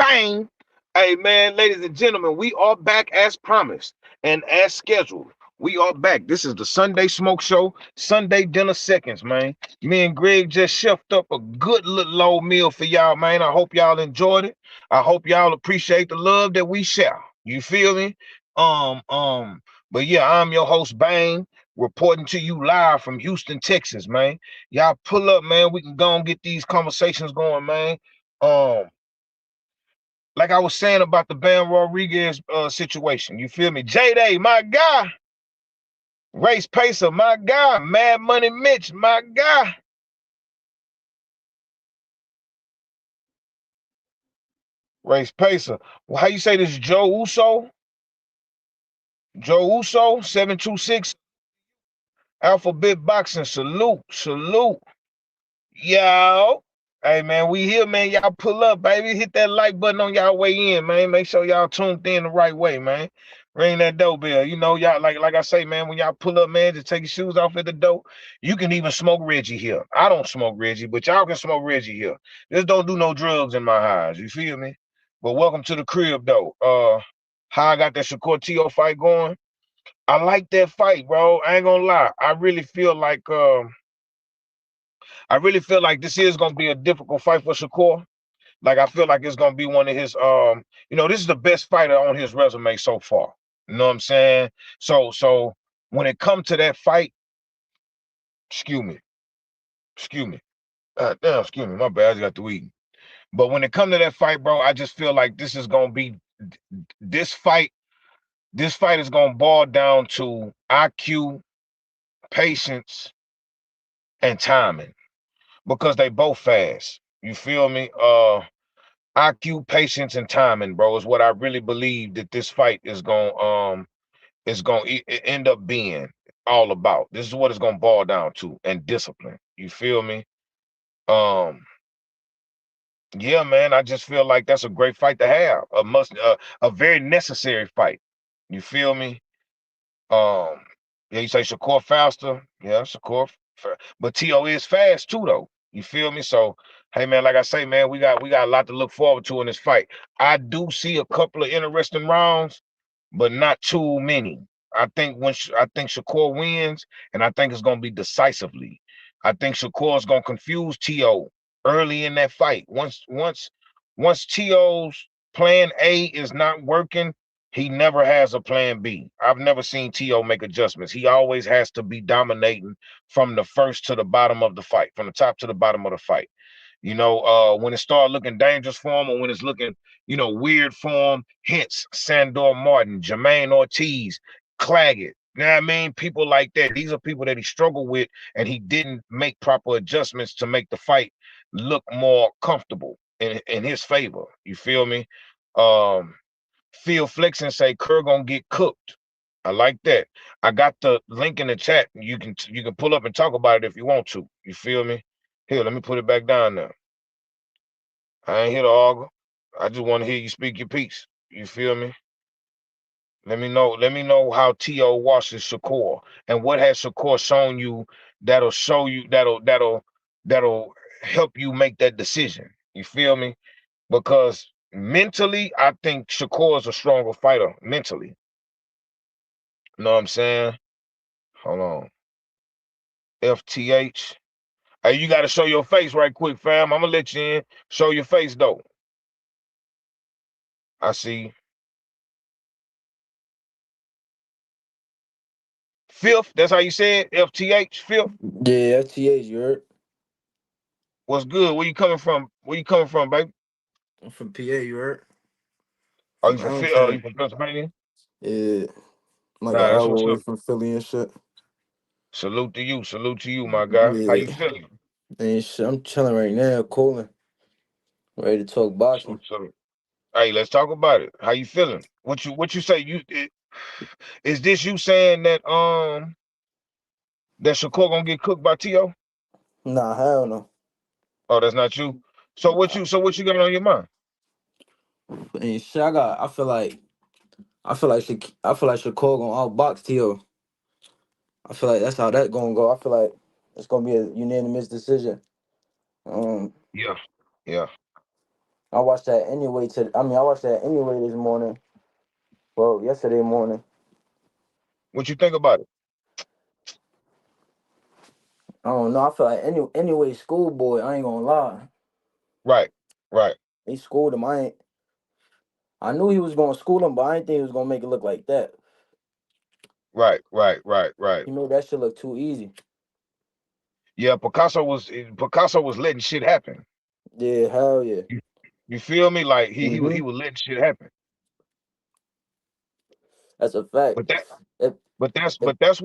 Bang! Hey man, ladies and gentlemen, we are back as promised and as scheduled. We are back. This is the Sunday Smoke Show, Sunday Dinner Seconds, man. Me and Greg just chefed up a good little old meal for y'all, man. I hope y'all enjoyed it. I hope y'all appreciate the love that we share. You feel me? Um, um, but yeah, I'm your host, Bang, reporting to you live from Houston, Texas, man. Y'all pull up, man. We can go and get these conversations going, man. Um, like I was saying about the Bam Rodriguez situation, you feel me? J-Day, my guy. Race Pacer, my guy. Mad Money Mitch, my guy. Race Pacer. Well, how you say this? Joe Uso? Joe Uso, 726. Alphabet Boxing, salute, salute. Yo. Hey, man, we here, man. Y'all pull up, baby. Hit that like button on y'all way in, man. Make sure y'all tuned in the right way, man. Ring that doorbell. You know, y'all, like I say, man, when y'all pull up, man, just take your shoes off at the door. You can even smoke Reggie here. I don't smoke Reggie, but y'all can smoke Reggie here. Just don't do no drugs in my house. You feel me? But welcome to the crib, though. How I got that Shakur T.O. fight going? I like that fight, bro. I ain't gonna lie. I really feel like this is gonna be a difficult fight for Shakur. Like I feel like it's gonna be one of his this is the best fighter on his resume so far. You know what I'm saying? So when it comes to that fight, excuse me, excuse me. Damn, excuse me, my bad, I just got to eat. But when it comes to that fight, bro, I just feel like this is gonna be this fight, this fight is gonna boil down to IQ, patience, and timing because they both fast. You feel me? IQ, patience, and timing, bro, is what I really believe that this fight is gonna end up being all about. This is what it's gonna boil down to, and discipline. You feel me? Um, yeah, man. I just feel like that's a great fight to have. A very necessary fight. You feel me? Um, yeah, you say Shakur faster. Yeah, but T.O. is fast too, though. You feel me? So, hey, man, like I say, man, we got a lot to look forward to in this fight. I do see a couple of interesting rounds, but not too many. I think Shakur wins, and I think it's gonna be decisively. I think Shakur is gonna confuse T.O. early in that fight. Once T.O.'s plan A is not working, he never has a plan B. I've never seen T.O. make adjustments. He always has to be dominating from the first to the bottom of the fight, from the top to the bottom of the fight. When it started looking dangerous for him or when it's looking, weird for him, hence Sandor Martin, Jermaine Ortiz, Claggett. You know what I mean? People like that. These are people that he struggled with, and he didn't make proper adjustments to make the fight look more comfortable in his favor. You feel me? Um, Phil Flex and say Kerr gonna get cooked. I like that. I got the link in the chat. You can pull up and talk about it if you want to. You feel me? Here, let me put it back down now. I ain't here to argue. I just want to hear you speak your piece. You feel me? Let me know. Let me know how T.O. washes Shakur and what has Shakur shown you that'll show you that'll help you make that decision. You feel me? Because mentally, I think Shakur is a stronger fighter mentally. You know what I'm saying? Hold on. FTH. Hey, you got to show your face right quick, fam. I'm gonna let you in. Show your face though. I see. Fifth. That's how you say it. FTH. Fifth. Yeah, FTAs, you heard? What's good? Where you coming from? Where you coming from, baby? I'm from PA, you heard? Are From you from you Allentown. from Pennsylvania? Yeah, I'm like an Nah, that's hour what's away up. from Philly and shit. Salute to you. Salute to you, my guy. How you Yeah, feeling? and shit, I'm chilling right now, cooling, ready to talk boxing. So, hey, let's talk about it. How you feeling? What you say? Is this you saying that Shakur gonna get cooked by T.O.? Nah, hell no. Oh, that's not you. So what you got on your mind? And shit, I feel like Shakur gonna outbox T.O. I feel like that's how that gonna go. I feel like it's gonna be a unanimous decision. Um, Yeah, yeah. I watched that anyway. I watched that anyway this morning. Well, yesterday morning. What you think about it? I don't know. I feel like anyway, schoolboy. I ain't gonna lie. Right, right, He schooled him. I knew he was gonna school him, but I didn't think he was gonna make it look like that. right. He made that shit look too easy. Yeah, Picasso was letting shit happen. Yeah, hell yeah. You, you feel me? Like he Mm-hmm. was letting shit happen. That's a fact. But that If, but that's if, but that's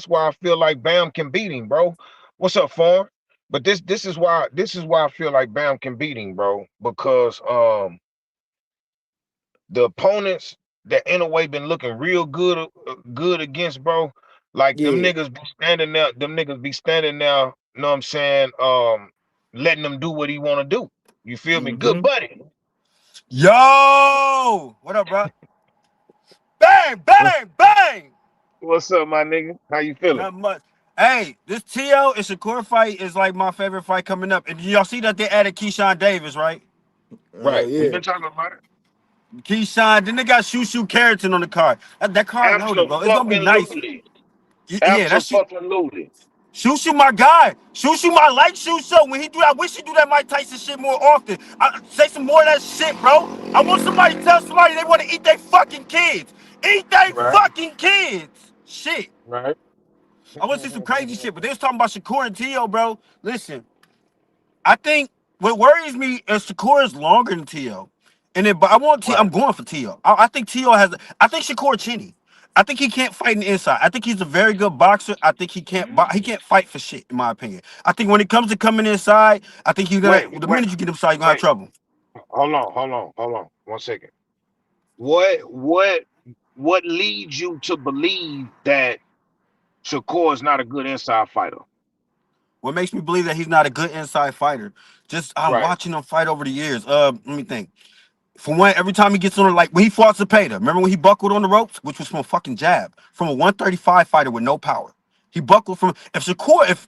why I feel like Bam can beat him, bro. What's up, Fawn? But this is why I feel like Bam can beat him, bro. Because the opponents that Inoue been looking real good against, bro. Like them yeah. niggas be standing there, you know what I'm saying? Letting them do what he wanna do. You feel me? Good Mm-hmm. buddy. Yo, what up, bro? Bang, What's bang, bang. what's up, my nigga? How you feeling? Not much. Hey, this T.O. and Shakur fight is like my favorite fight coming up. And y'all see that they added Keyshawn Davis, right? Hell Right. We've yeah. been talking about it. Keyshawn, then they got Shushu Carrington on the card. That card loaded, bro. It's gonna be nice. Absolutely. Yeah, that shit. Absolutely. Shushu, my guy. Shushu, my like Shushu. When he do that, I wish he do that Mike Tyson shit more often. Say some more of that shit, bro. I want somebody to tell somebody they want to eat their fucking kids. Eat their Right. fucking kids. Shit. Right. I want to see some crazy shit, but they was talking about Shakur and T.O., bro. Listen, I think what worries me is Shakur is longer than T.O. And then, but I want T. Right. I'm going for T.O. I think T.O. has. I think Shakur chinny. I think he can't fight in the inside. I think he's a very good boxer. I think he can't fight for shit, in my opinion. I think when it comes to coming inside, I think he's gonna. Wait, The wait, minute you get inside, you're gonna have wait. trouble. Hold on. 1 second. What leads you to believe that Shakur is not a good inside fighter? What makes me believe that he's not a good inside fighter? Just I'm Right. watching him fight over the years. Let me think. For one, every time he gets on, like when he fought Cepeda, remember when he buckled on the ropes, which was from a fucking jab, from a 135 fighter with no power. He buckled from. If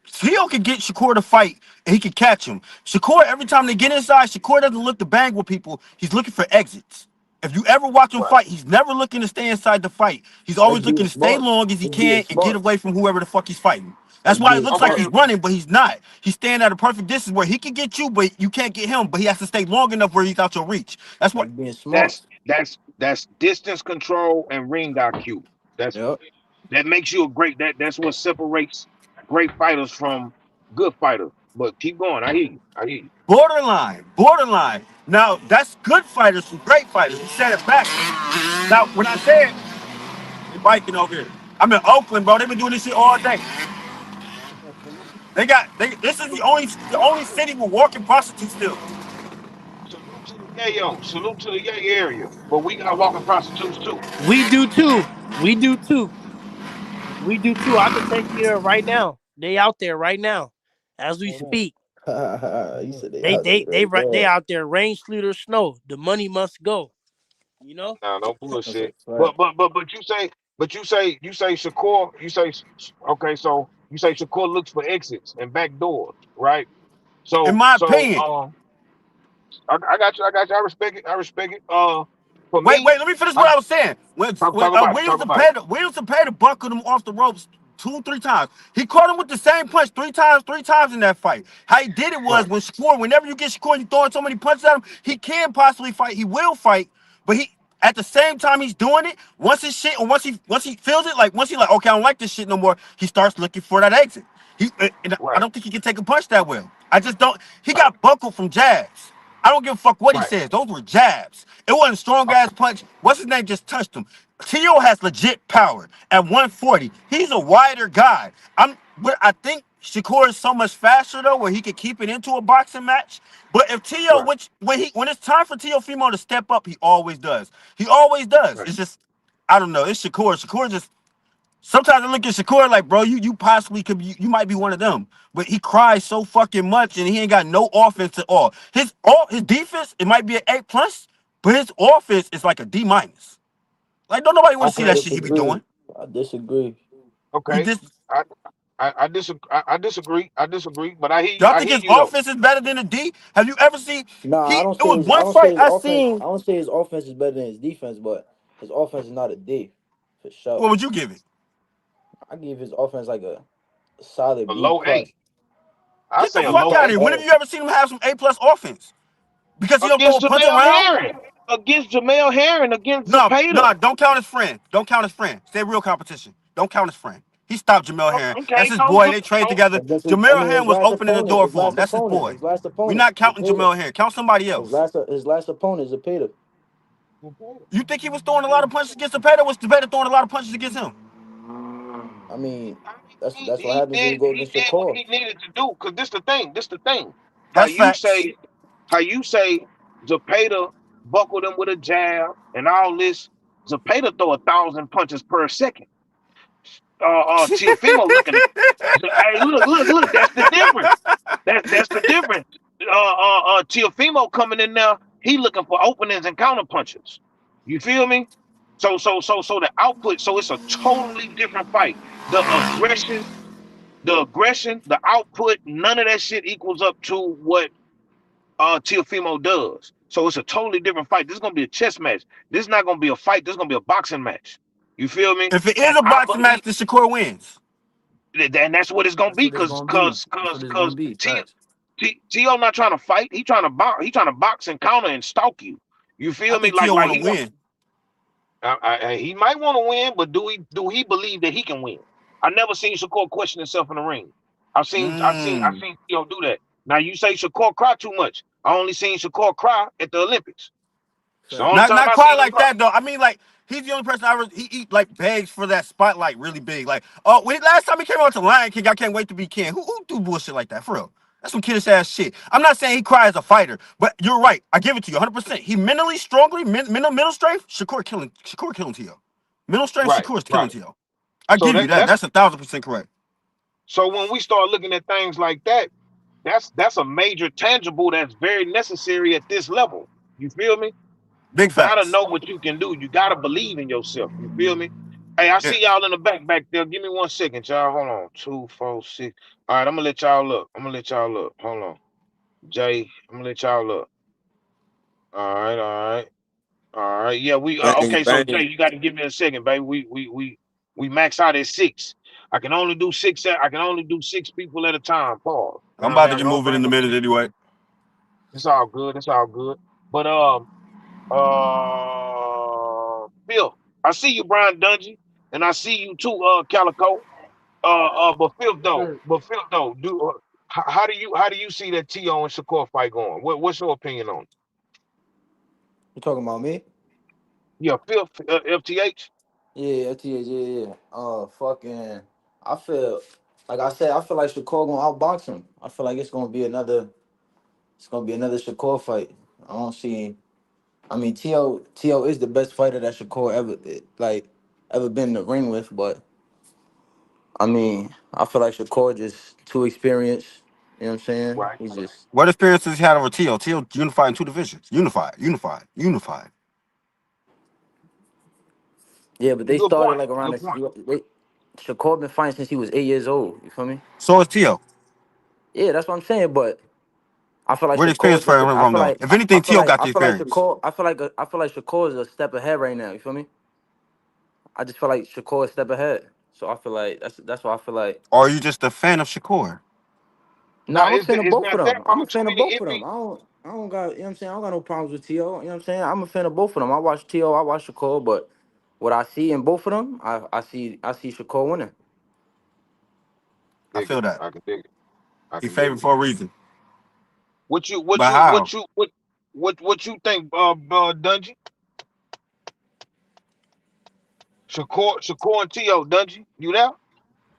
Theo could get Shakur to fight and he could catch him, Shakur, every time they get inside, Shakur doesn't look to bang with people. He's looking for exits. If you ever watch him Right. fight, he's never looking to stay inside the fight. He's That's always looking being to stay smart. long as he That's being can and get smart. away from whoever the fuck he's fighting. That's That's why it being looks like Okay. he's smart. running, but he's not. He's staying at a perfect distance where he can get you, but you can't get him. But he has to stay long enough where he's out your reach. That's what. That's being smart. That's distance control and ring IQ. That's Yep. that makes you a great. That's what separates great fighters from good fighters. But keep going. I hear you. I hear you. Borderline, borderline. Now that's good fighters from great fighters. You said it back. Now when I said they biking over here, I'm in Oakland, bro. They've been doing this shit all day. They got this is the only city with walking prostitutes still. Salute to the yayo. Salute to the yay area. But we got walking prostitutes too. We do too. We do too. We do too. I could take you there right now. They out there right now, as we speak. You said they They out they there they right right they there. out there. Rain, sleet, or snow. The money must go. You know. Nah, no That's a bullshit. But fact. but but but you say Shakur. Okay. So you say Shakur looks for exits and back doors, right? In So my so opinion. I got you. I got you. I respect it. I respect it. For Wait, me, wait, let me finish I what I was saying. When, when talk about it. Williams Talk and about it. Payne, buckled him off the ropes 2, 3 times. He caught him with the same punch 3 times in that fight. How he did it was Right. when Shakur, whenever you get Shakur and you throwing so many punches at him, he can possibly fight. He will fight, but he at the same time he's doing it, once his shit or once he feels it, like once he like, okay, I don't like this shit no more, he starts looking for that exit. And I Right. don't think he can take a punch that well. I just don't. He Right. got buckled from jabs. I don't give a fuck what he Right. says. Those were jabs. It wasn't strong Uh, ass punch. What's his name just touched him? Tio has legit power at 140. He's a wider guy. But I think Shakur is so much faster though, where he could keep it into a boxing match. But if Tio, right. which when it's time for Tio Fimo to step up, he always does. He always does. Right. It's just I don't know. It's Shakur. Shakur just sometimes I look at Shakur like, bro, you possibly could be, you might be one of them. But he cries so fucking much and he ain't got no offense at all. His defense, it might be an A+, but his offense is like a D-. Like, don't nobody want to see I that Okay. shit he be disagree. doing. I disagree. You Okay. just I, I disagree. I disagree. But Y'all I think hear his you though. offense is better than the D? Have you ever seen Nah, he? I It don't say was his I one don't say fight his I offense. seen. I don't say his offense is better than his defense, but his offense is not a D for sure. What would you give it? I give his offense like a solid A B low A. plus. I Get the say a B fuck low out of plus here. A. When have hard. you ever seen him have some A plus offense? Because he don't throw Against a punch Jamel around? Herring. Against Jamel Herring. Against No, Zepeda. no, don't count his friend. Don't count his friend. Say real competition. Don't count his friend. He stopped Jamel Herring. That's Okay, his so boy. They trained so together. Against his, I Jamel mean, Herring his was last opening the opponent, door for him. That's his boy. his last We're opponent, not counting Zepeda. Jamel Herring. Count somebody else. His last opponent, Zepeda. You think he was throwing a lot of punches against Zepeda? Was Zepeda throwing a lot of punches against him? I mean, I mean, that's what happens when you go he against your did what core. he needed to do. Cause this the thing. This the thing. How That's you facts. say how you say Zepeda buckled him with a jab and all this. Zepeda throw 1,000 punches per second. Teofimo looking at. Hey, look. That's the difference. That's the difference. Teofimo coming in now. He looking for openings and counter punches. You feel me? So the output. So it's a totally different fight. The aggression, the output. None of that shit equals up to what Teofimo does. So it's a totally different fight. This is gonna be a chess match. This is not gonna be a fight. This is gonna be a boxing match. You feel me? If it is And a I boxing believe. match, then Shakur wins. And that's what it's gonna That's be, what it's gonna be. That's what it's gonna be. Facts. T.O. not trying to fight. He trying to box. He trying to box and counter and stalk you. You I feel me? think Tio Like want to he want. win. He might want to win, but do he believe that he can win? I never seen Shakur question himself in the ring. Mm. I've seen T.O. do that. Now you say Shakur cry too much. I only seen Shakur cry at the Olympics. It's the only Facts. time Not I quite seen him like cry. that though. I mean, like he's the only person I ever he like begs for that spotlight really big. Like, oh, when last time he came out to Lion King, I can't wait to be king. Who do bullshit like that for real? That's some kiddish ass shit. I'm not saying he cries as a fighter, but you're right. I give it to you 100%. He mentally strongly, mental strength. Shakur killing Tio. Mental strength. Right, Shakur's killing right. Tio. I So give you that. that's That's 1,000% correct. so when we start looking at things like that, that's a major tangible that's very necessary at this level. You feel me? Big You gotta facts. know what you can do. You gotta believe in yourself. You feel me? Hey, I Yeah. see y'all in the back there. Give me 1 second, y'all. Hold on. 2, 4, 6. All right, I'm gonna let y'all look. Hold on. Jay, I'm gonna let y'all look. All right, all right, all right. Yeah, we Bang, okay. So Jay, bang. you gotta give me a second, baby. We max out at 6. I can only do 6. I can only do 6 people at a time. Pause. You I'm know what about I to mean? I just can only move it in bring a up minute 6. anyway. It's all good. It's all good. But Phil, I see you, Brian Dungy, and I see you too, Calico. Sir. But Phil though, how do you see that T.O. and Shakur fight going? What's your opinion on it? You talking about me? Yeah, Phil, FTH. Yeah, FTH, yeah. Fucking. I feel like I said. I feel like Shakur gonna outbox him. I feel like it's gonna be another. It's gonna be another Shakur fight. I don't see. I mean, To is the best fighter that Shakur ever been in the ring with. But I mean, I feel like Shakur just too experienced. You know what I'm saying? Right, He's right. just What experience has he had over Tio? Tio unified in two divisions. Unified. yeah. But they Good started point. like around Good this. point. Shakur been fighting since he was 8 years old. You feel me? So is Tio. Yeah, that's what I'm saying. But I feel like Where the experience Shakur for just. him from though? If anything, Tio got the I feel like experience. Shakur. I feel like Shakur is a step ahead right now. You feel me? I just feel like Shakur is a step ahead. So I feel like that's why I feel like. Or are you just a fan of Shakur? Nah, Now, I'm a fan of it's both not of that them. I'm a about too fan of many both of them. iffy. I don't got, you know what I'm saying? I don't got no problems with T.O. You know what I'm saying? I'm a fan of both of them. I watch T.O., I watch Shakur, but what I see in both of them, I see Shakur winning. I Dig feel it. that. I can dig it. I He can dig favored it. for a reason. What you what But you how? what you what you think, Dungy? Shakur and T.O. Dungy, you there?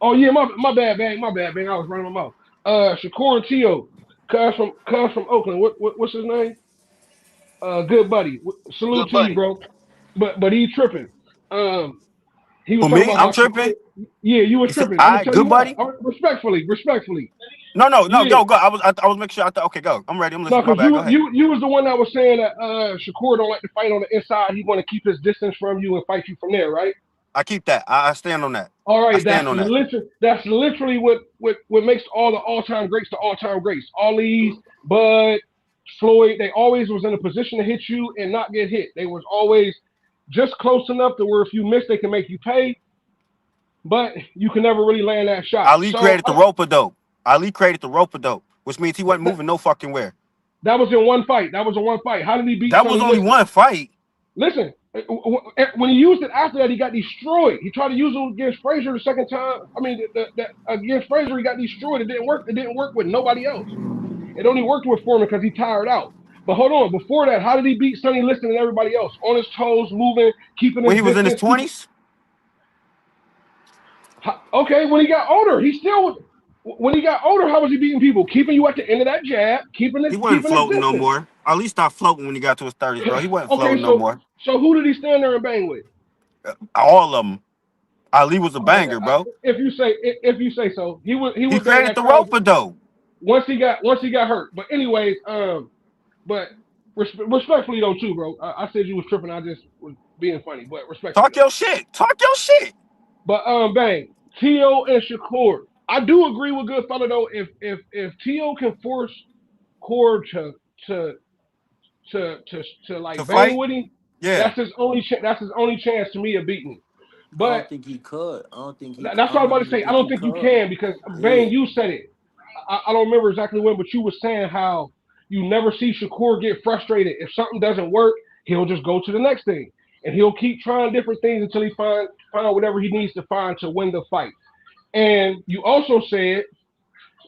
Oh yeah, my bad, bang. I was running my mouth. Shakur and Tio, cuz from Oakland. What's his name? Good buddy. Salute Good to you, buddy. bro. But he tripping. Um, he was Who talking me? about I'm my tripping. career. Yeah, you was He said, tripping. "All I'm gonna right, tell you good why. buddy." All right, respectfully. No, Yeah. go. I was making sure. Okay, go. I'm ready. I'm No, listening. My because bad. Go ahead. you was the one that was saying that Shakur don't like to fight on the inside. He want to keep his distance from you and fight you from there, right? I keep that. I stand on that. All I right, stand on that. that's literally what makes all the all-time greats the all-time greats. Ali's, Bud, Floyd, they always was in a position to hit you and not get hit. They was always just close enough to where if you miss, they can make you pay, but you can never really land that shot. Ali So created the rope a dope. Ali created the rope a dope, which means he wasn't moving no fucking where. that was in one fight. That was in one fight. How did he beat That was Sonny only Liston? one fight. Listen, when he used it after that, he got destroyed. He tried to use it against Frazier the second time. I mean, against Frazier, he got destroyed. It didn't work. It didn't work with nobody else. It only worked with Foreman because he tired out. But hold on, before that, how did he beat Sonny Liston and everybody else? On his toes, moving, keeping When his he was in his distance. 20s? Okay, when he got older, he still. When he got older, how was he beating people? Keeping you at the end of that jab, keeping He wasn't his floating no distance. more. Ali stopped floating when he got to his 30s, bro. He wasn't Okay, floating no more. so who did he stand there and bang with? All of them. Ali was a Okay, banger, bro. if you say so, he He would bang created that the crowd rope a dope. once he got hurt. But anyways, but respectfully though too, bro. I said you was tripping. I just was being funny, but respectfully Talk though. your shit. Talk your shit. But bang, T.O. and Shakur. I do agree with Goodfellow though. If T.O. can force Core to To like bang fight? with him, Yeah. that's his only chance to me of beating him. I But don't think he could. that's what I was I about don't to even say. I think don't he think you could. can because Yeah. Bang, you said it. I don't remember exactly when, but you were saying how you never see Shakur get frustrated. If something doesn't work, he'll just go to the next thing, and he'll keep trying different things until he find whatever he needs to find to win the fight. And you also said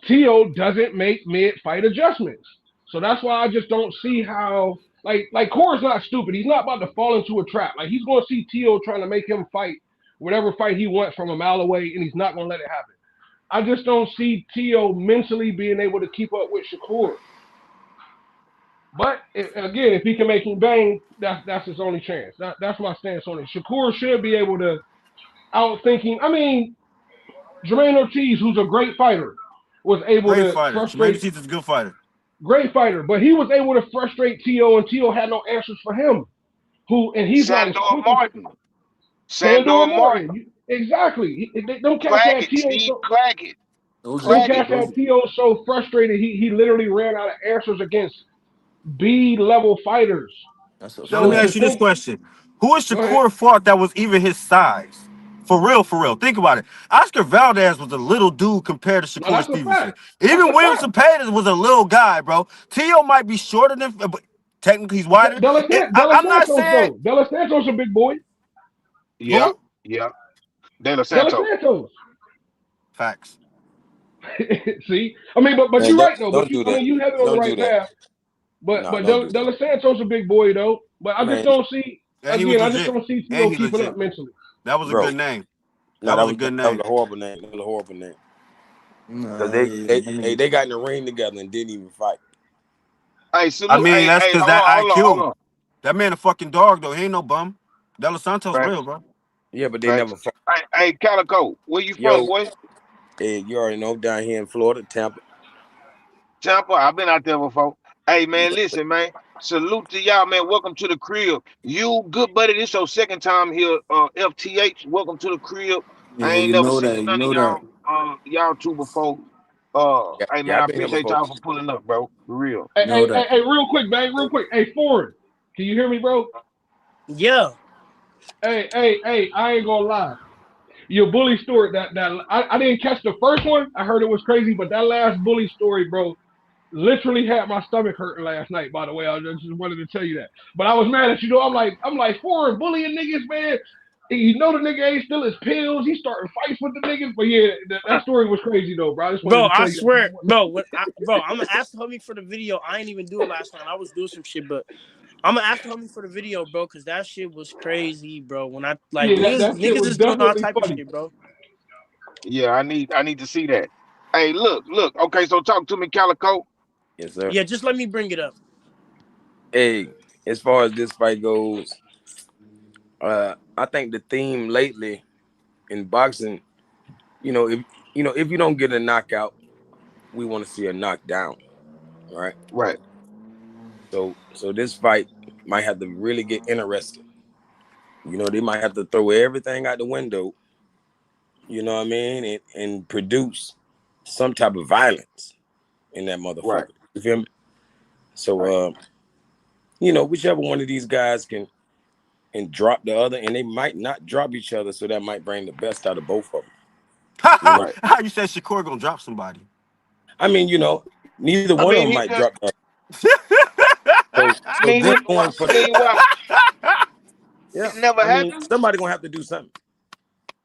Tio doesn't make mid-fight adjustments, so that's why I just don't see how. Like Core's not stupid. He's not about to fall into a trap. Like he's going to see Tio trying to make him fight whatever fight he wants from a mile away, and he's not going to let it happen. I just don't see Tio mentally being able to keep up with Shakur. But again, if he can make him bang, that's his only chance. That's my stance on it. Shakur should be able to outthink him. I mean, Jermaine Ortiz, who's a great fighter, was able Great to fighter. Jermaine frustrate. Ortiz is a good fighter. Great fighter, but he was able to frustrate Tio, and Tio had no answers for him. And he's not as Sandor quick as Martin. Sandor Sandor Martin. Martin. Exactly. Them cats had Claggett. Tio Steve so. Claggett. Those are Them Claggett. cats had Tio so frustrated. He literally ran out of answers against B level fighters. that's a Now let me So to ask fact. you this think, question. Who is go ahead. Shakur fought that was even his size? For real, for real. Think about it. Oscar Valdez was a little dude compared to No, Shakur that's a Stevenson. fact. That's Even a William fact. Cepeda was a little guy, bro. Tio might be shorter than, but technically he's wider. Della I'm not Santos saying though. Della Santos a big boy. Yeah. who. Yeah. De Los Della Santos. Santos. Facts. See, I mean, but Man, you're right though. don't do that. You have it on the Don't do right that. path. No, don't do that. Della Santos a big boy though. But I just Man, don't see. And he was Again, I just legit. don't see And Tio he keeping legit. up mentally. That was a bro. good name. No, That was a good that was name. a horrible name. That was a horrible name. Because Nah, yeah, they got in the ring together and didn't even fight. Hey, I salute. mean, Hey, that's hey, because hold that on, hold on, hold IQ. on. That man a fucking dog, though. He ain't no bum. De Los Santos real, Facts. bro. Yeah, but they Facts. never fought. Hey, Calico, where you from, Yo, boy? you already know, down here in Florida, Tampa. Tampa. I've been out there before. Hey, man, Yeah, listen, man. Salute to y'all, man. Welcome to the crib. You good buddy. This your second time here. FTH. Welcome to the crib. I yeah, ain't you never know seen that. You none of know that. y'all. Y'all two before. Hey, yeah, man, I I've been here appreciate before. y'all for pulling up, bro. For real. Hey, You know hey, that. hey, hey, real quick, bang, real quick. Hey, Foreign, can you hear me, bro? Yeah. Hey, I ain't gonna lie. Your bully story I didn't catch the first one. I heard it was crazy, but that last bully story, bro, literally had my stomach hurting last night. By the way, I just wanted to tell you that. But I was mad at you. Know, I'm like Foreign bullying niggas, man. You know the nigga ain't still his pills. He starting fights with the niggas. But yeah, that story was crazy though, bro. I just wanted Bro, to I tell you. swear, bro, I'm gonna ask the homie for the video. I ain't even do it last night. I was doing some shit, but I'm gonna ask the homie for the video, bro, because that shit was crazy, bro. When I like Yeah, that shit niggas was is doing all definitely type of funny. shit, bro. Yeah, I need to see that. Hey, look. Okay, so talk to me, Calico. Yes, sir. Yeah, just let me bring it up. Hey, as far as this fight goes, I think the theme lately in boxing, you know, if you don't get a knockout, we want to see a knockdown, right? Right. So this fight might have to really get interesting. You know, they might have to throw everything out the window. You know what I mean, and produce some type of violence in that Right, motherfucker. You feel me? So, right. you know, whichever one of these guys can and drop the other, and they might not drop each other, so that might bring the best out of both of them. You know, Right. How you said Shakur gonna drop somebody? I mean, you know, neither I one of mean, them he might just. drop the other. So, I so mean, them it, going I for, mean, what? yeah. It never I mean, happened. somebody gonna have to do something.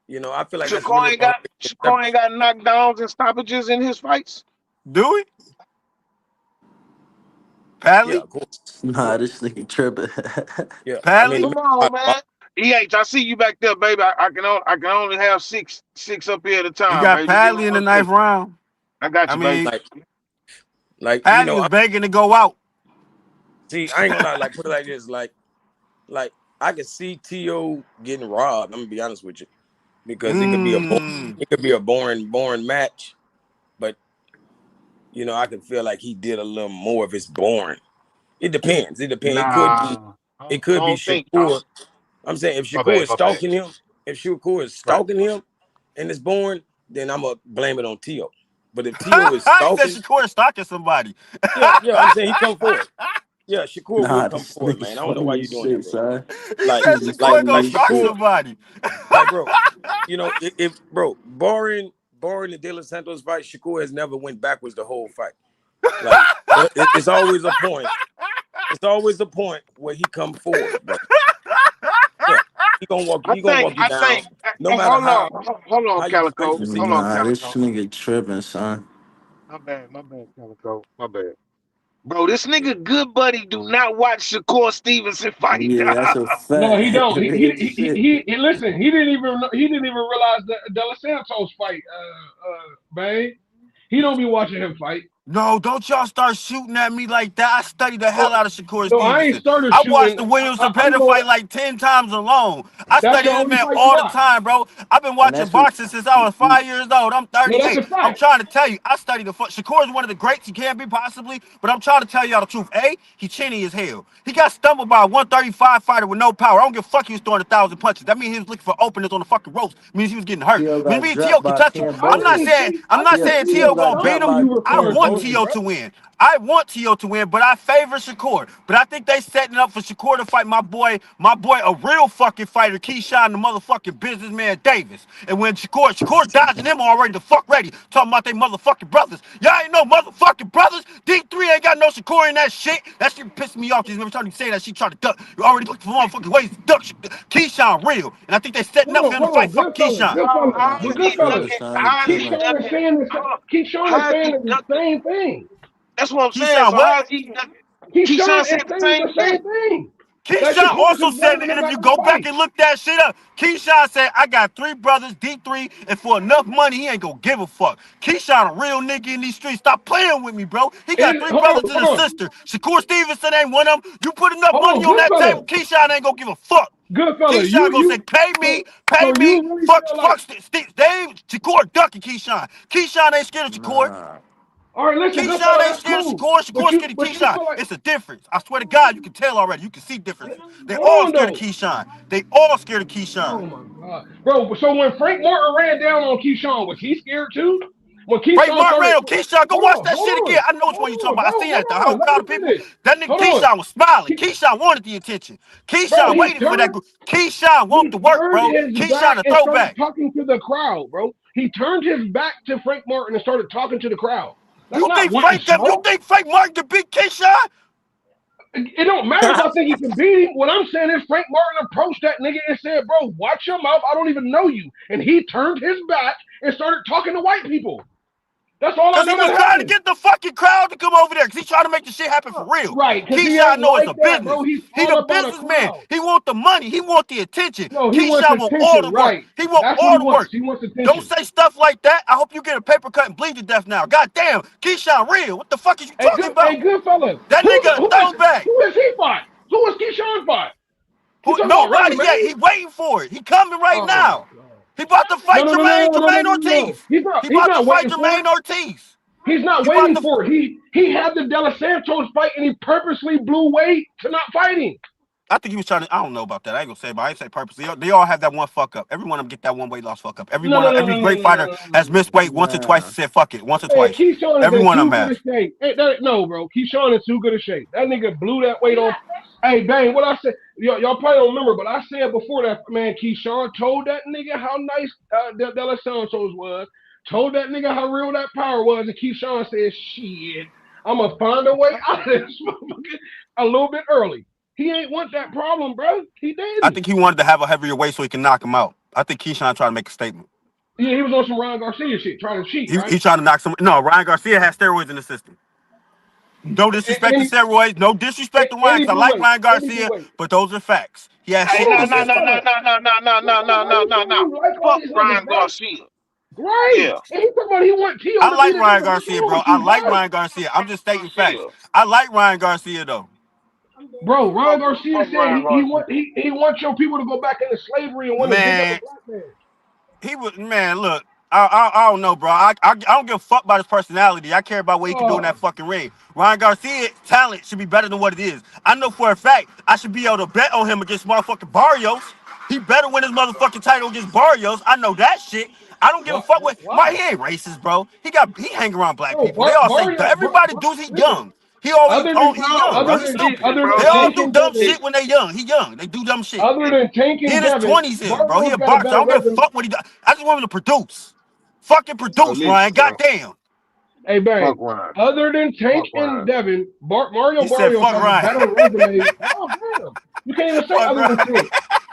You know, I feel like that's Shakur real ain't got unfair to Shakur ain't got knockdowns and stoppages in his fights. Do we? Yeah, Padley? of course, of Nah, course. this nigga tripping. Yeah, I mean, the Padley? Come man on, about man. I see you back there, baby. I can only have six up here at a You time, got baby. Just give me Padley in the one ninth second. round. I got I you, baby. mean, like, like you Padley know, was begging to go out. see, I ain't gonna lie, like put it like this, like I could see T.O. getting robbed. I'm gonna be honest with you, because Mmm. it could be a boring match, but you know, I can feel like he did a little more if it's boring. It depends. It depends. Nah, It I could be don't think. I, Shakur. I'm saying if my Shakur bad, is my bad. stalking him, if Shakur is Right. stalking him and it's boring, then I'm gonna blame it on T.O. But if T.O. is He said stalking, Shakur is stalking somebody. yeah, I'm saying he come forward. Yeah, Shakur will Nah, come this forward, nigga's man. I don't know why funny you as doing that, shit, bro. son. He Like, said This nigga's Shakur funny gonna like as stalk shit. Shakur, somebody. like, bro, you know, if bro, barring the De Los Santos fight, Shakur has never went backwards the whole fight. Like, it's always a point. It's always a point where he come forward, bro. Yeah, He gonna walk you I down, think. no matter Hold on, hold on, how you fight Calico. your Hold on, Nah, situation. this Calico. nigga tripping, son. My bad, Calico. My bad. Bro, this nigga good buddy do not watch Shakur Stevenson fight. Yeah, that's a No, he fact. don't. Real shit. Listen. He didn't even realize the De La Santos fight. Babe, he don't be watching him fight. No, don't y'all start shooting at me like that. I studied the hell out of Shakur No, I ain't Stevenson. started I watched the shooting. Williamson I'm Petty going. fight like 10 times alone. I That's study the this only man fight you all the watch. time, bro. I've been And watching that's what boxing since I was 5 years old. I'm No, that's 38. a I'm fact. trying to tell you, I studied the fuck. Shakur is one of the greats he can be possibly, but I'm trying to tell y'all the truth. A, he chinny as hell. He got stumbled by a 135 fighter with no power. I don't give a fuck he was throwing 1,000 punches. That means he was looking for openings on the fucking ropes. Means he was getting hurt. T.O. Means got me and T.O. dropped can by touch him. Ken Bolte. I'm I not think saying T.O. T.O. T.O. got gonna beat dropped stung him. by you I before, Ken want don't you, T.O. Bolte. bro? to win. I want T.O. to win, but I favor Shakur. But I think they setting up for Shakur to fight my boy, a real fucking fighter, Keyshawn, the motherfucking businessman Davis. And when Shakur dodging him already the fuck ready, talking about they motherfucking brothers. Y'all ain't no motherfucking brothers. D3 ain't got no Shakur in that shit. That shit pissed me off because every time you say that, she try to duck. You already looking for motherfucking ways to duck. Keyshawn real. And I think they setting up for him to Hold fight on, fucking Keyshawn. How Nah, is Good he he fellas. tripping, ducking? son. He How is he tripping. Keyshawn is ducking? saying this. Hold on. Keyshawn is How is he saying the ducking? same thing. That's what I'm saying. Keyshawn So what? how is he ducking? Keyshawn Keyshawn is said the saying same the same thing. thing. That Keyshawn Shakur also just said in wanted the him not interview, to go back fight. and look that shit up. Keyshawn said, I got 3 brothers, D3, and for enough money, he ain't gonna give a fuck. Keyshawn a real nigga in these streets. Stop playing with me, bro. He got three Hold brothers on, and a hold on, sister. Shakur Stevenson ain't one of them. You put enough hold money on, on good that fella, table, Keyshawn ain't gonna give a fuck. good fella. Keyshawn gonna say, So, pay so me, you really fuck, feel like? fuck, they ain't Shakur ducking Keyshawn. Keyshawn ain't scared of Shakur. Nah. All right, listen, good Keyshawn fella, ain't that's scared of cool. Shakur. Shakur's scared of But you Keyshawn. feel like? It's a difference. I swear to God, you can tell already. You can see differences. They Hold all on scared of though. Keyshawn. They all scared of Keyshawn. Oh my god, bro. So when Frank Martin ran down on Keyshawn, was he scared too? When Frank Keyshawn Martin started, ran on Keyshawn. Go watch that hold shit again. on, I know which one you talking about. I bro, seen hold that. The on. whole Let crowd me of people. finish. That nigga Hold on, Keyshawn was smiling. Ke- Keyshawn wanted the attention. bro. Keyshawn waited for that. Keyshawn want He the work, turned bro. his back Keyshawn a and started throwback. talking to the crowd, bro. He turned his back to Frank Martin and started talking to the crowd. That's not wanting You smoke. think Frank Martin can beat Keyshawn? It don't matter if I think he can beat him. What I'm saying is Frank Martin approached that nigga and said, "Bro, watch your mouth. I don't even know you." And he turned his back and started talking to white people. That's all I Because he know that was trying to happened. get the fucking crowd to come over there. Because he's trying to make the shit happen for real. Right, because he Keyshawn ain't know it's like a that, business. bro. He's He all the about a businessman. crowd. He want the money. He want the attention. No, he wants Keyshawn want all attention, the work. right. He want That's what all he the wants. work. He wants Don't attention. say stuff like that. I hope you get a paper cut and bleed to death now. God damn, Keyshawn real. What the fuck is you talking Hey, about? good fella. That nigga a throwback. Who is he fight? Who is Keyshawn fight? You talking about Nobody resume? yet. He waiting for it. He coming right Oh my now. god. He about to No, fight no, no, no, no, no, no, Jermaine no, no. Ortiz. He's not. He He's about to not fight waiting for it. Jermaine Ortiz. He's not He about waiting to. for it. He had the De Los Santos fight and he purposely blew weight to not fighting. I think he was trying to. I don't know about that. I ain't gonna say, but I ain't say purposely. They all have that one fuck up. Every one of them get that one weight loss fuck up. No, no, no, Every no, no, great no, no, fighter no, no, has no. missed weight once or twice and Nah. said fuck it once or Man, twice. Keyshawn is Every in one of too them good has. a shape. Hey, no, bro. Keyshawn is too good a shape. That nigga blew that weight off. Hey, bang, what I said, y'all probably don't remember, but I said before that, man, Keyshawn told that nigga how nice De La Santos was, told that nigga how real that power was, and Keyshawn said, shit, I'm going to find a way out of this motherfucker a little bit early. He ain't want that problem, bro. He I didn't. think he wanted to have a heavier weight so he can knock him out. I think Keyshawn trying to make a statement. Yeah, he was on some Ryan Garcia shit, trying to cheat, right? He trying to knock some. No, Ryan Garcia has steroids in the system. No disrespect to Any, steroids. No disrespect to Ryan, any because I blue like weight, Ryan any blue Garcia, weight. but those are facts. He has Hey, shit in no, the Hold no, on, no, system. no, brother. no, no, no, no, no, Brother, no, why no, you no, saying no. you like all Fuck these niggas, Ryan bro? Garcia. Right. Yeah, And he talking about he want Tio I to beat like a Ryan nigga. What's Garcia, wrong bro. with I you, like bro? Ryan Garcia. I'm just stating facts. Garcia. I like Ryan Garcia though. Bro, Ryan Garcia Fuck said Ryan Garcia. he wants your people to go back into slavery and want to dig up a Man, black man. he was man. Look, I don't know, bro. I don't give a fuck about his personality. I care about what he can do in that Oh, fucking ring. Ryan Garcia's talent should be better than what it is. I know for a fact I should be able to bet on him against motherfucking Barrios. He better win his motherfucking title against Barrios. I know that shit. I don't give a fuck what. why? He ain't racist, bro. He hang around black Bro, people. They all say Barrio, everybody dudes. He listen, young. He always other than he young, bro. He's stupid. Listen, bro. They all do Tank and dumb Devin, shit when they young. He young. They do dumb shit. other than Tank He and in his Devin, 20s here, bro. He a Barrio's got a boxer. I better don't give a resume. fuck what he does. I just want him to produce. Fucking Bro, produce, Ryan. listen, bro. Goddamn. Hey, Fuck bang. Ryan. Other than Tank Fuck and Ryan. Devin, Mario He said, Barrios fuck has a Ryan. better resume. Oh, damn. You can't even say Fuck other than Ryan. Tank.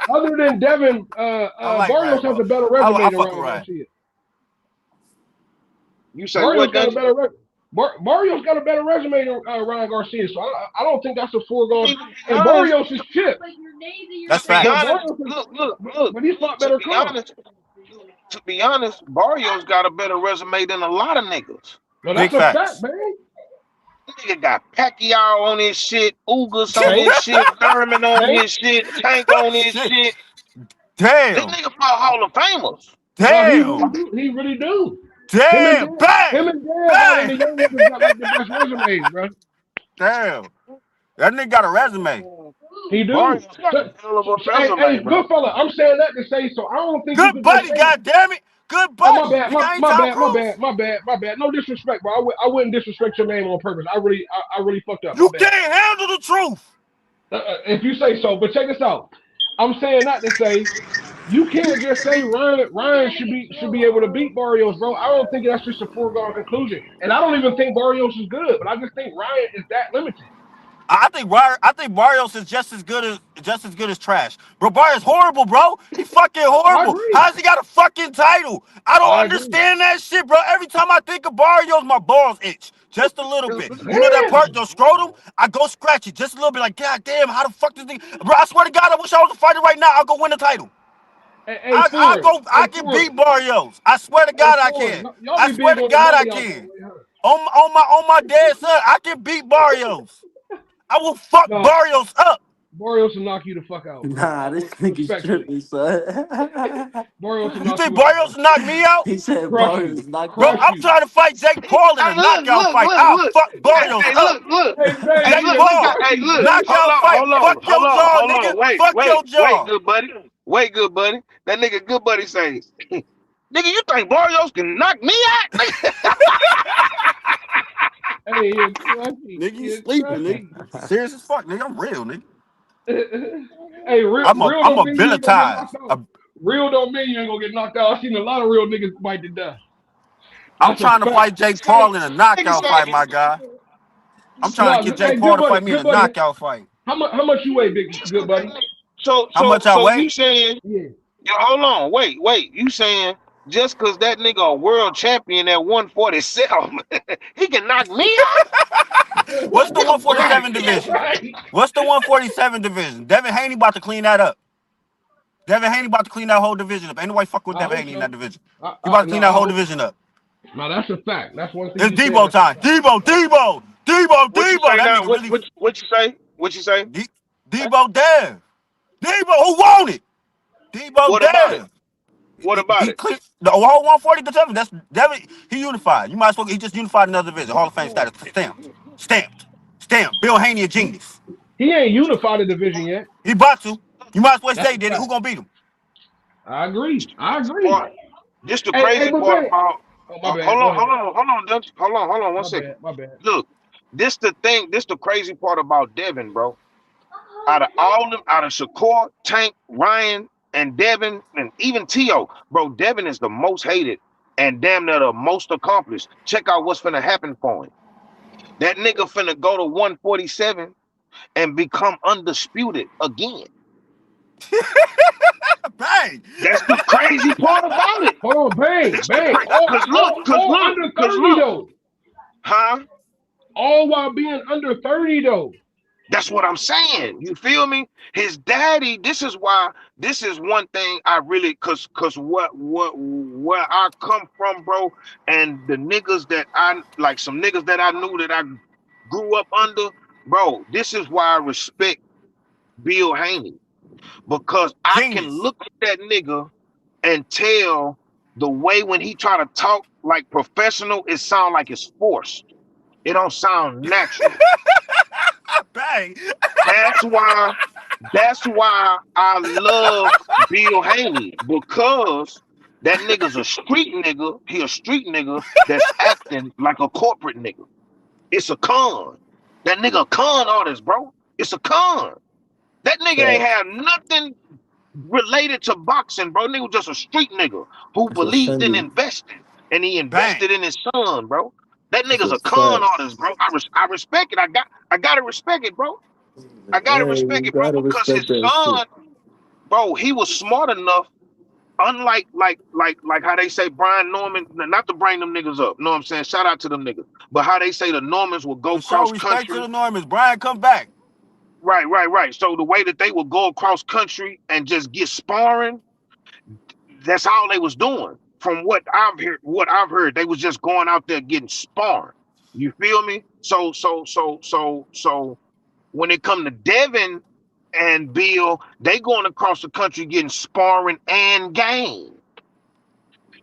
Other than Devin, I like Barrios Ryan, has bro. a better resume I than fuck with Ryan Ryan. Garcia. You say Barrios what, got a Dungeon? better resume. Barrios got a better resume than Ryan Garcia, so I don't think that's a I foregone. mean, to be And honest, Barrios is chip, That's to be but facts. honest, Barrios is, look. but he's fought To better be cards. honest, Barrios got a better resume than a lot of niggas. No, Big that's a fact, facts. man. Nigga got Pacquiao on his shit, Ugas on Tank, his shit, Thurman on Tank. his shit, Tank on his Shit. shit. This Damn. nigga fought Hall of Famers. No, he really Damn. do. He really do. Damn. Him Bang. and Dan out of Bang. the young niggas got like the best resumes, bro. Damn. That nigga got a resume. He do. Barrios got So, a hell of a hey, resume, bro. good fella. I'm saying that to say so. I don't think you Good could just buddy, say. goddamn it. Good Oh my buddy. bad, Nigga, I ain't my Tom bad, my Cruise. bad, my bad, my bad. No disrespect, bro. I wouldn't disrespect your name on purpose. I really fucked up. My You bad. can't handle the truth. If you say so, but check this out. I'm saying that to say you can't just say Ryan should be able to beat Barrios, bro. I don't think that's just a foregone conclusion, and I don't even think Barrios is good, but I just think Ryan is that limited. I think Barrios is just as good as trash. Bro, Barrios horrible, bro. He fucking I horrible. agree. How's he got a fucking title? I don't I agree. understand that shit, bro. Every time I think of Barrios, my balls itch. Just a little bit. You know that part, Damn. your scrotum? I go scratch it just a little bit like, God damn, how the fuck this thing? Bro, I swear to God, I wish I was a fighter right now. I'll go win the title. I can beat Barrios. I swear to God I can. Y'all I be swear big to on the God I money out there, can. way, huh? On my dead son, I can beat Barrios. I will fuck No, Barrios up. Barrios will knock you the fuck out, bro. Nah, this nigga's Respectfully, tripping, son. Barrios will You knock think you out, bro. Barrios will knock me out? He said Crush you, Barrios not Bro, crush going. I'm you. trying to fight Jake Paul in a Hey, look, knockout look, fight. look, I'll look. fuck Hey, Barrios hey, up. look, look. Hey, man, Hey, Jake you look, gotta he got, Paul, crush hey, him, look. man. knockout fight. Fuck your jaw, Hold nigga. on. Fuck your Wait, jaw. good buddy. Wait, good buddy. That nigga, good buddy, says, nigga, you think Barrios can knock me out? Nigga? Hey, you're crushy. Nigga, you You're sleeping, nigga. crushy. Serious as fuck, nigga. I'm real, nigga. Hey, real I'm don't mean you ain't gonna get knocked abilitized. out. Real don't mean you ain't gonna get knocked out. I've seen a lot of real niggas bite to death. I'm That's a trying to fact. fight Jake Say, Paul in a nigga knockout fight, say, my guy. I'm trying to No, get hey, Jake Paul to fight me in good a buddy. knockout fight. How much you weigh, big good buddy? so, How so, much I so weigh? you saying, Yeah. yo, hold on, wait. You saying just because that nigga a world champion at 147, he can knock me out? What's the Right, 147 division? right. What's the 147 division? Devin Haney about to clean that up. Devin Haney about to clean that whole division up. Ain't nobody fucking with I Devin hope Haney in that so. division. He about to No, clean that I whole hope. division up. No, that's a fact. That's one thing It's you said. Debo That's a time. fact. What you Debo. say That now? nigga really. What you say? What you say? Debo Dev. Debo, who won it? Debo What about it? Dev. What about He it? cleared the whole 140 to 7. That's Devin. He unified. You might as well. He just unified another division. Hall of Fame status. Stamped. Stamped. Stamped. Bill Haney a genius. He ain't unified the division yet. He about to. You might as well That's say a did it. Who fact. gonna beat him? I agree. I agree. Part. This the Hey, crazy but part Ben. about. Oh, my bad. Hold Go on, ahead. Dutch. Hold on, one My second. bad. My bad. Look, this the thing. This the crazy part about Devin, bro. Out of all of them, out of Shakur, Tank, Ryan, and Devin, and even T.O., bro, Devin is the most hated and damn near the most accomplished. Check out what's finna happen for him. That nigga finna go to 147 and become undisputed again. Bang! That's the crazy part about it. Hold on, bang, That's the bang. crazy. All under 30 though. Huh? All while being under 30 though. That's what I'm saying. You feel me? His daddy, this is one thing I really cause where I come from, bro, and the niggas that I like some niggas that I knew that I grew up under, bro, this is why I respect Bill Haney. Because I can Genius. look at that nigga and tell the way when he try to talk like professional, it sound like it's forced. It don't sound natural. Bang! That's why I love Bill Haney because that nigga's a street nigga. He a street nigga that's acting like a corporate nigga. It's a con. That nigga a con artist, bro. It's a con. That nigga ain't Facts. have nothing related to boxing, bro. Nigga was just a street nigga who It's a believed in Fendi. investing and he Bang! invested in his son, bro. That It's nigga's a a con fact. artist, bro. I respect it. I gotta respect it, bro. I gotta Hey, respect you it, bro, gotta because his respect that shit. son, bro, he was smart enough. Unlike like how they say Brian Norman, not to bring them niggas up. Know what I'm saying? Shout out to them niggas. But how they say the Normans will go For sure, cross respect to country. the Normans. Brian, come back. Right. So the way that they would go across country and just get sparring, that's all they was doing. From what I've heard, they was just going out there getting sparring. You feel me? So when it come to Devin and Bill, they going across the country getting sparring and game.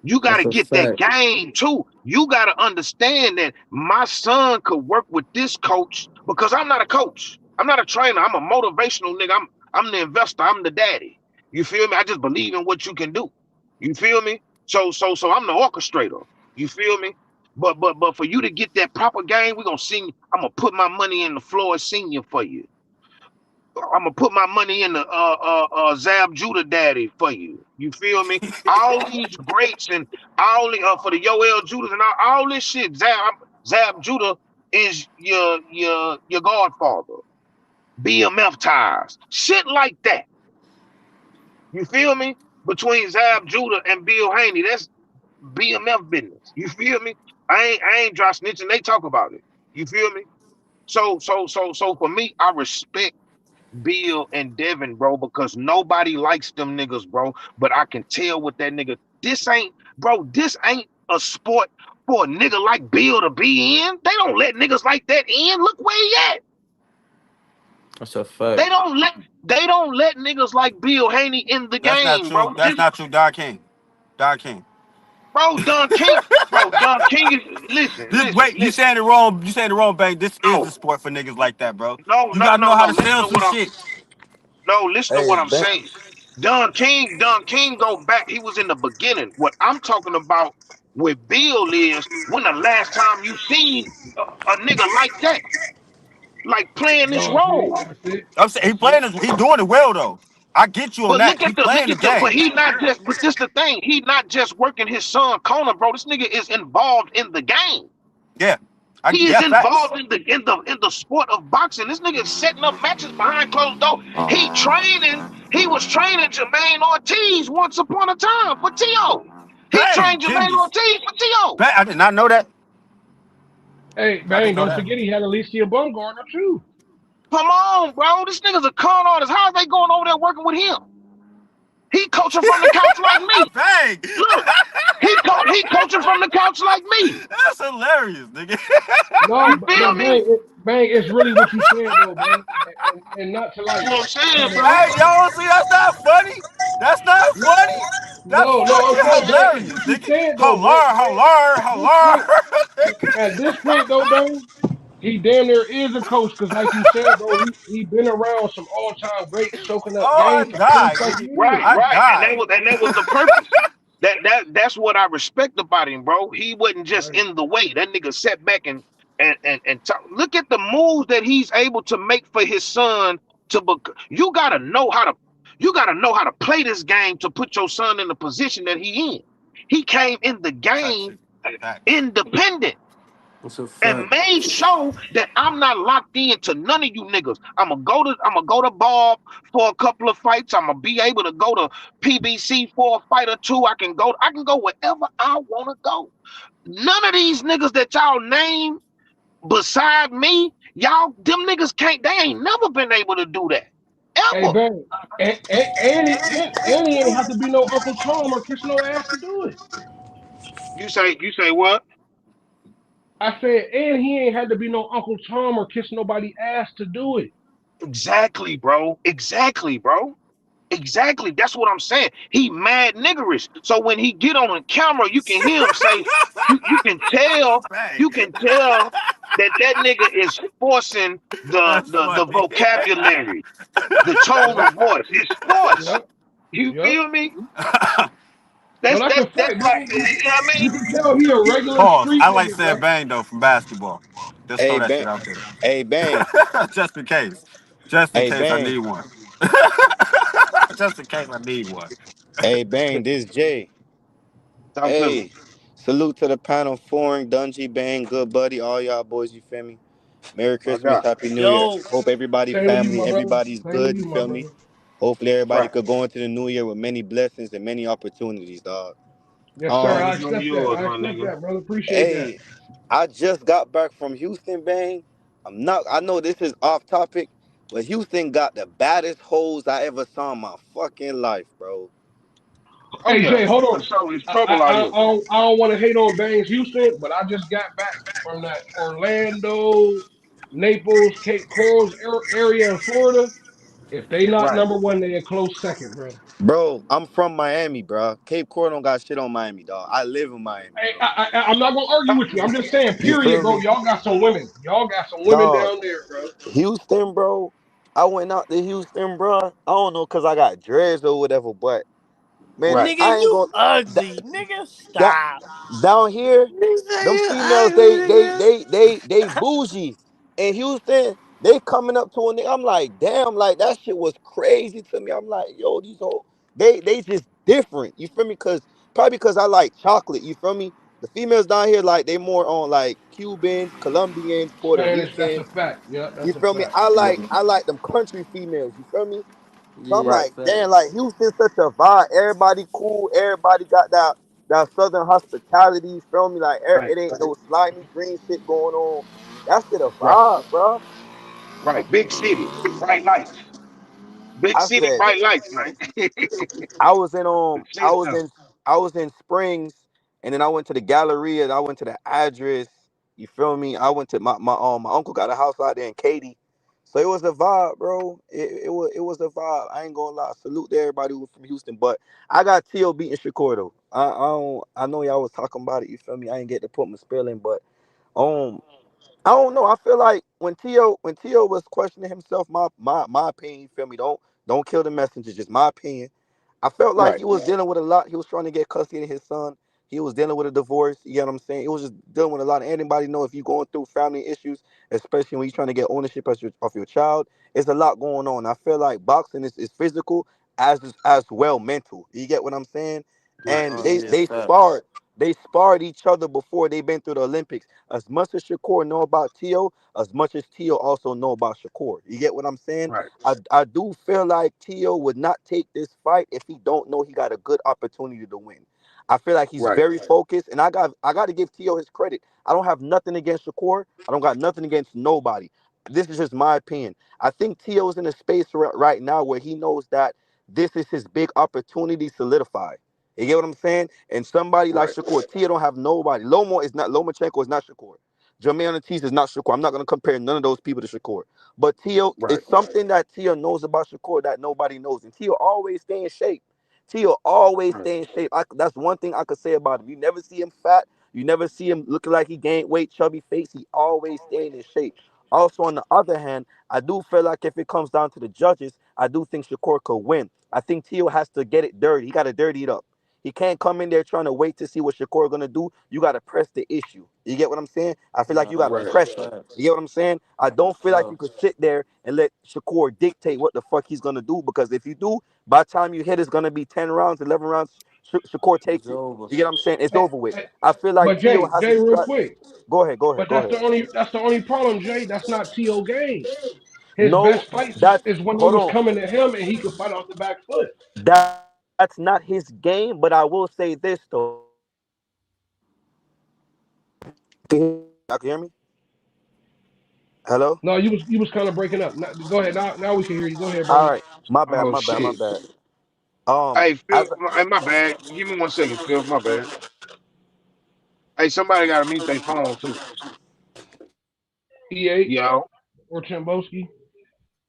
You got to That's a get that fact. game too. You got to understand that my son could work with this coach because I'm not a coach. I'm not a trainer. I'm a motivational nigga. I'm the investor. I'm the daddy. You feel me? I just believe in what you can do. You feel me? So I'm the orchestrator. You feel me? But for you to get that proper game, we're gonna sing. I'm gonna put my money in the floor senior for you. I'm gonna put my money in the Zab Judah daddy for you. You feel me? All these greats and all for the Yoel Judah and all this shit. Zab Judah is your godfather. BMF ties, shit like that. You feel me? Between Zab Judah and Bill Haney, that's BMF business. You feel me? I ain't dry snitching. They talk about it. You feel me? So for me, I respect Bill and Devin, bro, because nobody likes them niggas, bro. But I can tell with that nigga, this ain't a sport for a nigga like Bill to be in. They don't let niggas like that in. Look where he at. That's a fact. They don't let they don't let niggas like Bill Haney in the That's not game, true. bro. That's not true. Don King. Don King. Don King is Wait, you listen. saying it wrong. You saying it wrong, bang. This is the No, sport for niggas like that, bro. no, You no, gotta no, know how no. to sell some shit. Listen to Hey, what I'm back. saying. Don King go back. He was in the beginning. What I'm talking about with Bill is when the last time you seen a nigga like that, like playing this No, see, role. that's it. I'm saying he That's it. playing. He doing it well though. I get you on But that. He look playing the at the, but game. he not just, but this the thing. He not just working his son corner, bro. This nigga is involved in the game. Yeah. He is Yeah. Facts. involved in the sport of boxing. This nigga is setting up matches behind closed door. He training. He was training Jermaine Ortiz once upon a time for T.O. He Bang. trained Jermaine Genius. Ortiz for T.O. Bang. I did not know that. Hey, I bang, didn't know don't that. forget he had Alicia Bumgarner too. Come on, bro. This nigga's a con artist. How are they going over there working with him? He coaching from the couch like me. Bang. Look, he coaching from the couch like me. That's hilarious, nigga. No, You but, feel but me? bang, it's really what you said though, bang, and not to You like know what I'm try saying, to. bro? Hey, y'all see that's not funny? That's not funny? That's No, fucking no, bang, it's hilarious, what you nigga. said though, bang, Halar, bang. halar, At this point, halar. at this point though, bang, he damn near is a coach because, like you said, bro, he been around some all time greats, soaking up Oh, I game for 20 died, plus nigga. years. Right, I right. died. And that was the purpose. That's what I respect about him, bro. He wasn't just Right. in the way. That nigga sat back and talk. Look at the moves that he's able to make for his son to you gotta know how to play this game to put your son in the position that he in. He came in the Type game shit. Facts. independent What's a and fact? made sure that I'm not locked into none of you niggas. I'm gonna go to Bob for a couple of fights. I'm gonna be able to go to PBC for a fight or two. I can go wherever I wanna go. None of these niggas that y'all name beside me, them niggas can't, they ain't never been able to do that. Hey, Ever. bang. And he ain't have to be no Uncle Tom or kiss no ass to do it. You say what? I said, and he ain't had to be no Uncle Tom or kiss nobody ass to do it. Exactly, bro. Exactly, bro. Exactly. That's what I'm saying. He mad niggerish. So when he get on the camera, you can hear him say, you can tell, Bang. you can tell that nigga is forcing That's the funny. vocabulary, the tone Yep, of voice. It's forced. yep, You yep. feel me? No, That's that's a that's fact, that's like, bro. you know what I You mean? can tell he a regular Pause. street I like nigga, saying bro. bang though from basketball. Just throw Hey that shit bang, out there. hey bang, Just in case. Just in hey case I bang, need one. Just in case I need one. hey bang. This Jay. Talk to me. Hey, salute to the panel, foreign, Dungy, bang, good buddy, all y'all boys. You feel me? Merry My Christmas, God. Happy New Year. Yo, Hope everybody, Same to you, family, my brother. everybody's Same to good. You you, my feel me? brother. Hopefully everybody Right. could go into the new year with many blessings and many opportunities, dog. Yes, sir. Same Um, I to you and accept that. yours, I my accept nigga. that, brother. Appreciate that. hey, I just got back from Houston, bang. I know this is off topic, but Houston got the baddest hoes I ever saw in my fucking life, bro. Oh Hey, yeah. Jay, hold For on. sure, it's I I, trouble out I, here. I don't want to hate on Bangs Houston, but I just got back from that Orlando, Naples, Cape Corals area in Florida. If they not Right. number one, they a close second, bro. Bro, I'm from Miami, bro. Cape Coral don't got shit on Miami, dog. I live in Miami, Hey, bro. I'm not gonna argue with you. I'm just saying, You period, feel bro. me? Y'all got some women. Y'all got some women Dog, down there, bro. Houston, bro. I went out to Houston, bro. I don't know, cause I got dreads or whatever, but man, Right. nigga, I ain't you gonna. ugly. Nigga, That stop. down here, He say them you females, ugly, nigga. they bougie. In Houston, they coming up to a nigga. I'm like, damn, like that shit was crazy to me. I'm like, yo, these whole they just different. You feel me? Cause probably because I like chocolate. You feel me? The females down here, like they more on like Cubans, Colombians, Puerto Spanish, that's a Ricans. fact. Yeah, You that's a feel me? fact. I like them country females. You feel me? So I'm Yeah, Right. like, damn, like facts. Houston such a vibe. Everybody cool. Everybody got that southern hospitality. You feel me? Like Right. it ain't no slimy green shit going on. That shit a Right. vibe, bro. Right. Big city. Bright lights. Big I city, said bright lights, man. I was in Say so. I was in Springs, and then I went to the Galleria. And I went to the address. You feel me? I went to my uncle got a house out there in Katy. So it was a vibe, bro. It was a vibe. I ain't gonna lie. Salute to everybody who from Houston, but I got T.O. beating Shakur though. I know y'all was talking about it. You feel me? I ain't get to put my spell in, but um I don't know. I feel like when Tio was questioning himself, my opinion, you feel me? Don't kill the messenger, just my opinion. I felt like Right. he was dealing with a lot. He was trying to get custody of his son. He was dealing with a divorce. You get what I'm saying? It was just dealing with a lot. Anybody know if you're going through family issues, especially when you're trying to get ownership of your child, it's a lot going on. I feel like boxing is physical as well mental. You get what I'm saying? Right. And Oh they yeah, they facts. sparred. They sparred each other before they been through the Olympics. As much as Shakur know about Tio, as much as Tio also know about Shakur. You get what I'm saying? Right. I do feel like Tio would not take this fight if he don't know he got a good opportunity to win. I feel like he's Right. very focused, and I got to give Tio his credit. I don't have nothing against Shakur. I don't got nothing against nobody. This is just my opinion. I think Tio's in a space right now where he knows that this is his big opportunity solidified. You get what I'm saying? And somebody like Right. Shakur, Tia don't have nobody. Lomachenko is not Shakur. Jermaine Ortiz is not Shakur. I'm not gonna compare none of those people to Shakur. But Tia Right. is something that Tia knows about Shakur that nobody knows. And Tia always stay in shape. Tia always Right. stay in shape. That's one thing I could say about him. You never see him fat. You never see him looking like he gained weight, chubby face. He always staying in shape. Also, on the other hand, I do feel like if it comes down to the judges, I do think Shakur could win. I think Tio has to get it dirty. He got to dirty it up. He can't come in there trying to wait to see what Shakur gonna do. You gotta press the issue. You get what I'm saying? I feel like you gotta Nah, Right. press it. You facts get what I'm saying? I for don't feel like you sure. could sit there and let Shakur dictate what the fuck he's gonna do, because if you do, by the time you hit, it's gonna be 10 rounds, 11 rounds. Shakur It's takes it. over. You get what I'm saying? It's Hey, over with. hey, I feel like but Tio has a Jay, real shot. quick. Go ahead. Go ahead. But Go ahead. that's the only problem, Jay. That's not T.O. game. His No, best fights that's is when it hold was on. coming to him and he could fight off the back foot. That's not his game. But I will say this though. Y'all can hear me? Hello. No, you was kind of breaking up. Go ahead. Now we can hear you. Go ahead, All brother. right. My bad. Oh My bad. My shit. bad. Hey, As Phil, my bad. Give me 1 second, Phil. My bad. Hey, somebody got to mute their phone too. E8 Yo. or Chambowski.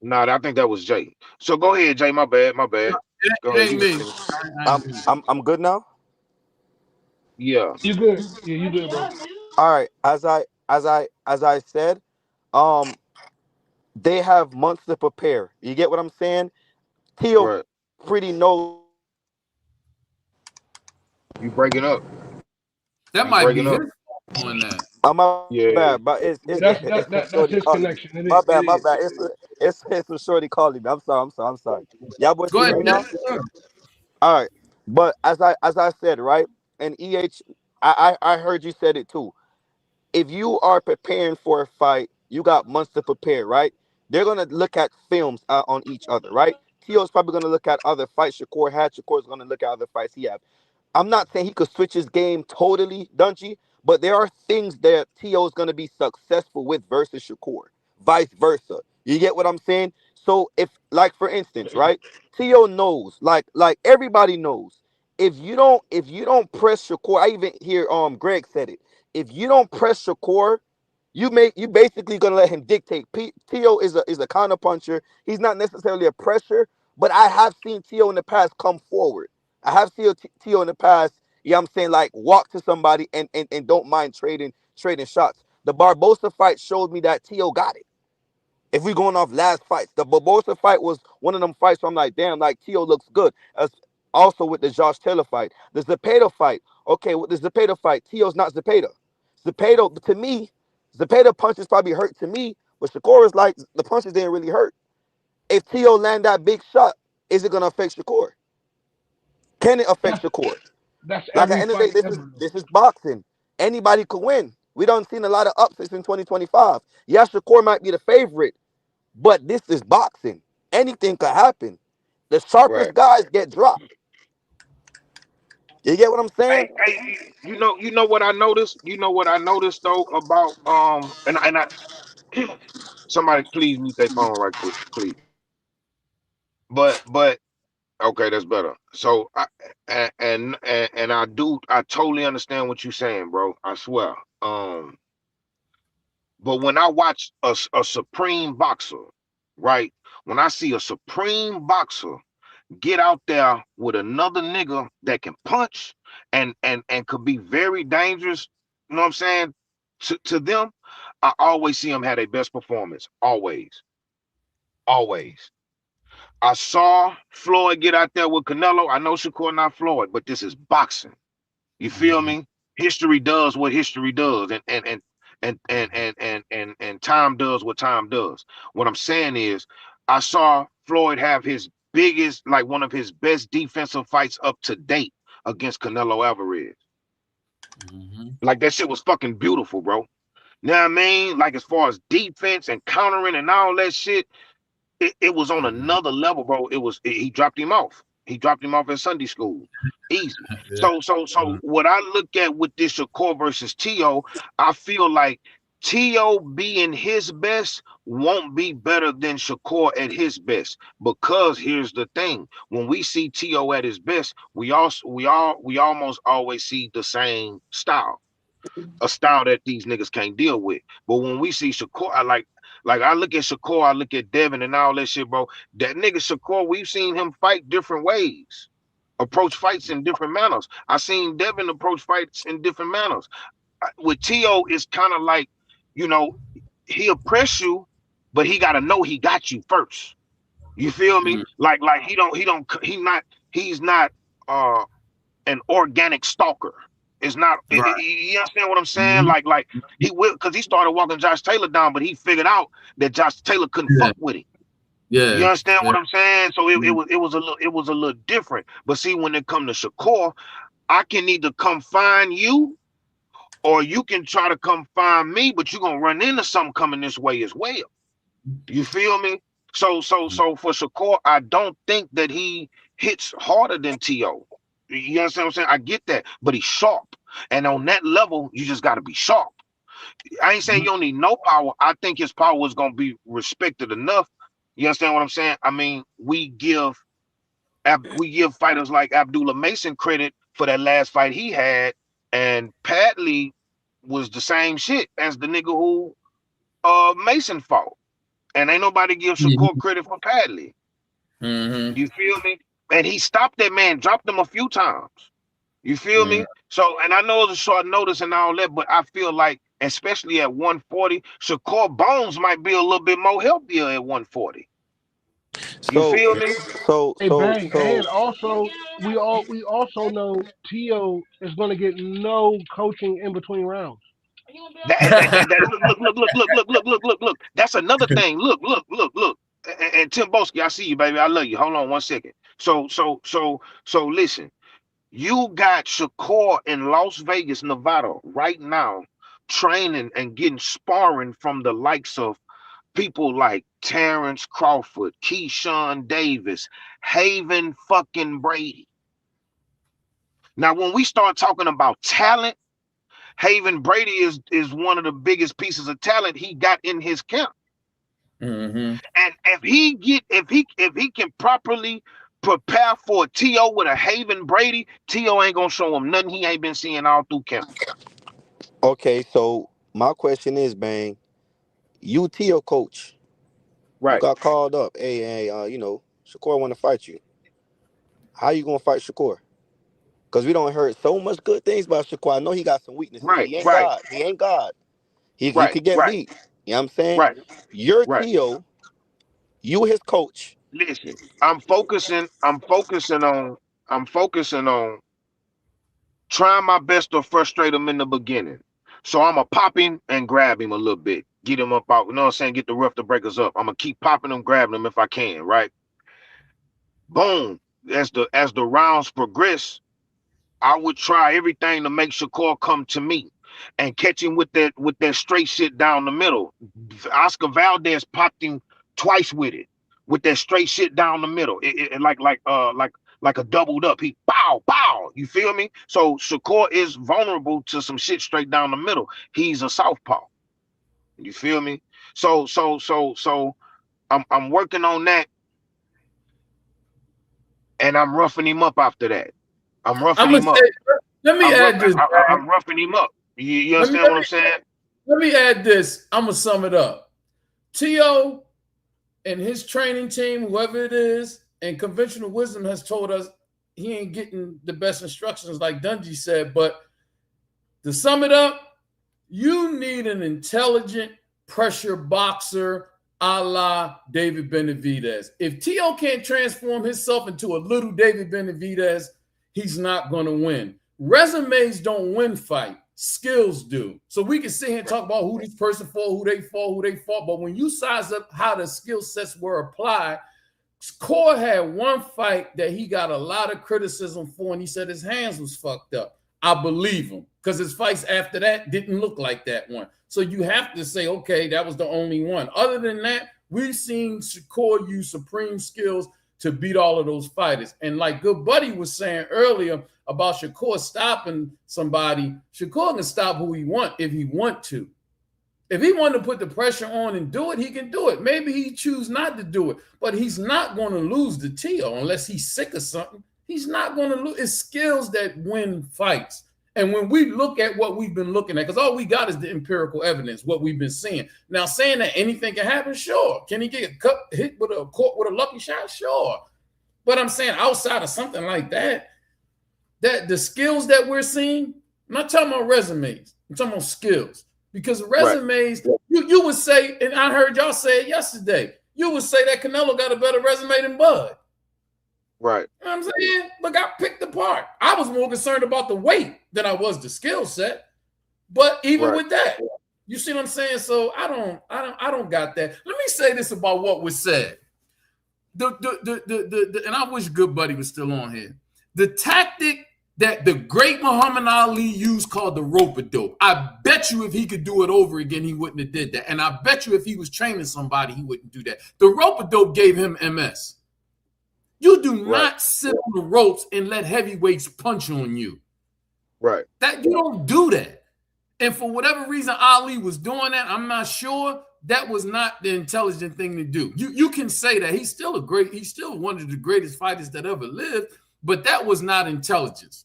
Nah, I think that was Jay. So go ahead, Jay. My bad. My No, bad. Go it ahead. ain't You got me. it. I I'm ain't me. I'm good now. Yeah. You good? Yeah, you good, bro. All right. As I said, um, they have months to prepare. You get what I'm saying? Tio Right. pretty knows what he's gonna do. You breaking up. That You might breaking be his up. on that. My bad, but Yeah. Yeah, it's some that's shorty that's his calling me. connection. It My is. It bad, my is. bad. It's some shorty calling me. I'm sorry. Y'all boys Go can ahead, hear me Jay. now? All right. But as I said, right, and I heard you said it too. If you are preparing for a fight, you got months to prepare, right? They're gonna look at films on each other, right? Tio's probably gonna look at other fights Shakur had. Shakur's gonna look at other fights he had. I'm not saying he could switch his game totally, Dungy, but there are things that T.O. is going to be successful with versus Shakur, vice versa. You get what I'm saying? So if, like for instance, right, T.O. knows, like everybody knows, if you don't press Shakur, I even hear Greg said it. If you don't press Shakur, you basically gonna let him dictate. T.O. is a counter puncher. He's not necessarily a pressure, but I have seen T.O. in the past come forward. I have seen T.O. in the past, yeah, I'm saying like walk to somebody and don't mind trading shots. The Barbosa fight showed me that T.O. got it. If we going off last fights, the Barbosa fight was one of them fights where I'm like, damn, like T.O. looks good. As also with the Josh Taylor fight. The Zepeda fight. Okay, with the Zepeda fight, T.O.'s not Zepeda. Zepeda, to me, Zepeda punches probably hurt to me, but Shakur is like, the punches didn't really hurt. If T.O. land that big shot, is it going to affect Shakur? Can it affect That's Shakur? that's Like at the every end of the fight day, this is ever. this is boxing. Anybody could win. We don't seen a lot of upsets in 2025. Yeah, Shakur might be the favorite, but this is boxing. Anything could happen. The Right. sharpest guys get dropped. You get what I'm saying? Hey, you know what I noticed? You know what I noticed though about and I somebody please mute their phone right quick, please. But okay, that's better. So and I totally understand what you're saying, bro. I swear. But when I watch a supreme boxer, right? When I see a supreme boxer get out there with another nigga that can punch and could be very dangerous, you know what I'm saying? To them, I always see them have their best performance. Always. Always. I saw Floyd get out there with Canelo. I know Shakur not Floyd, but this is boxing. You feel Mhm. me? History does what history does, and time does what time does. What I'm saying is, I saw Floyd have his biggest, like one of his best defensive fights up to date against Canelo Alvarez. Mhm. Like that shit was fucking beautiful, bro. You know what I mean? Like as far as defense and countering and all that shit, it was on Mhm. another level, bro. He dropped him off. He dropped him off at Sunday school. Easy. Yeah. So what I look at with this Shakur versus T.O., I feel like T.O. being his best won't be better than Shakur at his best. Because here's the thing. When we see T.O. at his best, we almost always see the same style, a style that these niggas can't deal with. But when we see Shakur, like I look at Shakur, I look at Devin and all that shit, bro. That nigga Shakur, we've seen him fight different ways, approach fights in different manners. I seen Devin approach fights in different manners. with T.O., it's kind of like, you know, he'll press you, but he got to know he got you first. You feel me? Mm. Like he's not uh an organic stalker. It's not. Right. You understand what I'm saying? Mhm. Like he will, because he started walking Josh Taylor down, but he figured out that Josh Taylor couldn't Yeah. fuck with him. You Yeah. understand Yeah. what I'm saying? So Mhm. it was a little different. But see, when it come to Shakur, I can either come find you, or you can try to come find me, but you're gonna run into something coming this way as well. You feel me? So for Shakur, I don't think that he hits harder than T.O. You understand what I'm saying? I get that, but he's sharp. And on that level, you just gotta be sharp. I ain't saying you don't need no power. I think his power is gonna be respected enough. You understand what I'm saying? I mean, we give fighters like Abdullah Mason credit for that last fight he had, and Padley was the same shit as the nigga who Mason fought. And ain't nobody give Shakur credit for Padley. Mhm. You feel me? And he stopped that man, dropped him a few times. You feel Mhm. me? So, and I know it's a short notice and all that, but I feel like, especially at 140, Shakur Bones might be a little bit more healthier at 140. You So feel me? so Hey, so bang, so and also we also know Tio is going to get no coaching in between rounds. Look. That's another thing. Look. And Tim Boski, I see you, baby. I love you. Hold on one second. So listen. You got Shakur in Las Vegas, Nevada, right now, training and getting sparring from the likes of people like Terrence Crawford, Keyshawn Davis, Haven fucking Brady. Now, when we start talking about talent, Haven Brady is one of the biggest pieces of talent he got in his camp. Mhm. And if he can properly prepare for a T.O. with a Haven Brady, T.O. ain't gonna show him nothing he ain't been seeing all through camp. okay, so my question is, bang, you Tio coach, you Right, got called up. Hey, Shakur want to fight you. How you gonna fight Shakur? Because we don't heard so much good things about Shakur. I know he got some weaknesses. right, He ain't right, God. He ain't God. He right, could get right, beat. You know what I'm saying? right, You're right. Tio, you his coach. Listen, I'm focusing on trying my best to frustrate him in the beginning. So I'm going to pop him and grab him a little bit. Get him up out, you know what I'm saying? Get the rough to breakers up. I'm going to keep popping him, grabbing him if I can, right? Boom. As the rounds progress, I would try everything to make Shakur come to me and catch him with that straight shit down the middle. Oscar Valdez popped him twice with that straight shit down the middle. Like a doubled up. He bow bow. You feel me? So Shakur is vulnerable to some shit straight down the middle. He's a southpaw. You feel me? So I'm working on that, and I'm roughing him up after that. I'm I'm roughing gonna him up. say. Let me add this. I'm roughing him up. You Let me understand let what me I'm saying? let me add this. I'm gonna sum it up. Tio and his training team, whoever it is, and conventional wisdom has told us he ain't getting the best instructions, like Dungy said. But to sum it up, you need an intelligent pressure boxer a la David Benavidez. If T.O. can't transform himself into a little David Benavidez, he's not going to win. Resumes don't win fight. Skills do. So we can sit here and talk about who this person fought, who they fought. But when you size up how the skill sets were applied, Core had one fight that he got a lot of criticism for, and he said his hands was fucked up. I believe him because his fights after that didn't look like that one. So you have to say, okay, that was the only one. Other than that, we've seen Shakur use supreme skills to beat all of those fighters. And like Good Buddy was saying earlier about Shakur stopping somebody, Shakur can stop who he want if he want to. If he wanted to put the pressure on and do it, he can do it. Maybe he choose not to do it, but he's not going to lose the T.O. unless he's sick of something. He's not going to lose. It's skills that win fights. And when we look at what we've been looking at, because all we got is the empirical evidence, what we've been seeing. Now, saying that anything can happen, sure. Can he get hit with a lucky shot? Sure. But I'm saying outside of something like that, that the skills that we're seeing, I'm not talking about resumes. I'm talking about skills. Because Right. resumes, you would say, and I heard y'all say it yesterday, you would say that Canelo got a better resume than Bud. Right. You know what I'm saying? But got picked apart. I was more concerned about the weight than I was the skill set. But even Right. with that, you see what I'm saying? So I don't got that. Let me say this about what was said. And I wish Good Buddy was still on here. The tactic that the great Muhammad Ali used called the rope-a-dope. I bet you if he could do it over again, he wouldn't have did that. And I bet you if he was training somebody, he wouldn't do that. The rope-a-dope gave him MS. You do not sit on the ropes and let heavyweights punch on you. Right. That you don't do that. And for whatever reason Ali was doing that, I'm not sure. That was not the intelligent thing to do. You can say that he's still one of the greatest fighters that ever lived, but that was not intelligence.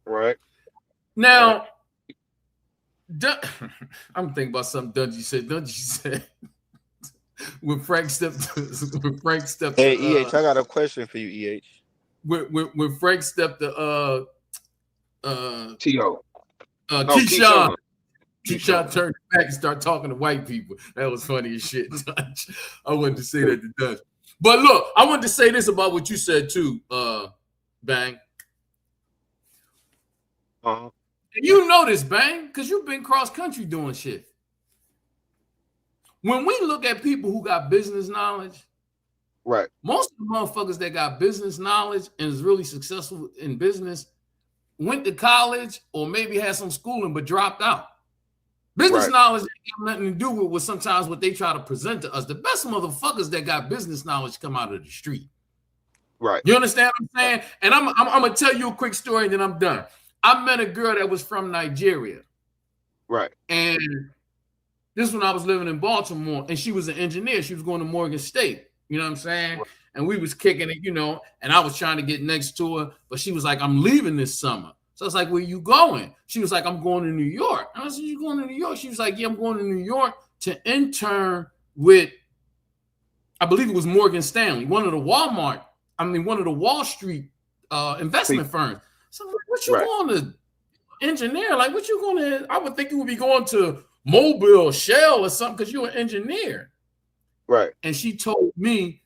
Right. Now, I'm thinking about something Dungy said. Dungy said when Frank stepped. Hey, EH, I got a question for you, EH. When Frank stepped to T.O. Keyshawn. Keyshawn turned back and started talking to white people. That was funny as shit. I wanted to say that to Dutch. But look, I wanted to say this about what you said too, Bang. Uh-huh. You know this, Bang, because you've been cross country doing shit. When we look at people who got business knowledge, right, most of the motherfuckers that got business knowledge and is really successful in business went to college or maybe had some schooling but dropped out. Business knowledge ain't got nothing to do with what sometimes what they try to present to us. The best motherfuckers that got business knowledge come out of the street. Right. You understand what I'm saying? And I'm gonna tell you a quick story and then I'm done. I met a girl that was from Nigeria. Right. And this is when I was living in Baltimore, and she was an engineer. She was going to Morgan State. You know what I'm saying? Right. And we was kicking it, and I was trying to get next to her, but she was like, I'm leaving this summer. So I was like, where you going? She was like, I'm going to New York. And I said, you going to New York? She was like, yeah, I'm going to New York to intern with, I believe it was Morgan Stanley, one of the Wall Street investment firms. So like, what you going to engineer? Like, what you going to, I would think you would be going to Mobile, Shell or something because you're an engineer. Right. And she told me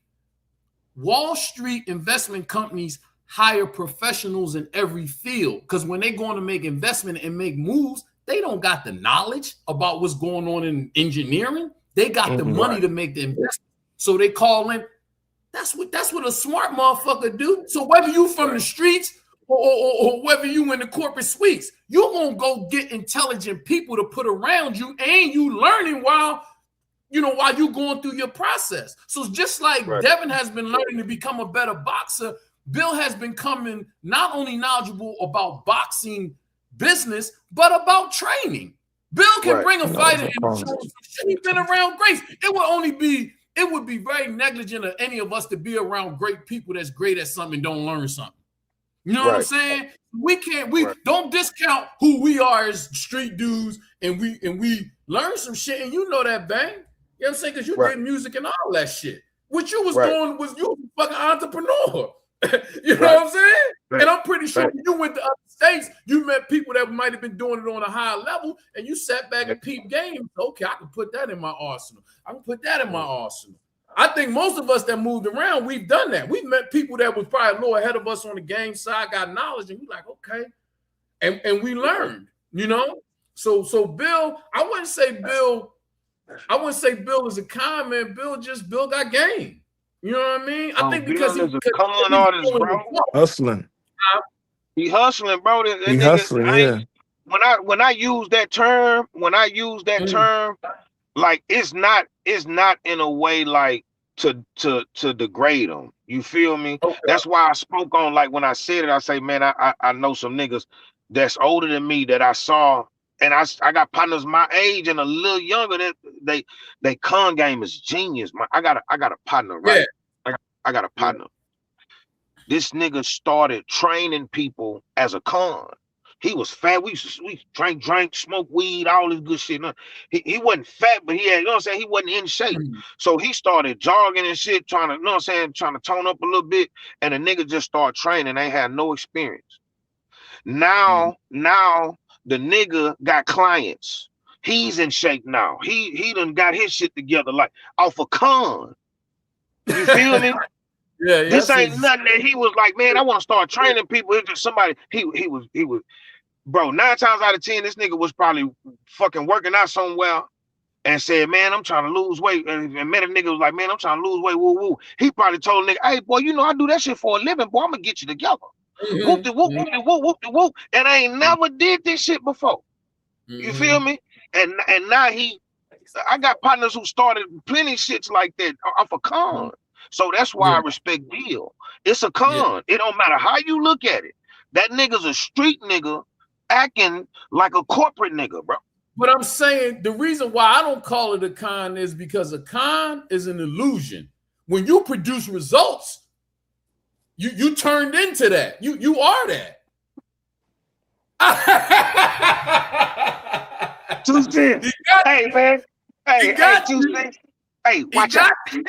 Wall Street investment companies hire professionals in every field because when they're going to make investment and make moves, they don't got the knowledge about what's going on in engineering. They got the money to make the investment. So they call in. That's what a smart motherfucker do. So whether you from the streets or whether you in the corporate suites, you're going to go get intelligent people to put around you and you learning while you're going through your process. So just like Devin has been learning to become a better boxer, Bill has been coming not only knowledgeable about boxing business, but about training. Bill can bring a fighter and he's been around greats. It would be very negligent of any of us to be around great people that's great at something and don't learn something. You know what I'm saying? We don't discount who we are as street dudes and we learn some shit and you know that, Bang. You know what I'm saying? Because you did music and all that shit. What you was doing was you a fucking entrepreneur. You know what I'm saying? Right. And I'm pretty sure when you went to other states, you met people that might have been doing it on a higher level, and you sat back and peeped game. Okay, I can put that in my arsenal. I can put that in my arsenal. I think most of us that moved around, we've done that. We've met people that was probably a little ahead of us on the game side, got knowledge, and we like, okay. And we learned, So Bill, I wouldn't say Bill is a con man. Bill got game. You know what I mean? I think because he's a con artist, bro. Hustling. He hustling, bro. He hustling, yeah. When I use that term, like it's not in a way like to degrade them. You feel me? Okay. That's why I spoke on, like when I said it, I say, man, I know some niggas that's older than me that I saw, and I got partners my age and a little younger that they con game is genius. I got a partner, right? Yeah. I got a partner. Yeah. This nigga started training people as a con. He was fat. We drank, smoked weed, all this good shit. He wasn't fat, but he had, he wasn't in shape. So he started jogging and shit, trying to tone up a little bit. And the nigga just started training. They had no experience. Now The nigga got clients. He's in shape now. He done got his shit together like off a con. You feel me? Yeah, yeah. This ain't nothing that he was like, man, I want to start training people. It's just somebody, he was, bro, 9 times out of 10, this nigga was probably fucking working out somewhere and said, man, I'm trying to lose weight. And met a nigga was like, man, I'm trying to lose weight, woo woo. He probably told a nigga, hey, boy, you know, I do that shit for a living, boy, I'm gonna get you together. Whoop de whoop, whoop de whoop, whoop de whoop. And I ain't never did this shit before. You feel me? And now I got partners who started plenty shits like that off a con. So that's why I respect Bill. It's a con. It don't matter how you look at it. That nigga's a street nigga acting like a corporate nigga, bro. But I'm saying the reason why I don't call it a con is because a con is an illusion. When you produce results, you turned into that. You are that. 2 cents. Hey, man. Hey, 2 cents. Hey, watch out. 2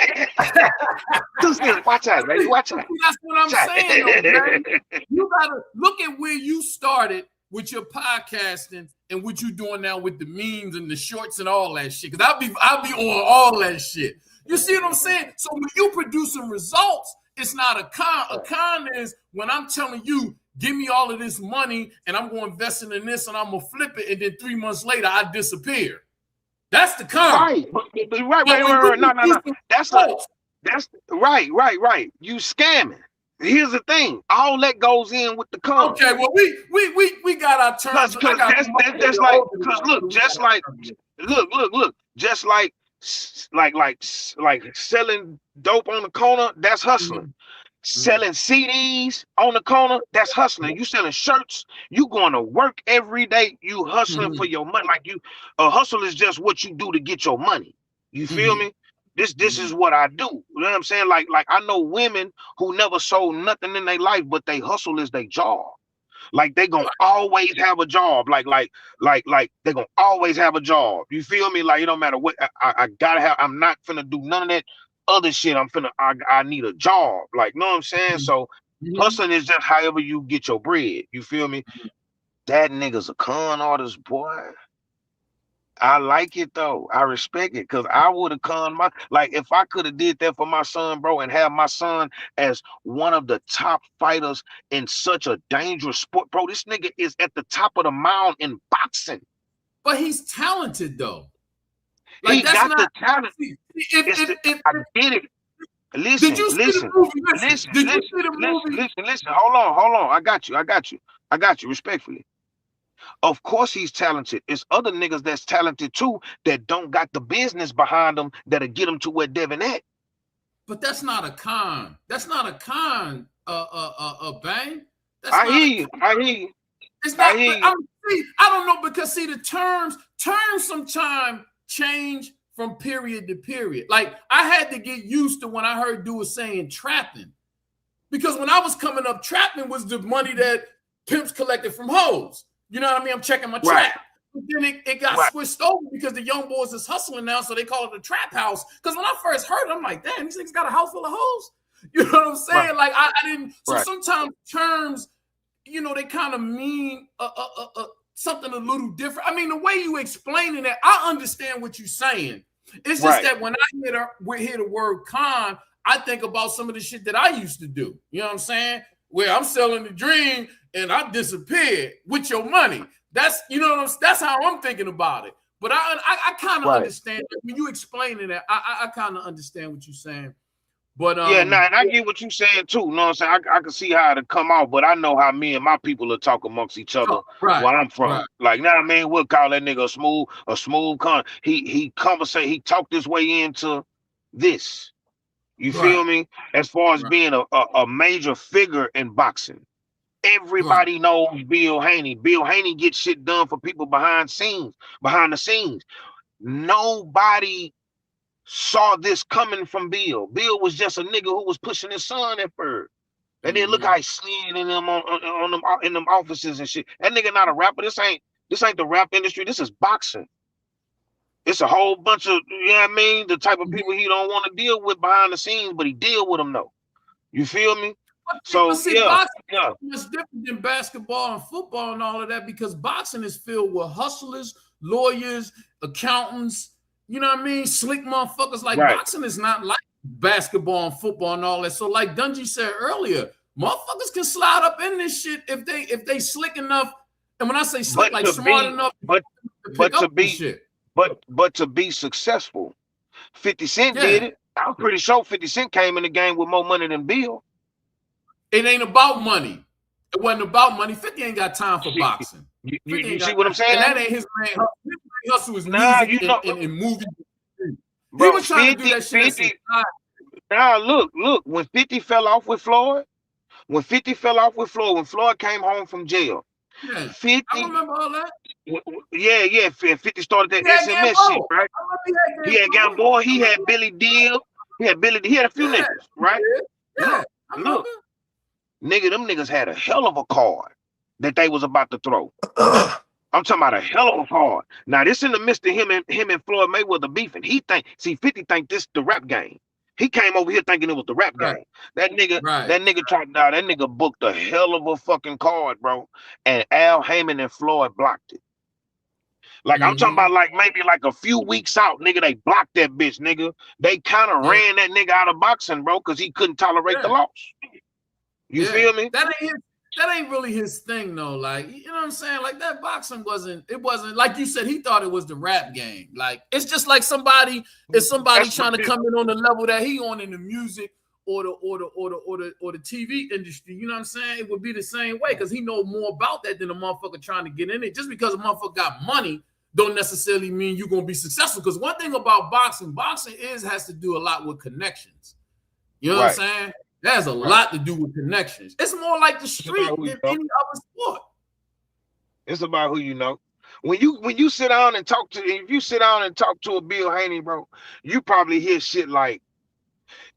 cents. Watch out, baby. Watch out. That's what I'm saying, though, man. You gotta look at where you started with your podcasting and what you doing now with the memes and the shorts and all that shit. Because I'll be on all that shit. You see what I'm saying? So when you producing results, it's not a con. A con is when I'm telling you, give me all of this money and I'm going to invest in this and I'm going to flip it. And then 3 months later, I disappear. That's the con. Right. No. That's right. You scamming. Here's the thing. All that goes in with the con. Okay, well, we got our terms. Because that's like, because look, just like selling dope on the corner, that's hustling. Selling CDs on the corner, that's hustling. You selling shirts, you going to work every day, you hustling for your money. Like a hustle is just what you do to get your money. You feel me? This is what I do. You know what I'm saying? Like I know women who never sold nothing in their life, but they hustle is their job. Like they gonna always have a job. Like they gonna always have a job. You feel me? Like it don't matter what I gotta have. I'm not finna do none of that other shit. I need a job. Like, know what I'm saying? So hustling is just however you get your bread. You feel me? That nigga's a con artist, boy. I like it though. I respect it because I would have con my, like if I could have did that for my son, bro, and have my son as one of the top fighters in such a dangerous sport, bro. This nigga is at the top of the mound in boxing. But he's talented though. Like, he got the talent. I get it. Listen, did you see the movie? Did you see the movie? Listen. Hold on. I got you. Respectfully. Of course he's talented. It's other niggas that's talented too that don't got the business behind them that'll get them to where Devin at. But that's not a con. That's not a con. Bang. I hear you. It's not. I don't know because see the terms sometimes change from period to period. Like I had to get used to when I heard dude saying trapping, because when I was coming up, trapping was the money that pimps collected from hoes. You know what I mean? I'm checking my trap. But then it got switched over because the young boys is hustling now, so they call it a trap house. Because when I first heard it, I'm like, damn, these niggas got a house full of hoes. You know what I'm saying? Like I didn't. So sometimes terms, you know, they kind of mean something a little different. I mean, the way you explaining it, I understand what you're saying. It's just that when I hear the word con, I think about some of the shit that I used to do. You know what I'm saying? Where I'm selling the dream and I disappeared with your money. That's, you know, that's how I'm thinking about it. But I kind of understand when you explaining it. I kind of understand what you're saying. But and I get what you're saying too. You know what I'm saying? I can see how it'll come out, but I know how me and my people will talk amongst each other where I'm from. Like, now, I mean, we'll call that nigga a smooth con. He conversate, he talked his way into this. You feel me? As far as being a major figure in boxing. Everybody knows Bill Haney. Bill Haney gets shit done for people behind the scenes. Nobody saw this coming from Bill. Bill was just a nigga who was pushing his son at first. And then look how he slid in them in them offices and shit. That nigga not a rapper. This ain't the rap industry. This is boxing. It's a whole bunch of, you know what I mean? The type of people he don't want to deal with behind the scenes, but he deal with them though. You feel me? But So see, yeah, boxing yeah, is much different than basketball and football and all of that because boxing is filled with hustlers, lawyers, accountants, you know what I mean? Slick motherfuckers. Like right. boxing is not like basketball and football and all that. So, like Dungy said earlier, motherfuckers can slide up in this shit if they slick enough. And when I say slick, But like to smart be, enough to pick but up to on be, shit. but to be successful, 50 Cent did Yeah. it. I'm pretty sure 50 Cent came in the game with more money than Bill. It ain't about money. It wasn't about money. 50 ain't got time for Shit. boxing. You, you, 50 you ain't got see what I'm time. And that saying? ain't his main hustle. His main hustle is Nah, music you know, and movies. He bro, was trying to do that shit at some 50. time. Nah, look, when 50 fell off with Floyd, when Floyd came home from jail, Yeah. I 50, remember all that. yeah, 50 started that He had SMS shit, Gamboa. right? I remember He had Gamboa, he had Billy Deal, he had a few Yeah. niggas, right? Yeah. Look, I look, remember. nigga, them niggas had a hell of a card that they was about to throw. I'm talking about a hell of a card. Now this in the midst of him and Floyd Mayweather beefing. He think, see, 50 think this the rap game. He came over here thinking it was the rap Right. game. That nigga, Right. that nigga tried now. That nigga booked a hell of a fucking card, bro. And Al Heyman and Floyd blocked it. Like I'm talking about, like maybe like a few weeks out, nigga. They blocked that bitch, nigga. They kind of Yeah. ran that nigga out of boxing, bro, because he couldn't tolerate the loss. You feel me? That ain't really his thing though. Like, you know what I'm saying? Like that boxing wasn't like you said, he thought it was the rap game. Like, it's just like somebody trying to come in on the level that he on in the music or the TV industry. You know what I'm saying? It would be the same way because he know more about that than a motherfucker trying to get in it. Just because a motherfucker got money don't necessarily mean you're gonna be successful. Because one thing about boxing has to do a lot with connections. You know what I'm saying? That has a lot to do with connections. It's more like the street than any other sport. It's about who you know. When you sit down and talk to, if you sit down and talk to a Bill Haney, bro, you probably hear shit like,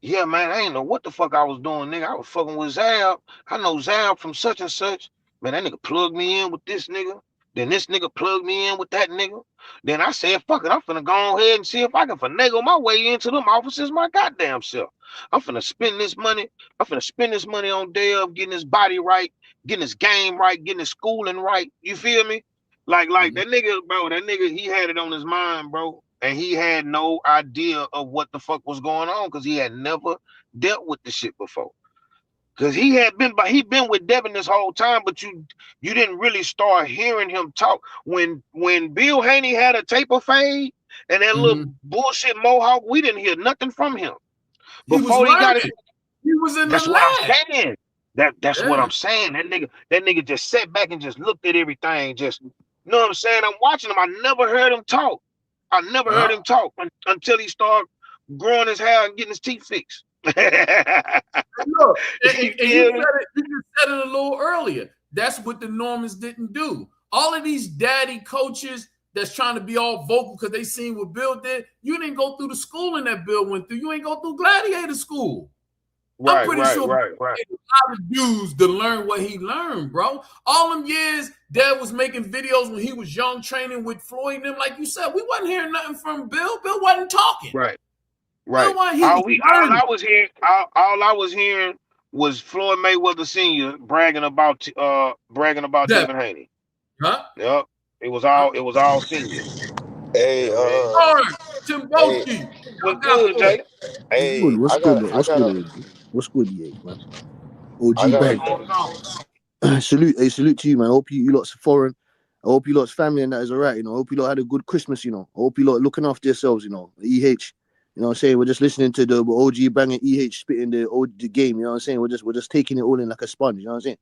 yeah, man, I ain't know what the fuck I was doing, nigga. I was fucking with Zab. I know Zab from such and such. Man, that nigga plugged me in with this nigga. Then this nigga plugged me in with that nigga. Then I said, fuck it, I'm finna go ahead and see if I can finagle my way into them offices my goddamn self. I'm finna spend this money. I'm finna spend this money on Dave, getting his body right, getting his game right, getting his schooling right. You feel me? Like that nigga, bro, that nigga, he had it on his mind, bro. And he had no idea of what the fuck was going on because he had never dealt with the shit before. Because he been with Devin this whole time, but you didn't really start hearing him talk. When Bill Haney had a taper fade and that little bullshit mohawk, we didn't hear nothing from him. He was Before he got learning. his, He was in the that's what I'm lab. saying. That's what I'm saying. That nigga just sat back and just looked at everything. Just, you know what I'm saying? I'm watching him. I never heard him talk. I never heard him talk until he started growing his hair and getting his teeth fixed. Look, and you just said it a little earlier. That's what the Normans didn't do. All of these daddy coaches that's trying to be all vocal because they seen what Bill did, you didn't go through the schooling that Bill went through. You ain't go through gladiator school. I'm pretty sure right. a lot of dudes to learn what he learned, bro. All them years, Dad was making videos when he was young, training with Floyd and them. Like you said, we wasn't hearing nothing from Bill. Bill wasn't talking. Right. Bill wasn't, he All was learning. I was hearing was Floyd Mayweather Sr. bragging about Devin Haney. Huh? Yep. It was all senior. Hey, Timbochi. What's good, Jay? hey, What's I good? got, I What's good, got, OG? What's good, EA, man? I OG got What's bang. going on? Salute to you, man. I hope you lot's foreign. I hope you lot's family and that is alright, I hope you lot had a good Christmas, I hope you lot looking after yourselves, EH. What I'm saying? We're just listening to the OG banging EH spitting the game, you know what I'm saying? We're just taking it all in like a sponge, you know what I'm saying?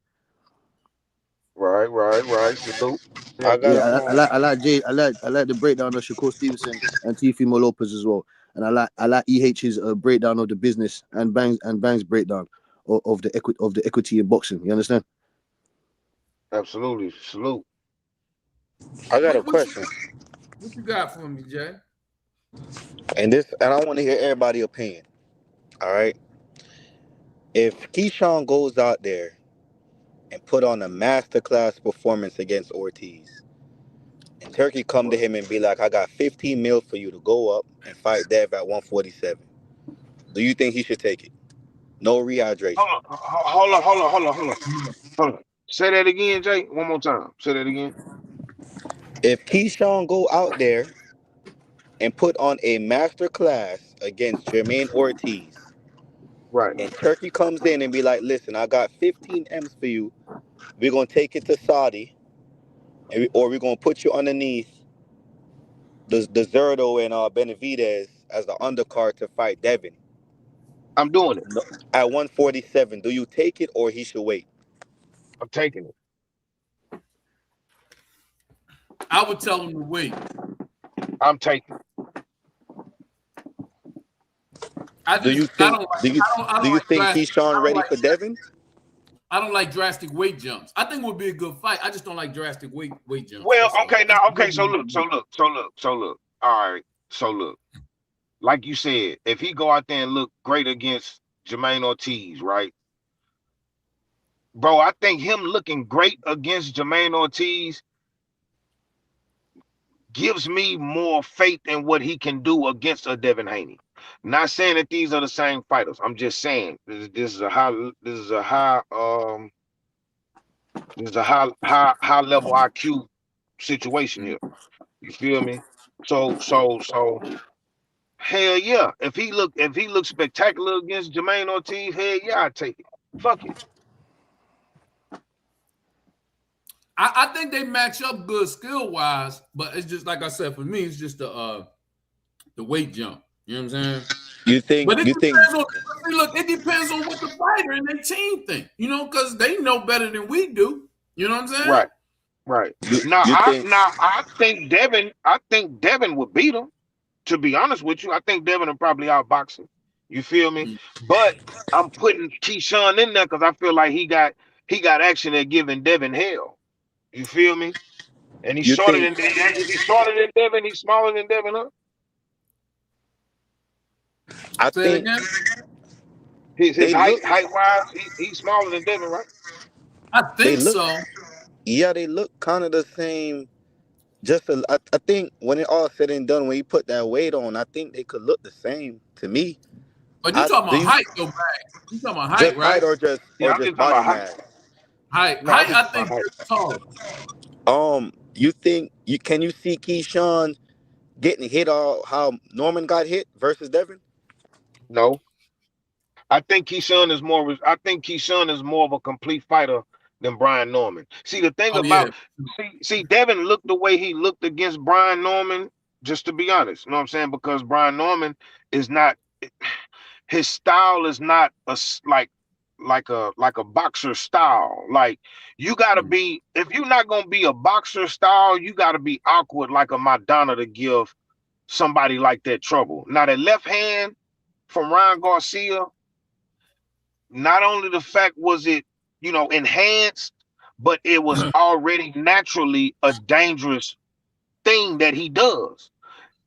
Right. Salute. I got Yeah, I like Jay. I like the breakdown of Shakur Stevenson and Tifimo Lopez as well. And I like EH's breakdown of the business and Bang's breakdown of the equity in boxing. You understand? Absolutely. Salute. I got a question, What you got for me, Jay? and I want to hear everybody's opinion. All right, if Keyshawn goes out there and put on a masterclass performance against Ortiz, and Turkey come to him and be like, "I got 15 mil for you to go up and fight Dev at 147," do you think he should take it? No rehydration. Hold on. Say that again, Jay. One more time. Say that again. If Keyshawn go out there and put on a master class against Jermaine Ortiz, Right. and Turkey comes in and be like, listen, I got 15 M's for you. We're going to take it to Saudi, or we're going to put you underneath the Zerdo and Benavidez as the undercard to fight Devin. I'm doing it. No, at 147, do you take it or he should wait? I'm taking it. I would tell him to wait. I'm taking it. I Do you just I think don't like do you I do don't you like think drastic. Keyshawn ready for Devin? I don't like drastic weight jumps. I think it would be a good fight. I just don't like drastic weight jumps. Well, That's all. okay, now, okay, so look. All right, so look. Like you said, if he go out there and look great against Jermaine Ortiz, right? Bro, I think him looking great against Jermaine Ortiz gives me more faith in what he can do against a Devin Haney. Not saying that these are the same fighters. I'm just saying this is a high level IQ situation here. You feel me? So hell yeah. If he looks spectacular against Jermaine Ortiz, hell yeah, I take it. Fuck it. I think they match up good skill wise, but it's just like I said, for me, it's just the weight jump. You know what I'm saying? You think But it you think depends on look, it depends on what the fighter and their team think, you know, because they know better than we do. You know what I'm saying? Right, right. you, Now you I think now I think Devin would beat him. To be honest with you, I think Devin will probably outbox him. You feel me? Mm. But I'm putting Keyshawn in there because I feel like he got action at giving Devin hell. You feel me? And he's you shorter think than is he shorter than Devin? He's smaller than Devin, huh? I Say it think again. His they look height wise, he's smaller than Devin, right? I they think look so. yeah, they look kind of the same. I think when it all said and done, when you put that weight on, I think they could look the same to me. But you I talking do about you height, though, man. You talking about height, just right? height Yeah, or I'm just just talking body about height. mass? Height. No, I'm Height, just I talking about think height. they're taller. You think you can you see Keyshawn getting hit all how Norman got hit versus Devin? No. I think Keyshawn is more of a complete fighter than Brian Norman. See the thing Oh yeah. about see Devin looked the way he looked against Brian Norman, just to be honest. You know what I'm saying? Because Brian Norman is not his style is not like a boxer style. Like you gotta Mm. be if you're not gonna be a boxer style, you gotta be awkward like a Madonna to give somebody like that trouble. Now that left hand from Ryan Garcia, not only the fact was it, enhanced, but it was already naturally a dangerous thing that he does.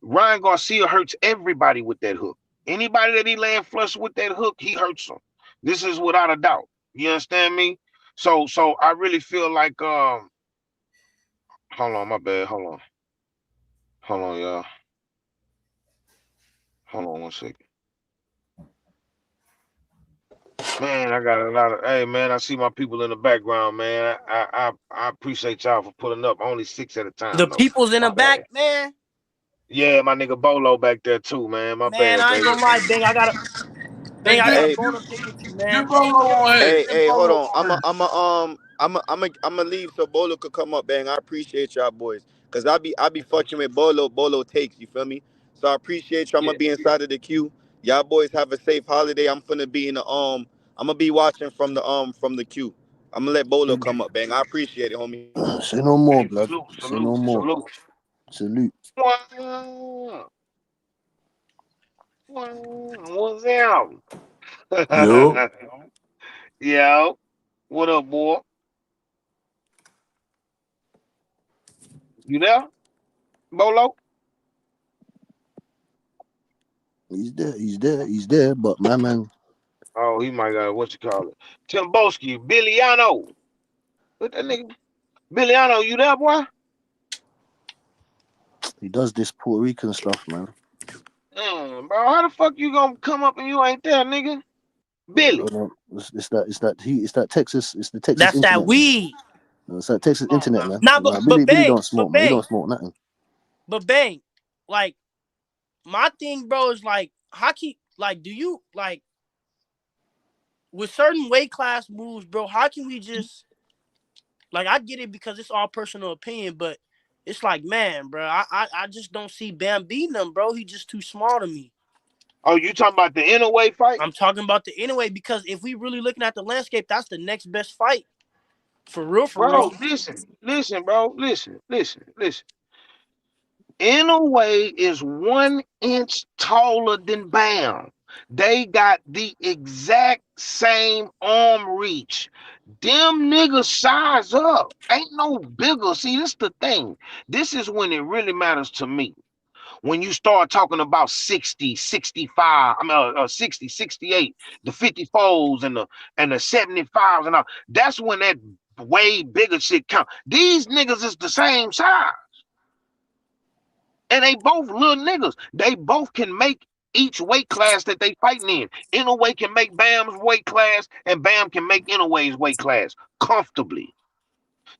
Ryan Garcia hurts everybody with that hook. Anybody that he land flush with that hook, he hurts them. This is without a doubt. You understand me? So I really feel like hold on, my bad. Hold on, y'all. Hold on one second. Man, I got a lot of hey man, I see my people in the background, man. I appreciate y'all for pulling up. Only six at a The time though. people's in the My bad. back, man. Yeah, my nigga Bolo back there too, man. My Man, bad, I ain't baby. gonna lie, Hey, Bang, I got a Hey, bone to pick with you, get man. Bolo on here. Get hey, hold Bolo on. on here. I'm a leave so Bolo could come up, bang. I appreciate y'all boys, cause I be fucking with Bolo takes. You feel me? So I appreciate you. I'm Yeah. gonna be inside of the queue. Y'all boys have a safe holiday. I'm finna be in the I'm gonna be watching from the queue. I'm gonna let Bolo come up, bang. I appreciate it, homie. Say no more, Hey, blood. Say no more. salute. Salute. Wow. What's up? Yo. Yo, what up, boy? You there, Bolo? He's there. He's there. He's there. But my man, Oh, he might got what you call it. Timboski, Billiano. What that nigga? Billiano, you there, boy? he does this Puerto Rican stuff, man. Bro, how the fuck you gonna come up and you ain't there, nigga? Billy. It's that Texas. It's the Texas That's that internet, man. weed. It's that Texas Oh internet, man. man. Nah, Nah, but Billy bang, don't smoke, man. He don't smoke nothing. but bang. Like my thing, bro, is like hockey. Like, do you like with certain weight class moves, bro? How can we just like? I get it because it's all personal opinion, but it's like, man, bro, I just don't see Bam beating him, bro. He just too small to me. Oh, you talking about the Inoue fight? I'm talking about the Inoue because if we really looking at the landscape, that's the next best fight. For real, for real. Bro, listen, bro. Listen. Inoue is 1 inch taller than Bam. They got the exact same arm reach. Them niggas size up. Ain't no bigger. See, this the thing. This is when it really matters to me. When you start talking about 60, 65, 60, 68, the 54s and the 75s and all, that's when that way bigger shit count. These niggas is the same size. And they both little niggas. They both can make each weight class that they fighting in. Inoue can make Bam's weight class, and Bam can make Inoue's weight class comfortably.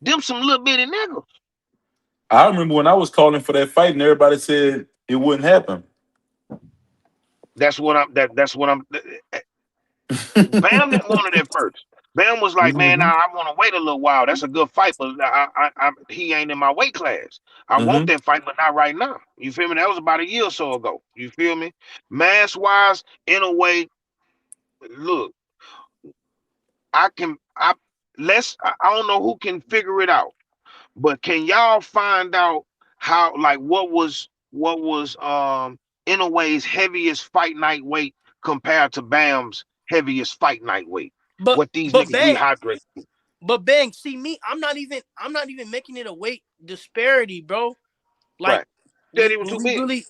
Them some little bitty niggas. I remember when I was calling for that fight and everybody said it wouldn't happen. That's what I'm. That's what I'm. Bam didn't want it at first. Bam was like, "Man, Mm-hmm. I want to wait a little while. That's a good fight, but he ain't in my weight class. I want Mm-hmm. that fight, but not right now. You feel me? That was about a year or so ago. You feel me? Mass wise, in a way, look, I can. I don't know who can figure it out, but can y'all find out how like what was in a way's heviest fight night weight compared to Bam's heaviest fight night weight? But What these but niggas bang, rehydrate? but bang. See me, I'm not even making it a weight disparity, bro. Like Right. Said he was when too we big. really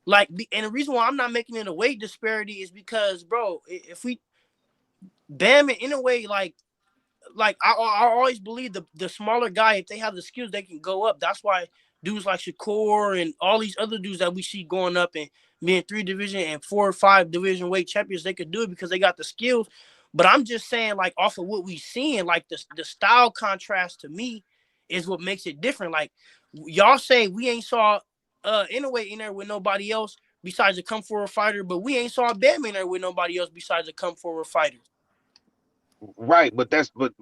like, and the reason why I'm not making it a weight disparity is because, bro, if we Bam it in a way like I always believe the smaller guy, if they have the skills, they can go up. That's why dudes like Shakur and all these other dudes that we see going up and being 3 division and 4 or 5 division weight champions, they could do it because they got the skills. But I'm just saying, like off of what we seeing, like the style contrast to me is what makes it different. Like y'all say we ain't saw Inoue in there with nobody else besides a come forward fighter, but we ain't saw Bam in there with nobody else besides a come forward fighter. Right, but but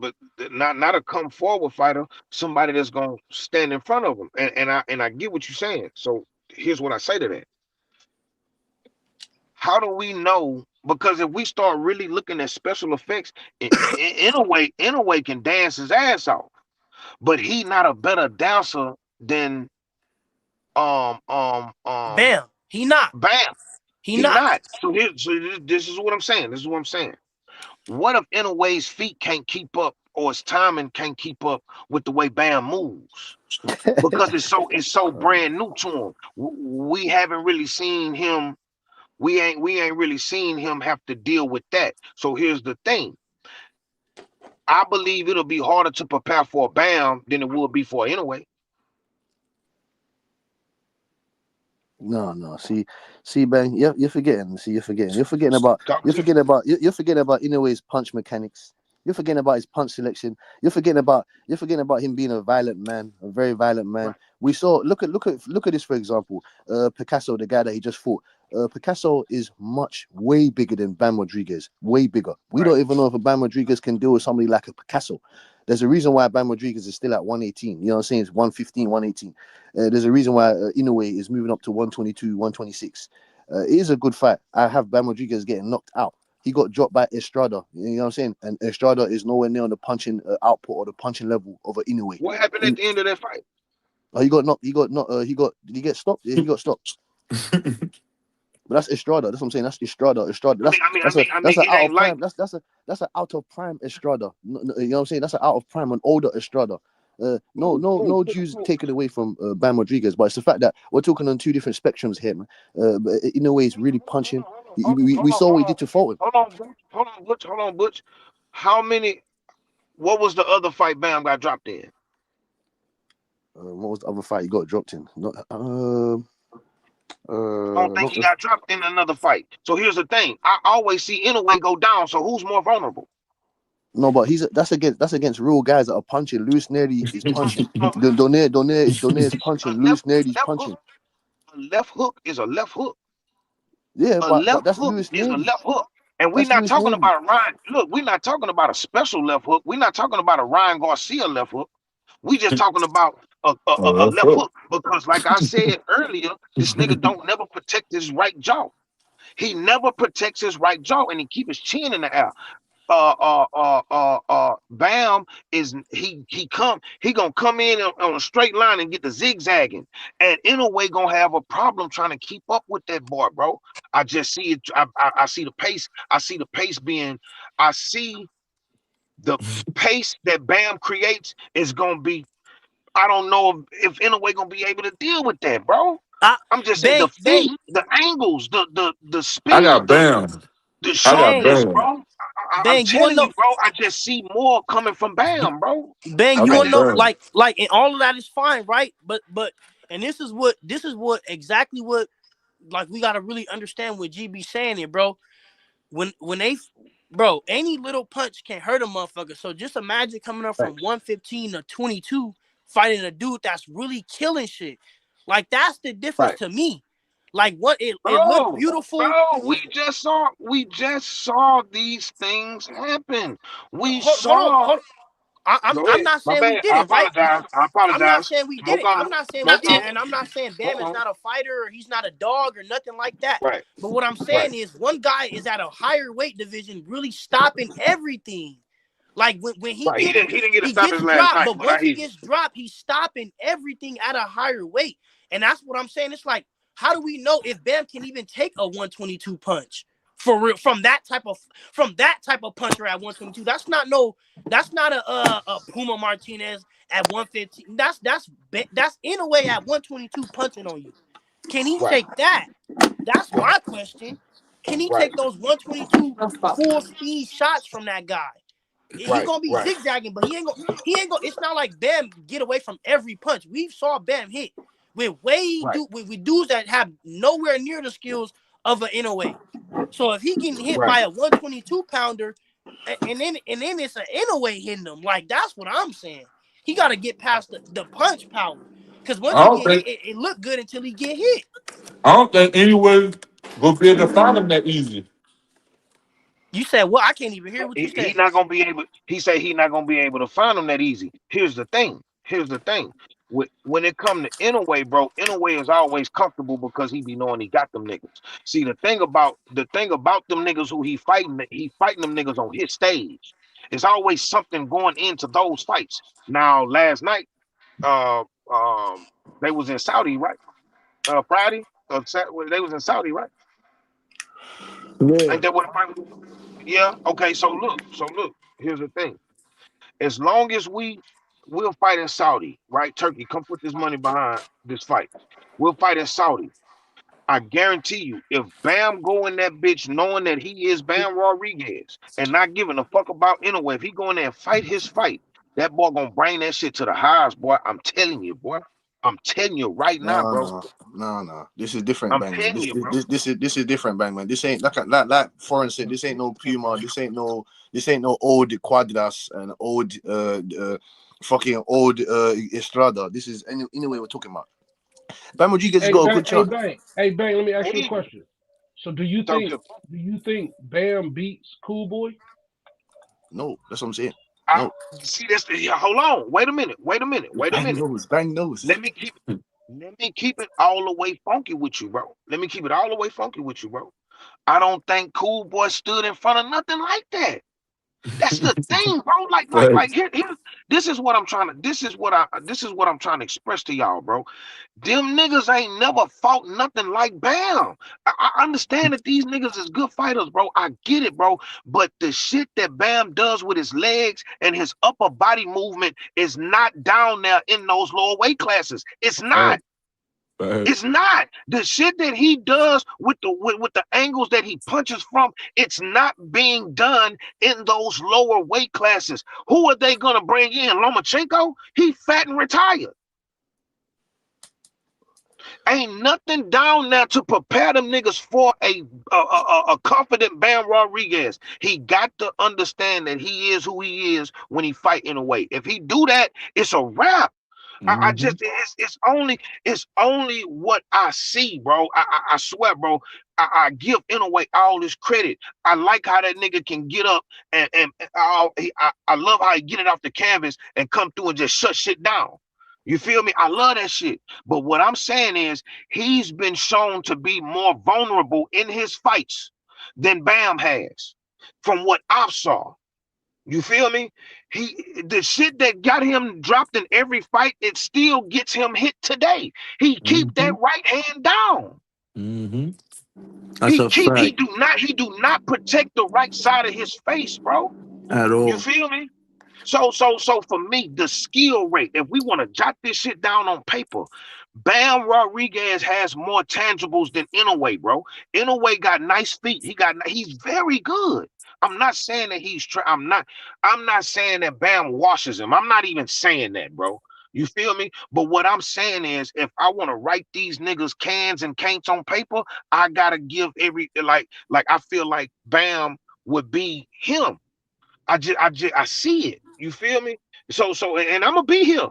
not a come forward fighter, somebody that's gonna stand in front of them. And I get what you're saying. So here's what I say to that. How do we know? Because if we start really looking at special effects, in a way can dance his ass off, but he not a better dancer than um um um Bam, he not. Bam. He He not. not. So this is what I'm saying. This is what I'm saying. What if Inoue's feet can't keep up or his timing can't keep up with the way Bam moves? Because it's so brand new to him. We haven't really seen him. We ain't really seen him have to deal with that. So here's the thing. I believe it'll be harder to prepare for a Bam than it would be for Inoue. No. See, bang. You're forgetting. See, you're forgetting. You're forgetting about. Talk You're to me. forgetting about. You're forgetting about Inoue's punch mechanics. You're forgetting about his punch selection. You're forgetting about. You're forgetting about him being a violent man, a very violent man. Right. We saw. Look at this for example. Picasso, the guy that he just fought. Picasso is way bigger than Bam Rodriguez. Way bigger. We Right. don't even know if a Bam Rodriguez can deal with somebody like a Picasso. There's a reason why Bam Rodriguez is still at 118. You know what I'm saying? It's 115, 118. There's a reason why Inoue is moving up to 122, 126. It is a good fight. I have Bam Rodriguez getting knocked out. He got dropped by Estrada. You know what I'm saying? And Estrada is nowhere near on the punching output or the punching level of an Inoue. What happened at the end of that fight? He got knocked. He got knocked. Did he get stopped? Yeah, he got stopped. But that's Estrada. That's what I'm saying. That's Estrada. Estrada. I mean, I mean, I mean, I mean, That's an it out ain't of like prime. That's an out of prime Estrada. You know what I'm saying? That's an out of prime, an older Estrada. No Jews taken away from Bam Rodriguez, but it's the fact that we're talking on two different spectrums here, man. But in a way, he's really punching. We saw what he did to Fulton. hold on, Butch. How many? What was the other fight Bam got dropped in? What was the other fight he got dropped in? I don't think Look, he got dropped in another fight. So here's the thing: I always see Inoue go down. So who's more vulnerable? no, but that's against real guys that are punching. Loose Nerdy is punching. Donaire is punching. Loose Nerdy is Left punching. hook, a left hook is a left hook. Yeah, A but left that's hook Lewis is a Nerdy. left hook. And we're That's not Lewis talking Nerdy. about a Ryan. Look, we're not talking about a special left hook. We're not talking about a Ryan Garcia left hook. We just talking about a Left left hook. hook. Because like I said earlier, this nigga don't never protect his right jaw. He never protects his right jaw and he keep his chin in the air. Bam is he gonna come in on a straight line and get the zigzagging, and in a way gonna have a problem trying to keep up with that boy, bro. I just see it. I see the pace. I see the pace being. I see the pace that Bam creates is gonna be. I don't know if in a way gonna be able to deal with that, bro. I, I'm just saying the bang, bang, feet, the angles, the I got speed, Bam. the I got bang, sharpness, Bam. bro. I'm bang. You wanna telling know? you, bro. I just see more coming from Bam, bro. Bang, I you I wanna got just know? Bam. And all of that is fine, right? But, and this is what exactly what like we gotta really understand what GB saying here, bro. When they, bro, any little punch can hurt a motherfucker. So just imagine coming up from thanks, 115 to 22, fighting a dude that's really killing shit. Like that's the difference right, to me. Like what it looked bro. beautiful. Bro, we just saw these things happen. We Hold on, saw. hold on. Go I'm ahead. not My saying we bad. I didn't, right? apologize. I I'm not apologize. saying we did Smoke it. on I'm it. not saying we Smoke did it. on And it. I'm not saying Smoke Bam is on it. not a fighter or he's not a dog or nothing like that. Right, But what I'm right, saying is one guy is at a higher weight division, really stopping everything. Like when right. He didn't get a he stop gets his last dropped, night, but but I once he hear you. gets dropped, he's stopping everything at a higher weight. And that's what I'm saying. It's like, how do we know if Bam can even take a 122 punch for real from that type of puncher at 122? That's not a Puma Martinez at 115. That's in a way at 122 punching on you. Can he Right, take that? That's right, my question. Can he right, take those 122 full speed shots from that guy? He right, gonna be right, zigzagging, but he ain't gonna. It's not like Bam get away from every punch. We saw Bam hit right, with dudes that have nowhere near the skills of an Inoue. So if he getting hit right, by a 122 pounder, and then it's an Inoue hitting him, like that's what I'm saying. He got to get past the punch power, because once I he don't get hit, think it look good until he get hit. I don't think anyone will be able to find him that easy. You said, well, I can't even hear what you he said. not gonna be able. He said he not gonna be able to find them that easy. Here's the thing. Here's the thing. When it come to Inoue, bro, Inoue is always comfortable because he be knowing he got them niggas. See the thing about them niggas who he fighting them niggas on his stage. There's always something going into those fights. Now, last night, uh, they was in Saudi, right? Friday, they was in Saudi, right? Yeah. Ain't that what the fight was? Yeah. Okay. So look. Here's the thing. As long as we'll fight in Saudi, right? Turkey, come put this money behind this fight. We'll fight in Saudi. I guarantee you, if Bam go in that bitch knowing that he is Bam Rodriguez and not giving a fuck about Inoue, if he go in there and fight his fight, that boy gonna bring that shit to the highs, boy. I'm telling you, boy. I'm telling you right now, No, bro. no, no, no. This is different, I'm bang man. telling This you, this bro. this, this is different, bang man. This ain't like foreign said. This ain't no Puma. This ain't no old Quadras and old fucking old Estrada. This is anyway we're talking about. Bam Rodriguez has Hey got a bang, good hey chance. bang, hey bang. Let me ask you a Hey, question. So do you think Bam beats Cool Boy? No, that's what I'm saying. I No, see this. Yeah, hold on. Wait a minute. Wait a minute. Wait a bang minute. knows, bang knows. Let me keep Let me keep it all the way funky with you, bro. Let me keep it all the way funky with you, bro. I don't think Cool Boy stood in front of nothing like that. That's the thing, bro. Like Facts. here, this is what I'm trying to this is what I'm trying to express to y'all, bro. Them niggas ain't never fought nothing like Bam. I understand that these niggas is good fighters, bro. I get it, bro. But the shit that Bam does with his legs and his upper body movement is not down there in those lower weight classes. It's not. Facts. Facts. It's not the shit that he does with the angles that he punches from. It's not being done in those lower weight classes. Who are they gonna bring in? Lomachenko? He fat and retired. Ain't nothing down there to prepare them niggas for a confident Bam Rodriguez. He got to understand that he is who he is when he fight in a way. If he do that, it's a wrap. I Mm-hmm. just it's only what I see, bro. I swear, bro. I give Inoue all this credit. I like how that nigga can get up and I love how he get it off the canvas and come through and just shut shit down. You feel me? I love that shit. But what I'm saying is he's been shown to be more vulnerable in his fights than Bam has, from what I've saw. You feel me? The shit that got him dropped in every fight, it still gets him hit today. He keep Mm-hmm. that right hand down. Mm-hmm. That's a He fact. do not protect the right side of his face, bro. At You all. feel me? So for me, the skill rate, if we want to jot this shit down on paper, Bam Rodriguez has more tangibles than Inoue, bro. Inoue got nice feet. He's very good. I'm not saying that I'm not saying that Bam washes him. I'm not even saying that, bro. You feel me? But what I'm saying is if I want to write these niggas cans and can'ts on paper, I gotta give like I feel like Bam would be him. I see it. You feel me? And I'm gonna be here.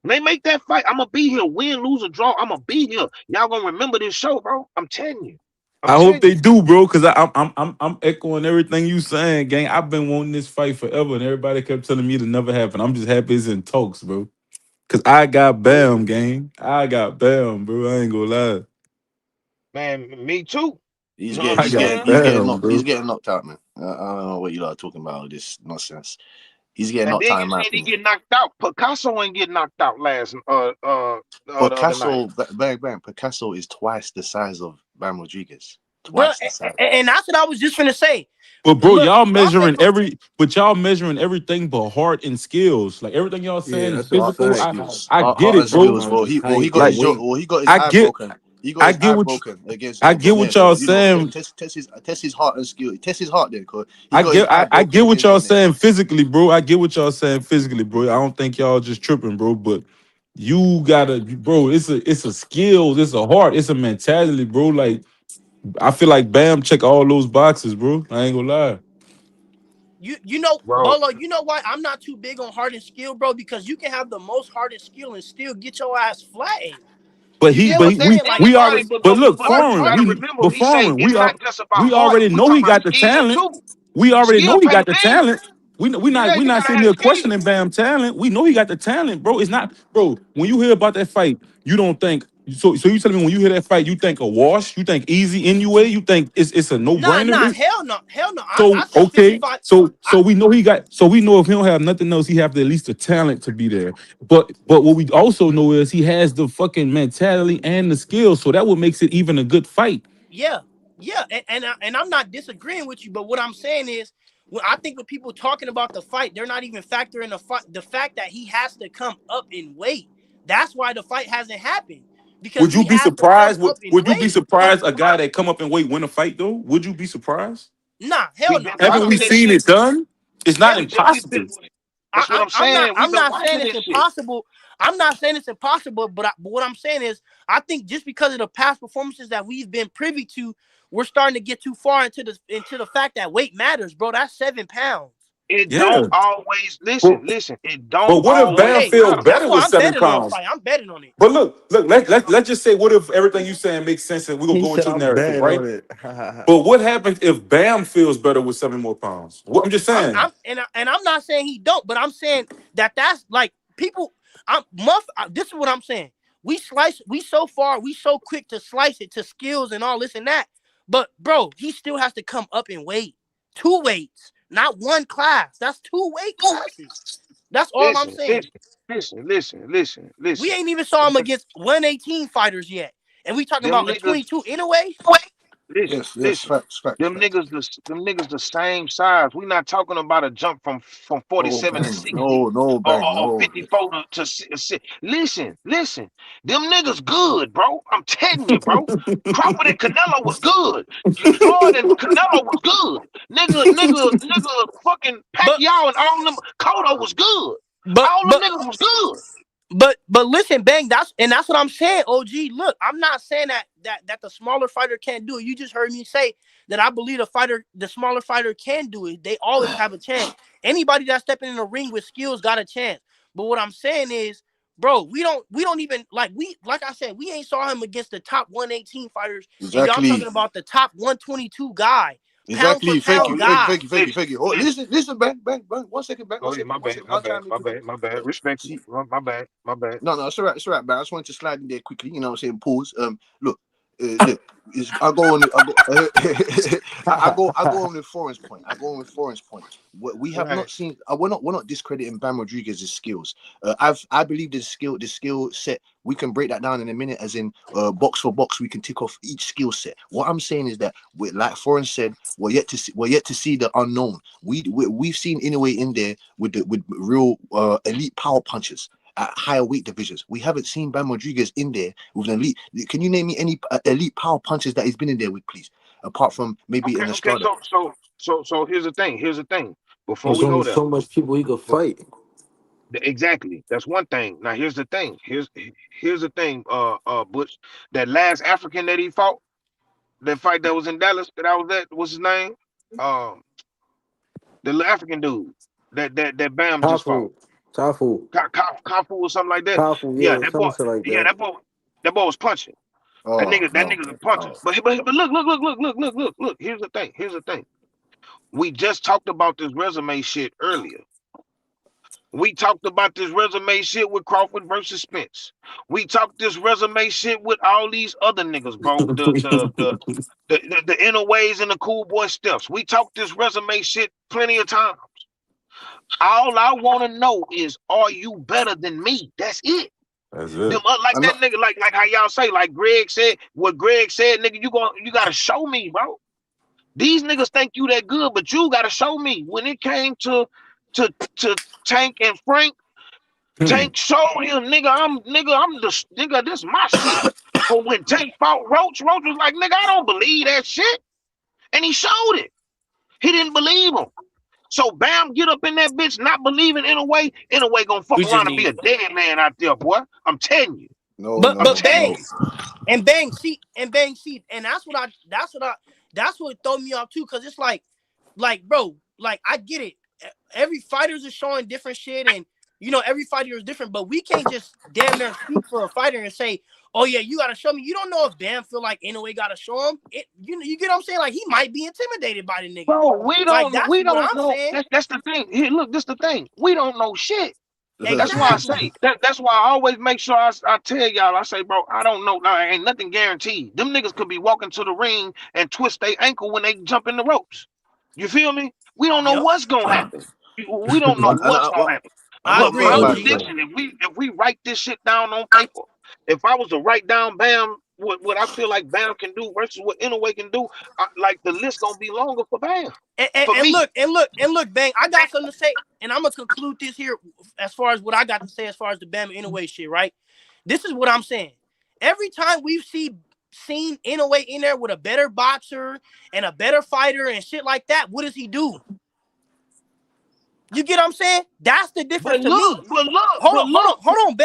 When they make that fight, I'm gonna be here. Win, lose, or draw, I'm gonna be here. Y'all gonna remember this show, bro. I'm telling you. I'm I hope telling they you. do, bro, because I'm echoing everything you saying, gang. I've been wanting this fight forever, and everybody kept telling me it never happened. I'm just happy it's in talks, bro. Cause I got Bam, gang. I got Bam, bro. I ain't gonna lie. Man, me too. He's You know what getting, I'm I he's got getting, saying? he's getting Bam, knocked. He's bro. getting knocked out, man. I don't know what you lot are talking about. All this nonsense. He's getting And knocked then out, you in my said he opinion. get knocked out. Picasso ain't get knocked out the other night. Picasso, bang bang. Picasso is twice the size of Bam Rodriguez. Bro, Twice the size. and that's what I was just gonna say. But bro, Look, y'all measuring everything but heart and skills. Like everything y'all Yeah, saying is that's the physical. heart I skills. I get Heart and it, bro. skills, bro. He got Like his jaw. Well, he got his I eye get broken. He got I his get eye what broken against I get what Bonnet. So y'all saying. test his heart and skill. Test his heart there, cause he got his eye I get broken what against y'all Bonnet. saying physically, bro. I get what y'all saying physically, bro. I don't think y'all just tripping, bro. But you gotta, bro. It's a skill. It's a heart. It's a mentality, bro. Like I feel like Bam check all those boxes, bro. I ain't gonna lie. you know, Bro, Bolo, you know why I'm not too big on heart and skill, bro? Because you can have the most heart and skill and still get your ass flattened. But You he, get yeah, what but I'm he, saying? Like we heart already. is fine, but But but look, but you foreign. gotta We, remember, but he say foreign. it's not just about We heart. already We know talking he about got the skill talent. too. We already know Skill he pay got the big. talent. Yeah, We you not gotta sitting have there skill. questioning Bam talent. We know he got the talent, bro. It's not, bro. When you hear about that fight, you don't think so. So you telling me when you hear that fight, you think a wash, you think easy Inoue, you think it's a no nah, brainer. hell no, hell no. I So said okay, 55. I, so we know he got. So we know if he don't have nothing else, he have at least the talent to be there. But what we also know is he has the fucking mentality and the skills. So that what makes it even a good fight. yeah, yeah, and I'm not disagreeing with you, but what I'm saying is, when I think when people talking about the fight, they're not even factoring the fact that he has to come up in weight. That's why the fight hasn't happened because Would you he be has to come surprised? up in Would you be weight. surprised a guy that come up and wait win a fight though? Would you be surprised? Nah, hell We've no. been Haven't we watching this seen shit. it done? It's Yeah, not we've been. impossible. That's what I'm I'm not. saying. We've I'm been not saying watching it's this shit. impossible. I'm not saying it's impossible, but what I'm saying is, I think just because of the past performances that we've been privy to, we're starting to get too far into the fact that weight matters, bro. That's 7 pounds. It don't Yeah. always But, listen. It don't but what if Bam always Hey, feel matter. that's better why with I'm seven betting on the pounds? fight. I'm betting on it. But look, let's just say what if everything you saying makes sense and we're gonna He go said, into the "I'm narrative, betting right? on it." But what happens if Bam feels better with 7 more pounds? What I'm just I'm saying. I'm and I'm not saying he don't, but I'm saying that's like people. This is what I'm saying. We so quick to slice it to skills and all this and that. But bro, he still has to come up in weight. Two weights, not one class. That's two weight classes. That's all I'm Listen, saying. listen, listen, listen, listen, We listen. ain't even saw him against 118 fighters yet. And we talking Them about a niggas, 22 anyway. listen, Yes, listen. facts, facts, facts. Them niggas the same size. We not talking about a jump from No 47 to bang, 60 no or, bang, or, or no. 54 Listen, listen. Them niggas good, bro. I'm telling you, bro. Crawford and Canelo was good. Floyd and Canelo was good. Nigga, fucking But Pacquiao and all them Cotto was good. but All them but niggas was good. But listen, Bang, that's what I'm saying. OG, look, I'm not saying that the smaller fighter can't do it. You just heard me say that I believe the smaller fighter can do it. They always have a chance. Anybody that's stepping in the ring with skills got a chance. But what I'm saying is, bro, we don't even like I said, we ain't saw him against the top 118 fighters, and y'all Exactly. talking about the top 122 guy, pound for Exactly. Thank pound you. Thank you. guy. Thank you. Thank you. Thank you. Oh, listen, bang, bang, bang. 1 second, bang. Go One ahead. second. My One bad. second. My I'll bad. chime in My quickly. bad. My bad. Respect you. See, My bad. My bad. no, it's all right. It's all right, man. I just wanted to slide in there quickly. You know what I'm saying? Pause. Look. I go on. I go on with Foreign's point. I go on with Foreign's point. What we have Right. not seen. We're not discrediting Bam Rodriguez's skills. I believe the skill set. We can break that down in a minute, as in box for box. We can tick off each skill set. What I'm saying is that, like Foreign said, we're yet to see the unknown. We've seen Inoue in there with real elite power punches at higher weight divisions. We haven't seen Bam Rodriguez in there with an elite. Can you name me any elite power punches that he's been in there with, please? Apart from maybe Okay. in the Okay. startup. So here's the thing. Here's the thing. Before There's we only go there, so much people he could but fight. exactly, that's one thing. Now here's the thing. Here's the thing. Butch, that last African that he fought, that fight that was in Dallas, that I was at, what's his name? Um, the little African dude that Bam just fought. Tafu, Tafu, Kafu or something like that. Tafu, Yeah, yeah, that some boy. shit like Yeah, that. that boy was punching. Oh That no. nigga's a puncher. Oh. But look. Here's the thing. We just talked about this resume shit earlier. We talked about this resume shit with Crawford versus Spence. We talked this resume shit with all these other niggas, bro. The inner ways and the cool boy steps. We talked this resume shit plenty of times. All I want to know is, are you better than me? That's it. That's Them it. like I'm that not. nigga, like how y'all say, like Greg said, what Greg said, nigga, you gotta show me, bro. These niggas think you that good, but you gotta show me. When it came to to Tank and Frank, Hmm. Tank showed him, I'm the nigga, this my shit. But when Tank fought Roach, Roach was like, nigga, I don't believe that shit. And he showed it. He didn't believe him. So Bam get up in that bitch not believing in a way gonna fuck We just around and be need. a dead man out there, boy. I'm telling you. No, But I'm no, but telling no. Bang, you. and that's what throw me off too, because it's like bro, like I get it. Every fighters is showing different shit, and every fighter is different, but we can't just damn near speak for a fighter and say, oh yeah, you gotta show me. You don't know if Bam feel like Inoue gotta show him it. You get what I'm saying? Like he might be intimidated by the nigga. Bro, Like that's we what don't I'm know. saying. That's the thing. Here, look, this the thing. We don't know shit. That's why I say Exactly. that's why I always make sure I tell y'all. I say, bro, I don't know. Nah, ain't nothing guaranteed. Them niggas could be walking to the ring and twist their ankle when they jump in the ropes. You feel me? We don't know Yep. what's gonna happen. We don't know what's gonna happen. And I what I But agree, thought my about it OG. is that prediction, if we write this shit down on paper, if I was to write down Bam, what I feel like Bam can do versus what Inoue can do, like the list gonna be longer for Bam. For And me. look, Bang. I got something to say, and I'm gonna conclude this here as far as what I got to say as far as the Bama Inoue shit. Right. This is what I'm saying. Every time we've seen Inoue in there with a better boxer and a better fighter and shit like that, what does he do? You get what I'm saying? That's the difference But to look, me. but look, but look. Hold on,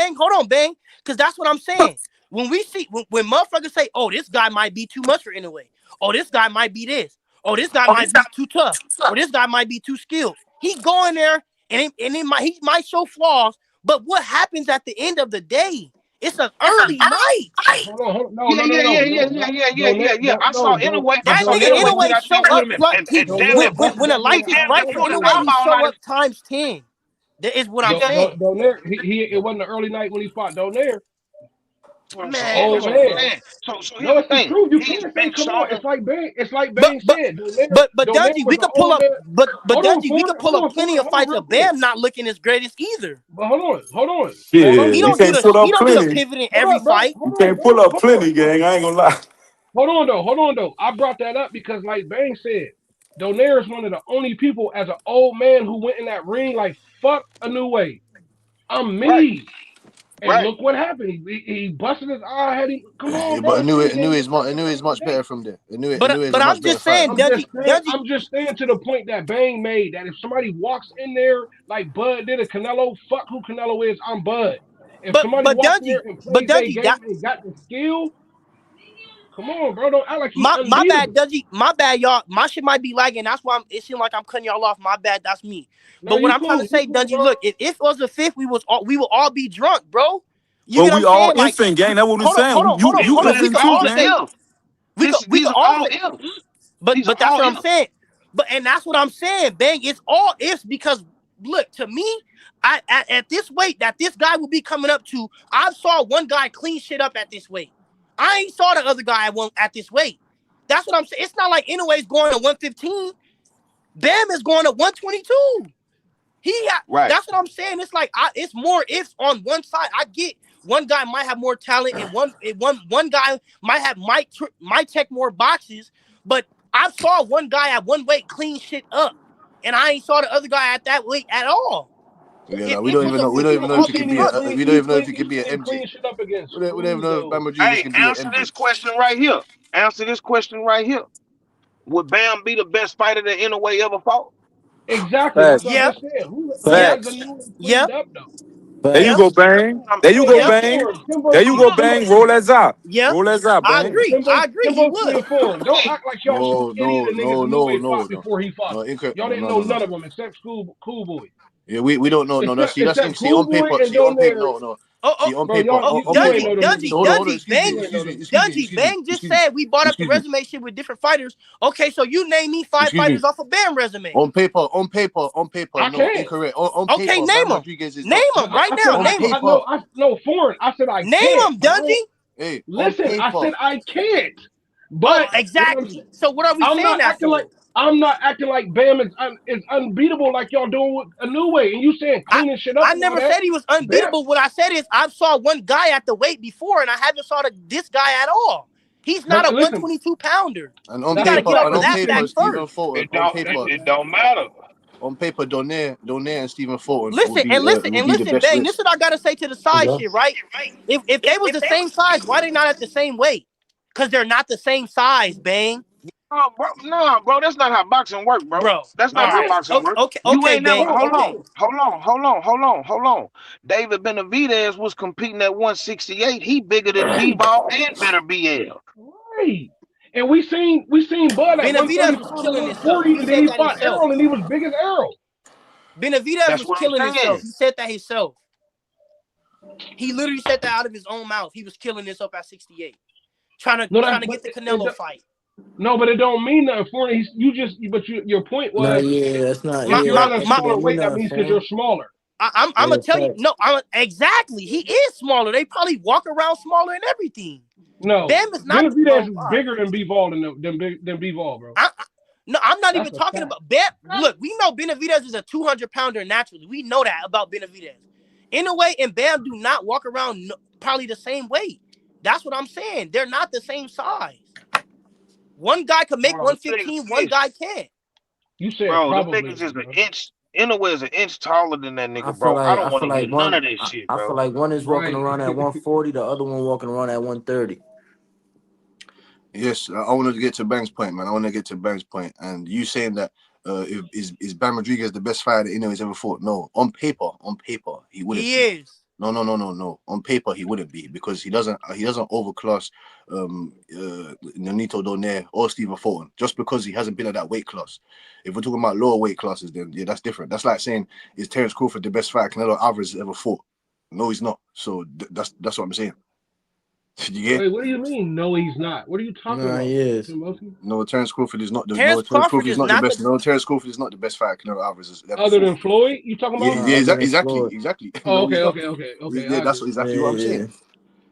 Bang. Because that's what I'm saying. When we see when motherfuckers say, "Oh, this guy might be too much for Inoue," "Oh, this guy might be this," "Oh, this guy might be too tough," "Or this guy might be too skilled," he go in there he might show flaws, but what happens at the end of the day? It's an early night. Hold on. No, Yeah, no, no, yeah, no, yeah, no, yeah, no. yeah, yeah, yeah, Don't yeah, let, yeah. don't, I saw no, don't, Inoue. I That saw nigga don't let, Inoue get Inoue out there show up with him like and don't damn let, near put when the hold lights on, is damn near right hold for put his Inoue, he eyeball show out. up times 10. That is what I'm saying. Donaire, it wasn't an early night when he fought Donaire. That's what I'm The saying. old That's Man, what I'm man. saying. So here's No, the it's the thing. truth. You He's can't say, been come on. shown. It's like But Bang but said. Donaire, Dudgy, was we an could pull old up, man. but Hold on, Dudgy, we for could it. pull up plenty of Hold on, fights real of quick. Bam not looking his greatest either. But hold on, Shit, He you don't do can't the pull he up don't do the plenty. pivot in Hold every up, bro. fight. You can't pull up plenty, gang. I ain't gonna lie. Hold on though. I brought that up because, like Bang said, Donaire is one of the only people as an old man who went in that ring like fuck a new way. I'm Right, me. And right. look what happened. He busted his eye. Come on, yeah, bro. but This shit I knew ain't it's much, I fucking knew it's early much better day. from there. I But knew it's a but much I'm better just fighter. saying, Dudgy, I'm just saying to the point that Bang made that if somebody walks in there like Bud did a Canelo, fuck who Canelo is, I'm Bud. If somebody but walks in there Dungy, and but plays their Dungy, game that and got the skill, come on, bro. Don't act like he my bad, unbeatable. Dungy, my bad, y'all. My shit might be lagging. That's why it seems like I'm cutting y'all off. My bad, that's me. No, But what you I'm trying to cool. You say, cool, Dungy, bro. look, if it was the fifth, we will all be drunk, bro. You But get what I'm we all saying? Like, infant gang. That's what we're hold on, saying. hold on, hold on, You hold But on. We it's infant could too, all all gang. say, ifs. we These could are all all say, ifs. These are but that's all what I'm ifs. saying. And that's what I'm saying, bang. It's all ifs because look, to me, at this weight that this guy will be coming up to, I saw one guy clean shit up at this weight. I ain't saw the other guy at this weight. That's what I'm saying. It's not like Inoue's going to 115. Bam is going to 122. Right. That's what I'm saying. It's like it's more ifs on one side. I get one guy might have more talent, and one guy might check more boxes. But I saw one guy at one weight clean shit up, and I ain't saw the other guy at that weight at all. Yeah, If no, we it don't was even a know. We fifth, don't we even will know Who if all he be could seen be him? a. drunk. Clean, We don't he even know if clean. he could You be seen an him MJ. clean shit up against We don't who even know if though? Bama Rodriguez Hey, can be an answer MJ. this question right here. Answer this question right here. Would Bam be the best fighter that Inoue ever fought? Exactly. That's Facts. what I Yeah, just said. Who yeah, has the Facts. new yeah, cleaned up though? There you yeah, go, That's bang. what I'm There you Oh, go, yeah, yeah, bang. foreign. There you go, Timbo, bang. Roll that out. yeah. Roll that out, I bang. agree. I agree. He Timbo would. City and foreign. Don't act like y'all some No, any of no, the niggas no, knew no, they no, fought no. before he fought No, them. incorrect. Y'all No, didn't no, know no, none no. of them except Cool Boy. Yeah, we don't know. No, no. See, that's the thing. Except See, Cool on Boy paper. and See, on paper. Donaire. No, no. Oh, oh, See, on Bro, paper. y'all On you ain't paper. know Dungy, them niggas, Dungy, So hold on, bro. hold on. Dungy, Excuse me, bang, You ain't know excuse me, them. excuse me, Dungy, excuse me, bang just excuse me, said we bought up the excuse me, resume shit with different fighters. Okay, so you name me five excuse me. fighters off a Bam resume. On paper. I No, can't. incorrect. On Okay, paper, Bam name them. Rodriguez is Name not. No, them right I said now. On Name them. paper, no foreign. I said I Name can't, them, bro. Dungy. hey, on Listen, I paper. said I can't. Oh, But what I'm exactly. So what are we I'm saying not that acting like for? Bam is unbeatable like y'all doing with a new way, and you saying I cleaning shit up I and all never that. said he was Bam, unbeatable. What I said is I saw one guy at the weight before, and I haven't saw this guy at all. He's not but a listen, 122 pounder. And We got to get fact. over But you that said on fact Stephen first. Fulton, it. Don't that's it don't matter. on paper, Donaire and Stephen Fulton Listen and listen would and be the listen, best bang. This list. is what I gotta say to the side shit, right? If they was the same size, why they not at the same weight? Because they're not the same size, bang, Oh, bro, no, bro, that's not how boxing work, bro. bro. That's All not how right, boxing work. okay, You okay, ain't never. bang, hold on, Hold hold okay. on, on. hold on. David Benavidez was competing at 168. He bigger than B-Ball and Better BL. Right. And we seen Bud at Benavidez 135 was and killing himself. 140, He and then said he that fought himself. Errol, and he was big as Errol. Benavidez That's was what killing I'm himself. saying. He said that himself. He literally said that out of his own mouth. He was killing himself at 68, No, trying that's to but get the Canelo fight. no, but it don't mean nothing for it. Your point Nah, was yeah, that's not. My if you're Yeah, at my a that my. shit smaller don't mean weight, that nothing means because for him. you're smaller. I'm gonna Yeah, tell you. fact. No, exactly. He is smaller. They probably walk around smaller and everything. No, Bam is not. Benavidez Oh, is all right. bigger than Bivol than Bivol, bro. No, I'm not That's even a talking fact. about Bam. Look, we know Benavidez is a 200 pounder naturally. We know that about Benavidez. Inoue and Bam do not walk around probably the same weight. That's what I'm saying. They're not the same size. One guy could make Bro, the thing 115. One is, guy can't. You said bro, them probably, niggas is an bro. inch. Inoue is an inch taller than that I nigga, feel bro. I like don't I want feel to like hear none one. of this shit, I feel bro. like one is walking Right. around at 140, the other one walking around at 130. Yes, I want to get to Bang's point, man. I want to get to Bang's point, and you saying that is Bam Rodriguez the best fighter that he's ever fought? No, on paper, he wouldn't He be. is. No. On paper, he wouldn't be because he doesn't overclass Nonito Donaire or Stephen Fulton just because he hasn't been at that weight class. If we're talking about lower weight classes, then yeah, that's different. That's like saying is Terence Crawford the best fighter Canelo Alvarez has ever fought? No, he's not. So that's what I'm saying. You get? Wait, what do you mean? No, he's not. What are you talking Nah, about, he is. Timothy? No, Terence Crawford is not the Terrence Crawford is the not best. the. No, Terence Crawford is not the best fighter Canelo Alvarez has ever Other fought. than Floyd, you talking Yeah, about? Nah, other than Floyd. exactly. Oh, No, he's okay, not. okay. Yeah, I that's agree. exactly what I'm saying. Yeah.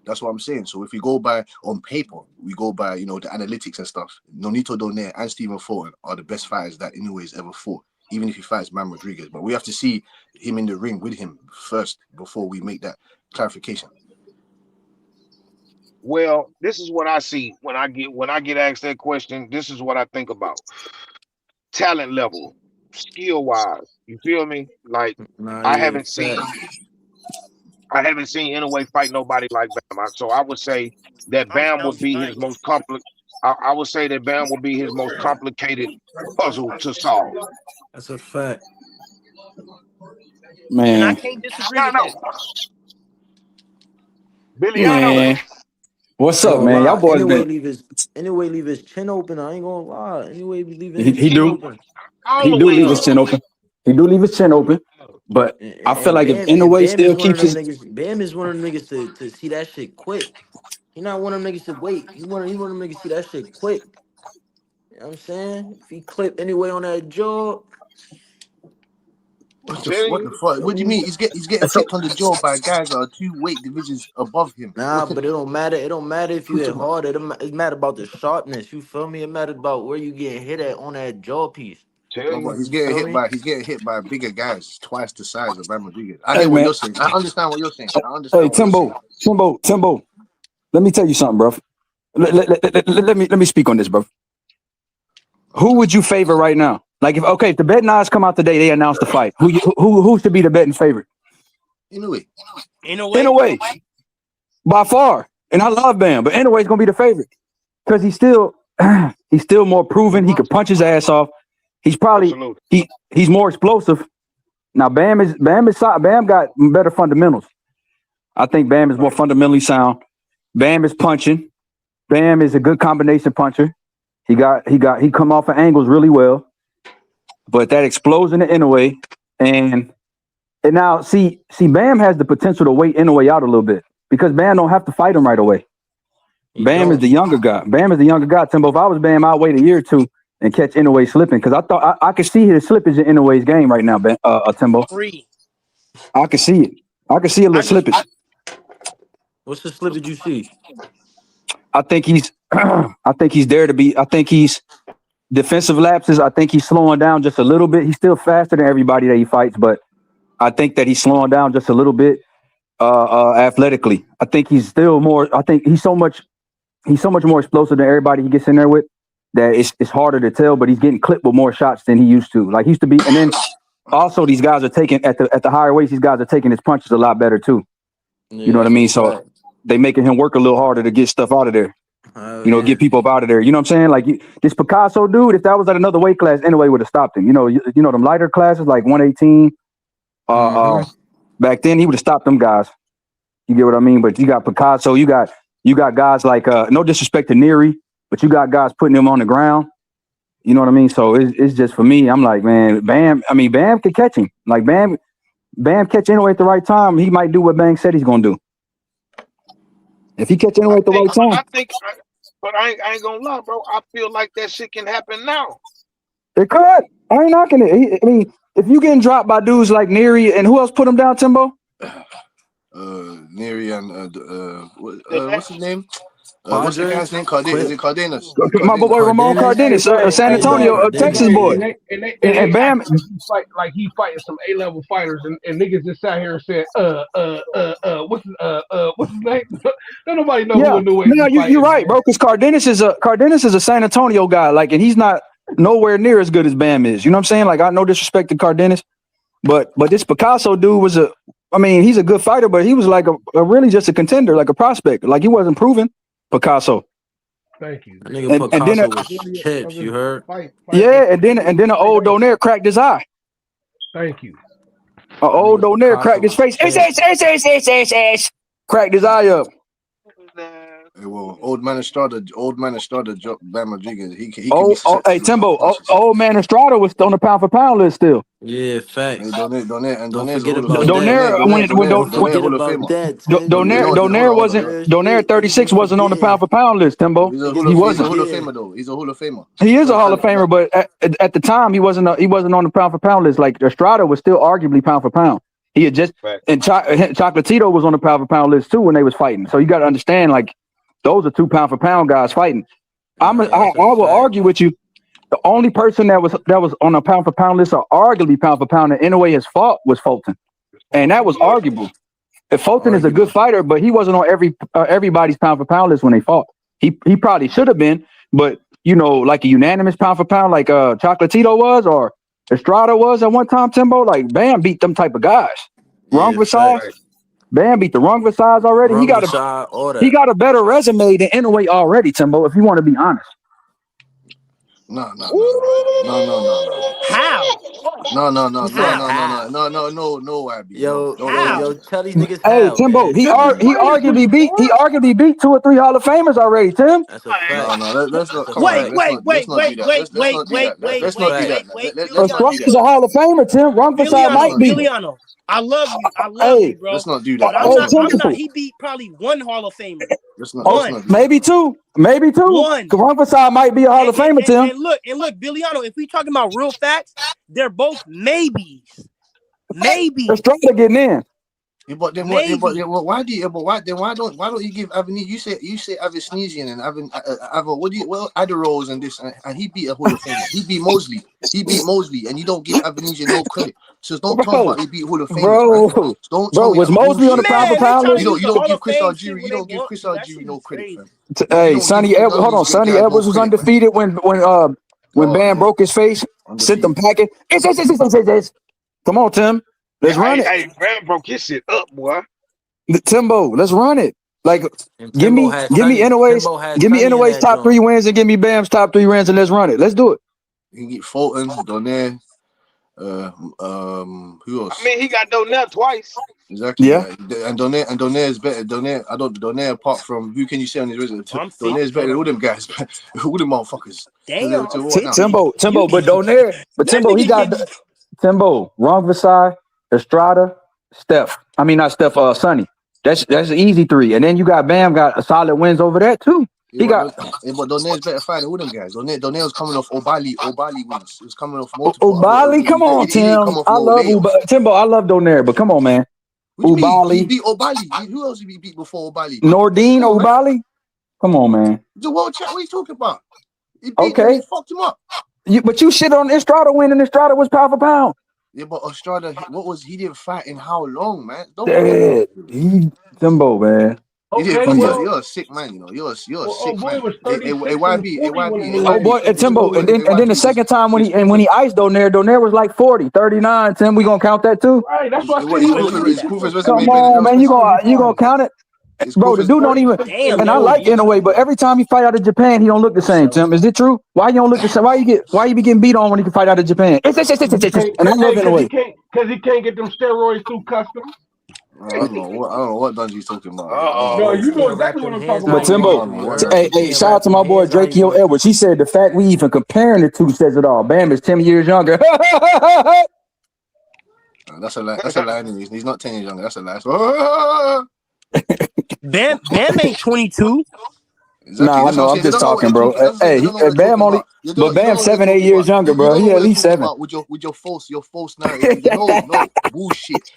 That's what I'm saying. So if we go by on paper, we go by the analytics and stuff. Nonito Donaire and Stephen Fulton are the best fighters that Inoue's ever fought, even if he fights Man Rodriguez. But we have to see him in the ring with him first before we make that clarification. Well, this is what I see when I get asked that question. This is what I think about: talent level, skill wise. You feel me? Like Nah, I yeah, haven't facts. seen I haven't seen Inoue fight nobody like Bam. So I would say that Bam That would was be his nice. most complex. I would say that Bam would be his most complicated puzzle to solve. That's a fact. And I Man, can't disagree No, with no. that. Billy Man, Allen. what's I ain't up, gonna man? Y'all lie. boys been Anyway leave his chin open. I ain't gonna lie. Anyway be leaving he, his he chin do open. All he the do way leave his up. chin open. He do leave his chin open, but I feel like if Inoue Bam is still one of keeps them his niggas. Bam is one of them niggas to see that shit quick. He not one of them niggas to wait. He one of them niggas to see that shit quick. You know what I'm saying? If he clip anyway on that jaw, I'm What telling the you. fuck? feel What do you me? mean? He's getting so clipped on the jaw by guys that are 2 weight divisions above him. Nah, What the but it don't matter. It don't matter if you what you hit talking about? hard. It matter about the sharpness. You feel me? It matter about where you getting hit at on that jaw piece. Tell No, but you. You feel me? he's getting hit by bigger guys, twice the size of Bam Rodriguez. I hey hear what man, you're saying. I understand what you're saying. I hey understand what you're saying. Timbo, let me tell you something, bro. Let me speak on this, bro. Who would you favor right now? Like if the betting odds come out today, they announce the fight. Who should be the betting favorite? Anyway, In a In a way, way, by far. And I love Bam, but Inoue's gonna be the favorite because he's still more proven. He could punch his ass off. He's probably Absolutely. he's more explosive. Now Bam got better fundamentals. I think Bam is more Right. fundamentally sound. Bam is punching. Bam is a good combination puncher. He come off of angles really well. But that explosion in Inoue and now see Bam has the potential to wait Inoue out a little bit because Bam don't have to fight him right away. He Bam is don't. the younger guy. Timbo, if I was Bam, I'd wait a year or two and catch Inoue slipping because I thought I could see his slippage in Inoue's game right now, Timbo. free. I could see it. I could see a I little just slippage. What's the slippage you see? I think he's I think he's there to be. I think he's defensive lapses. I think he's slowing down just a little bit. He's still faster than everybody that he fights, but I think that he's slowing down just a little bit athletically. I think he's still more. I think he's so much more explosive than everybody he gets in there with that it's harder to tell. But he's getting clipped with more shots than he used to. Like he used to be, and then also these guys are taking at the higher weights. These guys are taking his punches a lot better too. Yeah, You know what I that's a mean? So fact. they making him work a little harder to get stuff out of there. Oh Get yeah. people up out of there. You know what I'm saying? Like this Picasso dude, if that was at another weight class, anyway, would have stopped him. You know them lighter classes like 118. Mm-hmm. Back then he would have stopped them guys. You get what I mean? But you got Picasso, you got guys like no disrespect to Neary, but you got guys putting him on the ground. You know what I mean? So it's just for me. I'm like, man, Bam. I mean, Bam could catch him. Like Bam catch Inoue at the right time. He might do what Bang said he's gonna do. If he catch Inoue I at the think, right time, but I ain't gonna lie, bro. I feel like that shit can happen now. it could. I ain't knocking it. I mean, if you getting dropped by dudes like Neary and who else put him down, Timbo? Neri and The what's his last, name? What's the Quadras, guy's name? Is Quit, it Cardenas? My boy Cardenas. Ramon Cardenas. Hey, Cardenas, bro. San Hey, Yeah, Antonio, bro. Hey, Texas Cardenas. bro. boy, Yeah. and And they Bam. act like he fighting some A-level fighters, and niggas just sat here and said, what's his name? Don't nobody know who Yeah, Inoue no, be you're fighting, right, man. bro. Because Cardenas is a San Antonio guy, like, and he's not nowhere near as good as Bam is. You know what I'm saying? Like, I no disrespect to Cardenas, but this Picasso dude was he's a good fighter, but he was like a really just a contender, like a prospect. Like he wasn't proven. Picasso, Thank you. That nigga and then Picasso was Majority of chips. his You heard? fights yeah, and then an old was Donaire cracked his eye. Thank you. An That old nigga Donaire Picasso cracked his was face. chips. Cracked his eye up. Hey, well, old man Estrada dropped Bam Rodriguez. He could be Oh, hey susceptible to Timbo, punches. old man Estrada was on the pound for pound list still. Yeah, Hey, facts. Don't Don't Donaire's a forget Hall of about that. Donaire Don't forget Hall of about Famer. that, Tim. You heard me? Donaire Hold wasn't on. Real Donaire shit. Niggas be 36 wasn't on the pound forgetting. for pound list, Timbo. Niggas He be wasn't. Hall of forgetting. Famer though. He's a Hall of Famer. He is a So Hall of Famer, but at the time he wasn't on the pound for pound list. Like Estrada was still arguably pound for pound. He had just fact. and Chocolatito was on the pound for pound list too when they was fighting. So you got to understand, like those are two pound for pound guys fighting. I Nah, that's a will fact. argue with you. The only person that was on a pound for pound list or arguably pound for pound that Inoue has fought was Fulton, and that was Yeah. arguable. If Fulton is a good Arguable. fighter, but he wasn't on everybody's pound for pound list when they fought. He probably should have been, but like a unanimous pound for pound, like Chocolatito was or Estrada was at one time. Timbo, like Bam beat them type of guys. Yeah, Rungvisai, facts. Bam beat the Rungvisais already. Wrong side, all He that. got a better resume than Inoue already, Timbo. If you want to be honest. No. How? No, How? Abby. No, Yo, don't do yo, that. How? yo, tell these niggas Hey, how, Timbo, man. he This is crazy. arguably beat 2 or 3 Hall of Famers already, Tim. That's a No, fact. let's That's not. a Come on, Wait, man. fact. wait, Let's wait, not wait, do that. wait, Let's wait, not do wait, that. wait, Let's not wait, do Fact. that. wait, wait, But Let's not Strong do Biliano. that. is a Hall of Famer, Tim. Rumford Let's might not do be. that. Biliano. I love you. I love Hey, you, bro. Let's not do But that. I'm hey, Let's not. not do I'm that. not. Timbo. He beat probably one Hall of Famer. Let's One. not do that. Maybe 2. Maybe 2. One. Because Rumford might be a Hall of Famer, Tim. And look, Biliano. If we talking about real facts, they're both maybes. Maybe. Estrada getting in. Yeah, but then what? Maybe. Why do you? Yeah, but why don't you give Avani? You say Avisnesian and what do you? Well, Adderalls and this and he beat a Hall of Famer. He beat Mosley. And you don't give Avenesian no credit. So don't talk Bro, about he beat Hall of Famers, man. bro, Don't tell bro, me was that Mosley on the bullshit. pound for Man, they pound trying to list? use You the don't Hall give of Chris Fame shit Algieri. when You they don't give want Chris to. That Algieri shit no is credit, fam. crazy. You don't give Hold none of on, these Sonny guys no Edwards was credit, man. undefeated when Oh Bam yeah, broke his face, sent them undefeated. packing. It's. Come on, Tim. Let's run it. Hey, man broke his shit up, boy. Timbo, let's run it. Like, And give Timbo me had give me Sonny. Inoue's Timbo had Sonny in that top 3 joint. wins and give me Bam's top 3 wins and let's run it. Let's do it. You can get Fulton, Donaire, who I else? mean, he got Donell twice. Exactly. Yeah. And Donaire is better. Donaire apart from who can you say on his resume? I'm Donaire is better hold than all on. them guys. All them motherfuckers. Damn, I'm To what now? Timbo, you. but Donaire, but That Timbo, he nigga got give you. Timbo, Ron Versailles, Estrada, Steph. I mean not Steph, Sonny. That's an easy 3. And then you got Bam got a solid wins over that too. Yeah, He got but Donaire's better fighter than all them guys. Donaire was coming off Obali wins. He was coming off multiple. Ubali. Come on, He didn't Tim. come off I no love layoff. Timbo. I love Donaire, but come on, man. What do you mean? He Ubali, beat Obali. Who else did he beat before Obali? Nordine, Come on, man. Ubali. Come on, man. The world chat. What are you talking about? He beat him. Okay, He fucked him up. but you shit on Estrada win, and Estrada was pound for pound. Yeah, but Estrada, he didn't fight in how long, man? Don't forget that. Timbo, man. He didn't Okay, fight. Timbo. You're a sick man, you know. You're a well, sick boy man. was Hey, 36 and YB, 40 when the Oh boy, nigga and Timbo, and then the second time when It's he iced Donaire was like 40, 39. Tim, we gonna count that too? right. That's why I said his he I was give you that. Krufer's resume Come better. on, man. probably You gonna count it? It's Bro, the Krufer's. dude don't even. 36 Damn, And I yo, like you. Inoue, but every time he fight out of Japan, he don't look the same. So Tim, is it true? Why you don't look the same? Why you be getting beat on when he can fight out of Japan? And I love Inoue. because he can't get them steroids through customs. I don't know what Dungy's talking about. No, Uh-oh. you He know done exactly wrapped what them I'm hands talking But about. around your Timbo, neck. You What heard? hey, He done shout out wrapped to them my boy hands around Drake your neck. Edwards. He said the fact we even comparing the two says it all. Bam is 10 years younger. That's a lie. That's a lie. He's not 10 years younger. That's a lie. Bam ain't 22. Exactly. Nah, I That's what know. I'm I'm saying. They just don't know what talking, they're bro. talking. That's what I'm saying. They don't know what they're Bam talking only, about. You but don't Bam know what they're 7, 8 talking years about. younger, You bro. don't know He what at they're least talking 7. about with your false narrative. No, bullshit.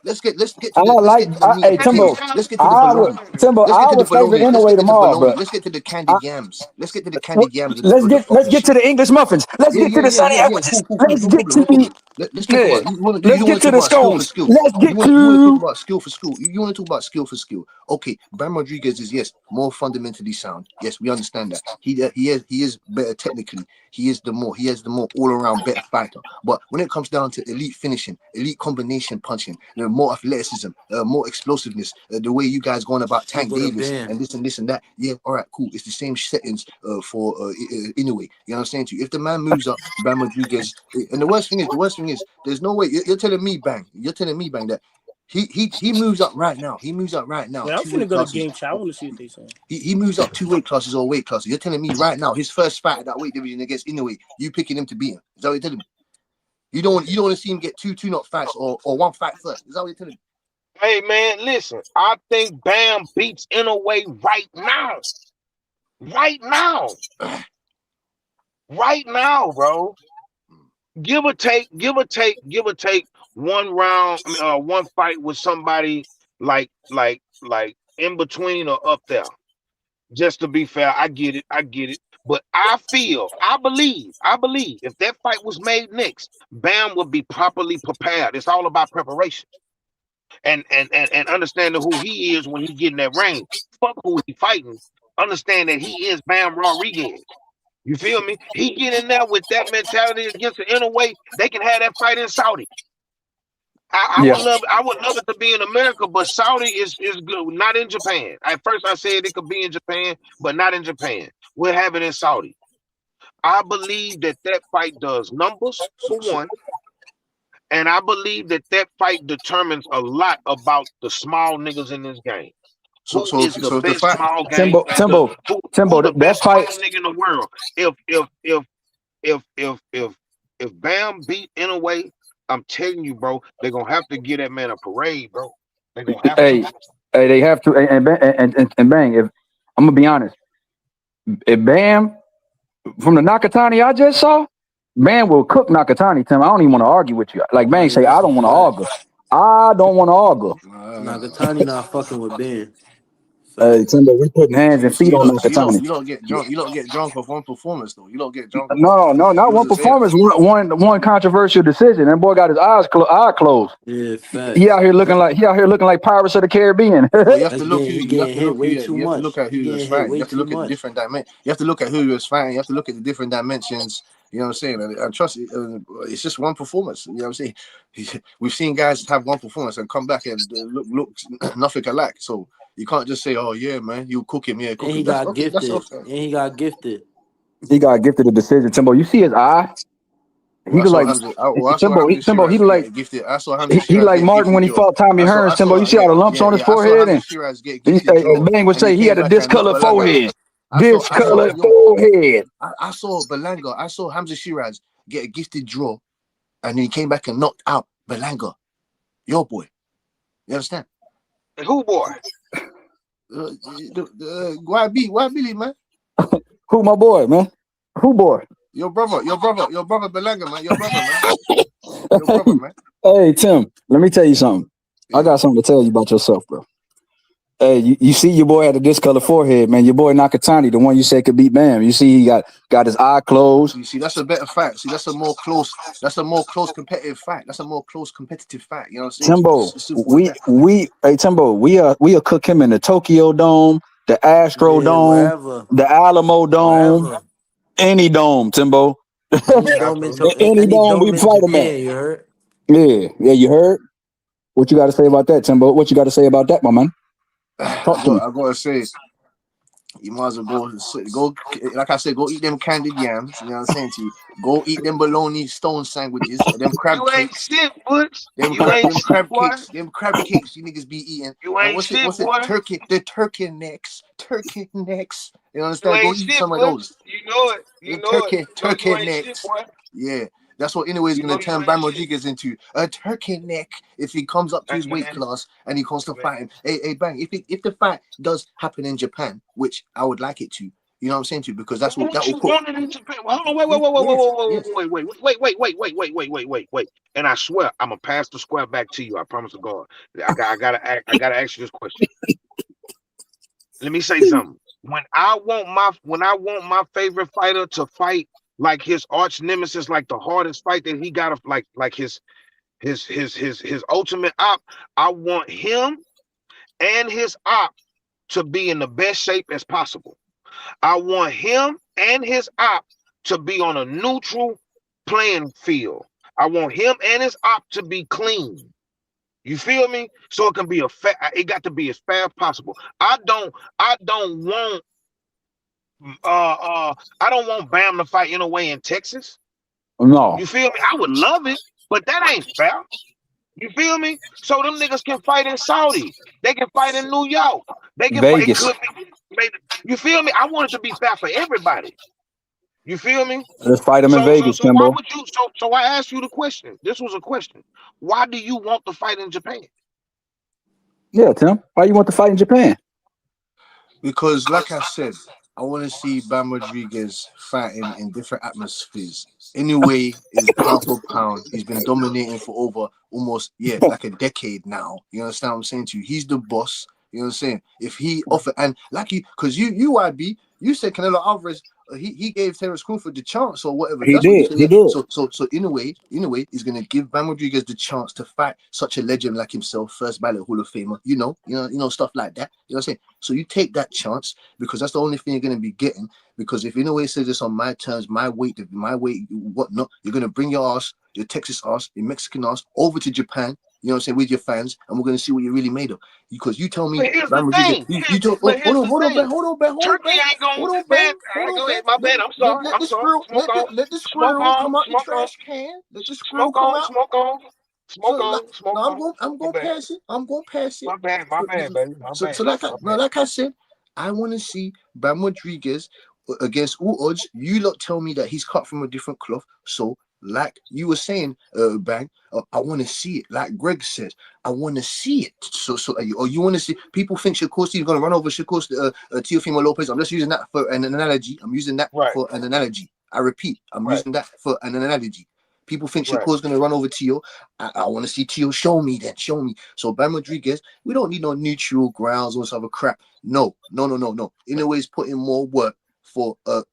Let's get to the meat Hey and potatoes. Timbo, Let's get to the bologna. Let's get I to the would favor bologna. Let's Inoue get to the tomorrow, bologna. bro. Let's get to the I, candied yams. Let's get to the candied yams of the let's fucking get to shit. the English muffins. Let's get to the Sunny Yeah. Edwards. Cool. Let's get to No problem. Let's talk yeah. about you want Let's get to to talk the about skill for scones. skill. Let's get You want to talk to about skill for skill. You want to talk about skill for skill. Okay, Bam Rodriguez is yes more fundamentally sound. Yes, we understand that. He is better technically. He has the more all around better fighter. But when it comes down to elite finishing, elite combination punching, more athleticism, more explosiveness, the way you guys going about He Tank put him Davis down. and this and that. Yeah, all right, cool. It's the same settings for Inoue. You know what I'm saying to you? If the man moves up, Bam Rodriguez, and the worst thing is, there's no way you're telling me, that he moves up right now. He moves up right now, Wait, I'm two finna weight go to classes. game chat. I want to see what they saying. He moves up 2 weight classes or weight classes. You're telling me right now, his first fight at that weight division against Inoue, you picking him to beat him. Is that what you're telling me? You don't want to see him get two knock fights or one fight first. Is that what you're telling me? Hey, man, listen. I think Bam beats Inoue right now. Right now. Right now, bro. Give or take one round, one fight with somebody like in between or up there. Just to be fair, I get it. But I believe, if that fight was made next, Bam would be properly prepared. It's all about preparation and understanding who he is when he get in that ring. Fuck who he fighting. Understand that he is Bam Rodriguez. You feel me? He get in there with that mentality against the inner way. They can have that fight in Saudi. I yeah. would love it to be in America, but Saudi is good. Not in Japan. At first I said it could be in Japan, but not in Japan. We'll have it in Saudi. I believe that fight does numbers for one, and I believe that fight determines a lot about the small niggas in this game. So Who so is the so if the best fact small game? Timbo, Timbo, Who Timbo. the That best fight, small nigga in the world? If Bam beat Inoue, I'm telling you, bro, they're gonna have to give that man a parade, bro. They're gonna have hey, to. hey, they have to, and bang. If I'm gonna be honest, if Bam from the Nakatani I just saw, Bam will cook Nakatani. Tim, I don't even want to argue with you. Like Nah, Bang say, yeah, I that's a don't want to fact. argue. I don't want to argue. Nakatani not fucking with Ben. Hey, Facts. Timbo, we putting hands and so feet you on don't Nakatani. get drunk. You don't get drunk off one performance though. You don't get drunk off one No, performance. not You one wasn't saying performance. One controversial decision. That boy got his eye closed. Yeah, He facts. out here looking like Pirates of the Caribbean. but you have to That's look getting who he you have getting to hit look who way you, too you have to look much. at who He you was getting hit fighting. You way have to too look at the much. different dimension. You have to look at who you was fighting. You have to look at the different dimensions. You know what I'm saying? And trust it, it's just one performance. You know what I'm saying? We've seen guys have one performance and come back and look nothing alike. So you can't just say, "Oh yeah, man, you cook him, yeah, And cook he him." That's got okay. That's gifted. okay. And he got gifted. He got gifted a decision. Timbo, you see his eye? He Well, I look saw like Hamza. I saw Timbo. Hamza Timbo, he Shiraz look like get gifted. I saw Hamza he Shiraz like get Martin when gifted he draw. fought Tommy Hearns. Timbo, you see how the lumps on his I saw forehead Hamza and Shiraz get he gifted say, draw, Bang would and he say he came had a back and knocked discolored Balanga out. forehead. Discolored forehead. I saw Balanga. I saw Hamza Shiraz get a gifted draw, and he came back and knocked out Balanga, your boy. You understand? Who boy? Why Billy, man? Who my boy, man? Who boy? Your brother Balanga, man. Your brother, man. Hey, Tim, let me tell you something. I Yeah. got something to tell you about yourself, bro. Hey, you see your boy had a discolored forehead, man. Your boy Nakatani, the one you said could beat Bam. You see he got his eye closed. You see, that's a better fight. See, that's a more close competitive fight. That's a more close competitive fight. You know what I'm saying? Timbo, It's simple as that. Timbo, we'll cook him in the Tokyo Dome, the Astro Yeah, Dome, wherever. the Alamo Dome, Wherever. any dome, Timbo. Any dome in Absolutely. Any any dome we dome in fight him at. Japan, you heard? Yeah, you heard? What you got to say about that, Timbo? What you got to say about that, my man? Talk to me. I gotta say, you might as well go, like I said, go eat them candied yams. You know what I'm saying to you? Go eat them bologna stone sandwiches, them crab You ain't cakes, shit, Butch. You ain't shit, boy. them crab cakes you niggas be eating. You And ain't shit, what's it? boy. The turkey necks. You You understand? Go ain't eat shit, some of Butch. those. You know it. You The know it. You know you turkey ain't shit, necks. boy. Yeah. That's what Inoue is You going know to you turn ain't Bam shit. Rodriguez into, a turkey neck if he comes up to his weight Man, class and he wants to man. fight him. Hey, Bang, if the fight does happen in Japan, which I would like it to, you know what I'm saying to you, because that's what that Won't will you put. want it in Japan? Well, hold on, Yes, yes. wait. And I swear, I'm gonna pass the square back to you. I promise to God. I gotta ask you this question. Let me say something. When I want my favorite fighter to fight like his arch nemesis, like the hardest fight that he got, like his ultimate op, I want him and his op to be in the best shape as possible. I want him and his op to be on a neutral playing field. I want him and his op to be clean. You feel me? So it can be it got to be as fair as possible. I don't want I don't want Bam to fight Inoue in Texas. No. You feel me? I would love it, but that ain't fair. You feel me? So them niggas can fight in Saudi. They can fight in New York. They can fight. It Vegas. could be made. You feel me? I want it to be fair for everybody. You feel me? Let's fight him in Vegas, So why Timbo. would you? So I asked you the question. This was a question. Why do you want the fight in Japan? Yeah, Tim. Why you want to fight in Japan? Because, like I said, I want to see Bam Rodriguez fighting in different atmospheres. Inoue is pound for pound. He's been dominating for over almost, like a decade now. You understand what I'm saying to you? He's the boss. You know what I'm saying? If he offered, and like because you IB, you said Canelo Alvarez, he gave Terence Crawford the chance or whatever. He That's what you did. said. He Yeah. did. So Inoue is gonna give Bam Rodriguez the chance to fight such a legend like himself, first ballot Hall of Famer. You know stuff like that. You know what I'm saying? So you take that chance because that's the only thing you're gonna be getting. Because if Inoue says this on my terms, my weight, whatnot, you're gonna bring your ass, your Texas ass, your Mexican ass over to Japan. You know what I'm saying, with your fans, and we're gonna see what you're really made of. Because you tell me, But here's the Bam Rodriguez, thing. you told, But here's the hold on, thing. Ben, hold on, Ben, hold on, Turkey Ben, ain't gonna, hold on, man. Ben, hold on, Go Ben. ahead. My bad. I'm sorry. Let I'm the sorry. squirrel, Smoke on. let the Smoke squirrel on. come out the Smoke on. trash can. Let the squirrel Smoke come on. out. Smoke on. So Smoke like, on. Smoke no, on. I'm My gonna bad. pass it. I'm gonna pass it. My bad. My bad, baby. My bad. My bad. Like I said, I want to see Bam Rodriguez against all odds. You lot tell me that he's cut from a different cloth. So, like you were saying, Bang, I want to see it. Like Greg says, I want to see it. Or you want to see people think Shakur Steve's going to run over Shakur Teofimo Lopez. I'm just using that for an analogy. I'm using that Right. for an analogy. I repeat, I'm Right. using that for an analogy. People think Right. Shakur's going to run over Teo. I want to see Teo. Show me that. Show me. So Bam Rodriguez, we don't need no neutral grounds or this other crap. No. Inoue is putting more work for a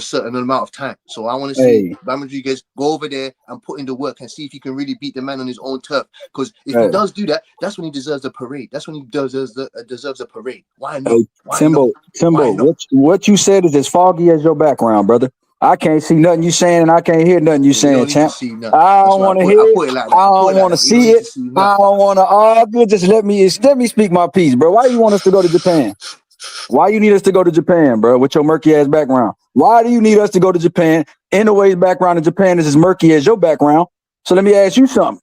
certain amount of time. So I want to see Hey, Bam Rodriguez go over there and put in the work and see if he can really beat the man on his own turf. Because if he hey, does do that, that's when he deserves a parade. That's when he deserves a parade. Why not? hey, Why not? Why Timbo, not? what you said is as foggy as your background, brother. I can't see nothing you saying, and I can't hear nothing you Yeah, you saying, don't need to champ. see nothing. I That's don't why want to I hear it. put it like I that. I put don't it like want to that. You don't see need it. to see I nothing. don't want to argue. Just let me speak my piece, bro. Why you want us to go to Japan? Why you need us to go to Japan, bro, with your murky ass background? Why do you need us to go to Japan? Inoue's background in Japan is as murky as your background. So let me ask you something.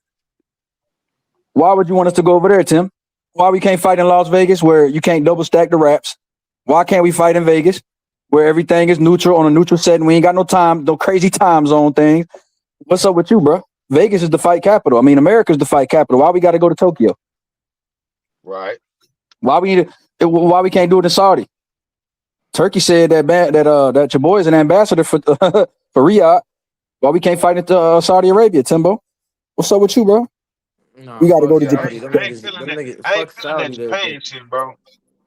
Why would you want us to go over there, Tim? Why we can't fight in Las Vegas where you can't double stack the raps? Why can't we fight in Vegas where everything is neutral on a neutral setting? We ain't got no crazy time zone things. What's up with you, bro? Vegas is the fight capital. I mean, America's the fight capital. Why we got to go to Tokyo? Right. Why why we can't do it in Saudi? Turkey said that your boy is an ambassador for for Riyadh. Why we can't fight in Saudi Arabia, Timbo? What's up with you, bro? Nah, We got to fuck go to Yeah, Japan. Saudi. I ain't feeling Them that. niggas, I ain't fuck feeling that Saudi. Japan shit, bro.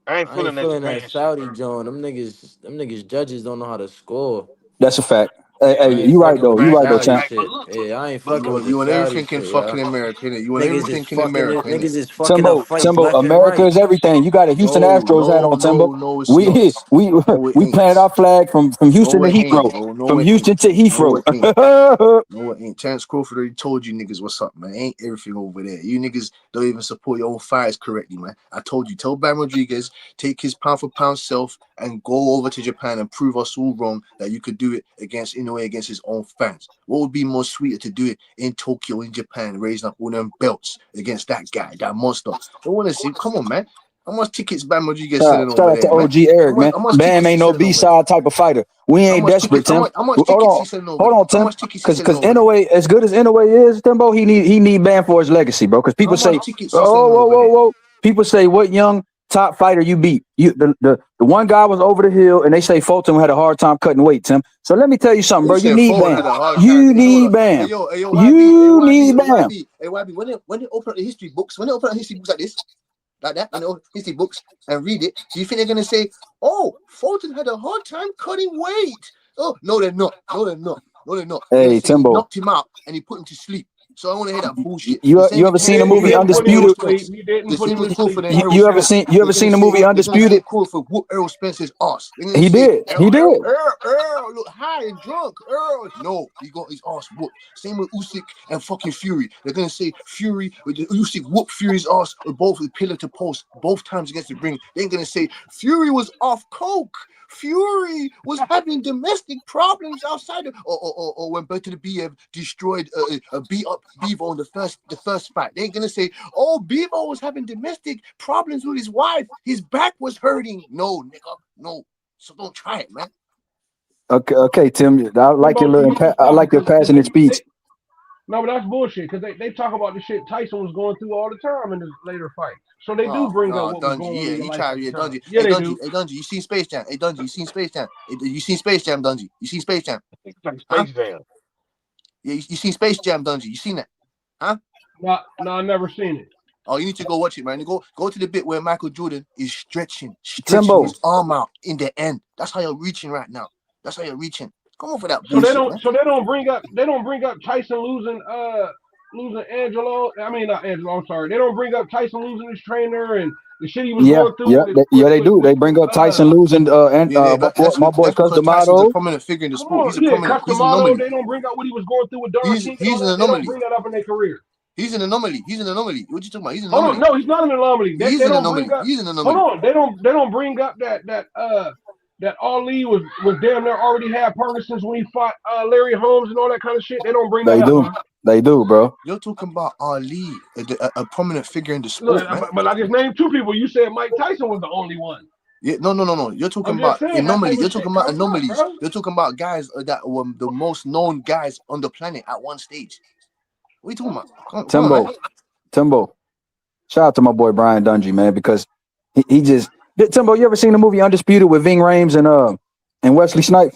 I ain't I ain't feeling that feeling that Japan shit, Saudi bro. joint. Them niggas judges don't know how to score. That's a fact. Yeah, I Hey, ain't you right fucking with though. the You right. right though, Saudi champ. Right. But shit. look, Yeah, I ain't but fucking look. with the You want Saudi everything in shit, yeah. fucking America, innit? You want Niggas is everything in fucking America, it. innit? Niggas is fucking up fights Timbo, left and America right. is everything. You got a Houston No, Astros hat on, Timbo. no, it's not. We we No, it we planted ain't. our flag from Houston No, to it ain't, Heathrow. bro. No, From it ain't. Houston to No, it ain't. Heathrow. No, it ain't. Terrence Crawford already told you niggas what's up, man. Ain't everything over there. You niggas don't even support your own fighters correctly, man. I told you, tell Bam Rodriguez, take his pound for pound self and go over to Japan and prove us all wrong that you could do it against Inoue, against his own fans. What would be more sweeter to do it in Tokyo, in Japan, raising up all them belts against that guy, that monster? I want to see. Come on, man. How much tickets Bam Rodriguez selling Shout over out to there, man? OG Eric, man. How much Bam tickets he ain't no selling over there? B-side type of fighter. We ain't desperate, Tim. How much Hold tickets on. he selling over Hold there? on, How Tim. much tickets he Cause selling cause over there? Inoue, as good as Inoue is, Timbo, he need Bam for his legacy, bro. Cause How people much say, tickets he oh, selling over there? whoa. People say, what young top fighter you beat? The one guy was over the hill, and they say Fulton had a hard time cutting weight, Tim. So let me tell you something, Who bro. You said need Foden Bam. had a hard time? You Hold need up. Bam. YB, You need Bam. YB. When they open up the history books, like this, like that, when they open history books and read it, do you think they're gonna say, "Oh, Fulton had a hard time cutting weight"? Oh, no, they're not. No, they're not. No, they're not. They're gonna Hey, say he Timbo, knocked him out and he put him to sleep. So I want to hear that bullshit. The you same with ever seen the He movie Crawford didn't put him and to Errol Undisputed? sleep. Spence. He didn't The put same him with to sleep. Crawford and Errol You ever Spence. seen They're gonna the movie they're gonna say Undisputed? Crawford whoop Errol Spence's ass. They're gonna He say did. He did. Errol look high and drunk. Errol, no, he got his ass whooped. Same with Usyk and fucking Fury. They're gonna say Fury with Usyk whooped Fury's ass both with pillar to post both times against the ring. They ain't gonna say Fury was off coke. Fury was having domestic problems outside of, or when Better Biev destroyed beat up Bevo in the first fight. They ain't gonna say, oh, Bevo was having domestic problems with his wife. His back was hurting. No, nigga, no. So don't try it, man. Okay, Tim. I like Timbo, you need to I stop like your because passionate speech. no, but that's bullshit because they talk about the shit Tyson was going through all the time in his later fights. So they do Oh bring up no, what was Dungy, going on yeah, in your you life try, at the yeah, time. Dungy. Yeah, they do. Hey, Dungy, you seen Space Jam? Hey, Dungy, you seen Space Jam? You seen Space Jam, Dungy? You seen Space Jam? It's like Huh? Space Jam. Yeah, you seen Space Jam, Dungy? You seen that? Huh? No, I never seen it. Oh, you need to go watch it, man. Go to the bit where Michael Jordan is stretching Timbo, his arm out in the end. That's how you're reaching right now. That's how you're reaching. Come on for that So bullshit, man. they don't bring up Tyson losing Angelo. I mean not Angelo. I'm sorry. They don't bring up Tyson losing his trainer and the shit he was going through they do. They bring up Tyson losing and Yeah, my boy that's Cus because Tyson's a D'Amato. prominent figure in the come sport. on, He's a yeah, prominent. He's an Customato. anomaly. They don't bring up what he was going through with Don King and all He's an that. They don't anomaly. bring that up in their career. He's an anomaly. He's an anomaly. What you talking about? He's an Hold anomaly. on, no, he's not an anomaly. They He's an don't anomaly. bring up. He's an anomaly. Hold on, they don't bring up that Ali was damn near already had Parkinson's when he fought Larry Holmes and all that kind of shit. They don't bring that up. They do, bro. You're talking about Ali, a prominent figure in the sport, man. But I just named 2 people. You said Mike Tyson was the only one. Yeah, no. You're talking about anomaly. You're talking about anomalies. You're talking about guys that were the most known guys on the planet at one stage. What are you talking about? Come on, man. Timbo. Shout out to my boy Brian Dungy, man, because he just Timbo. You ever seen the movie Undisputed with Ving Rhames and Wesley Snipes?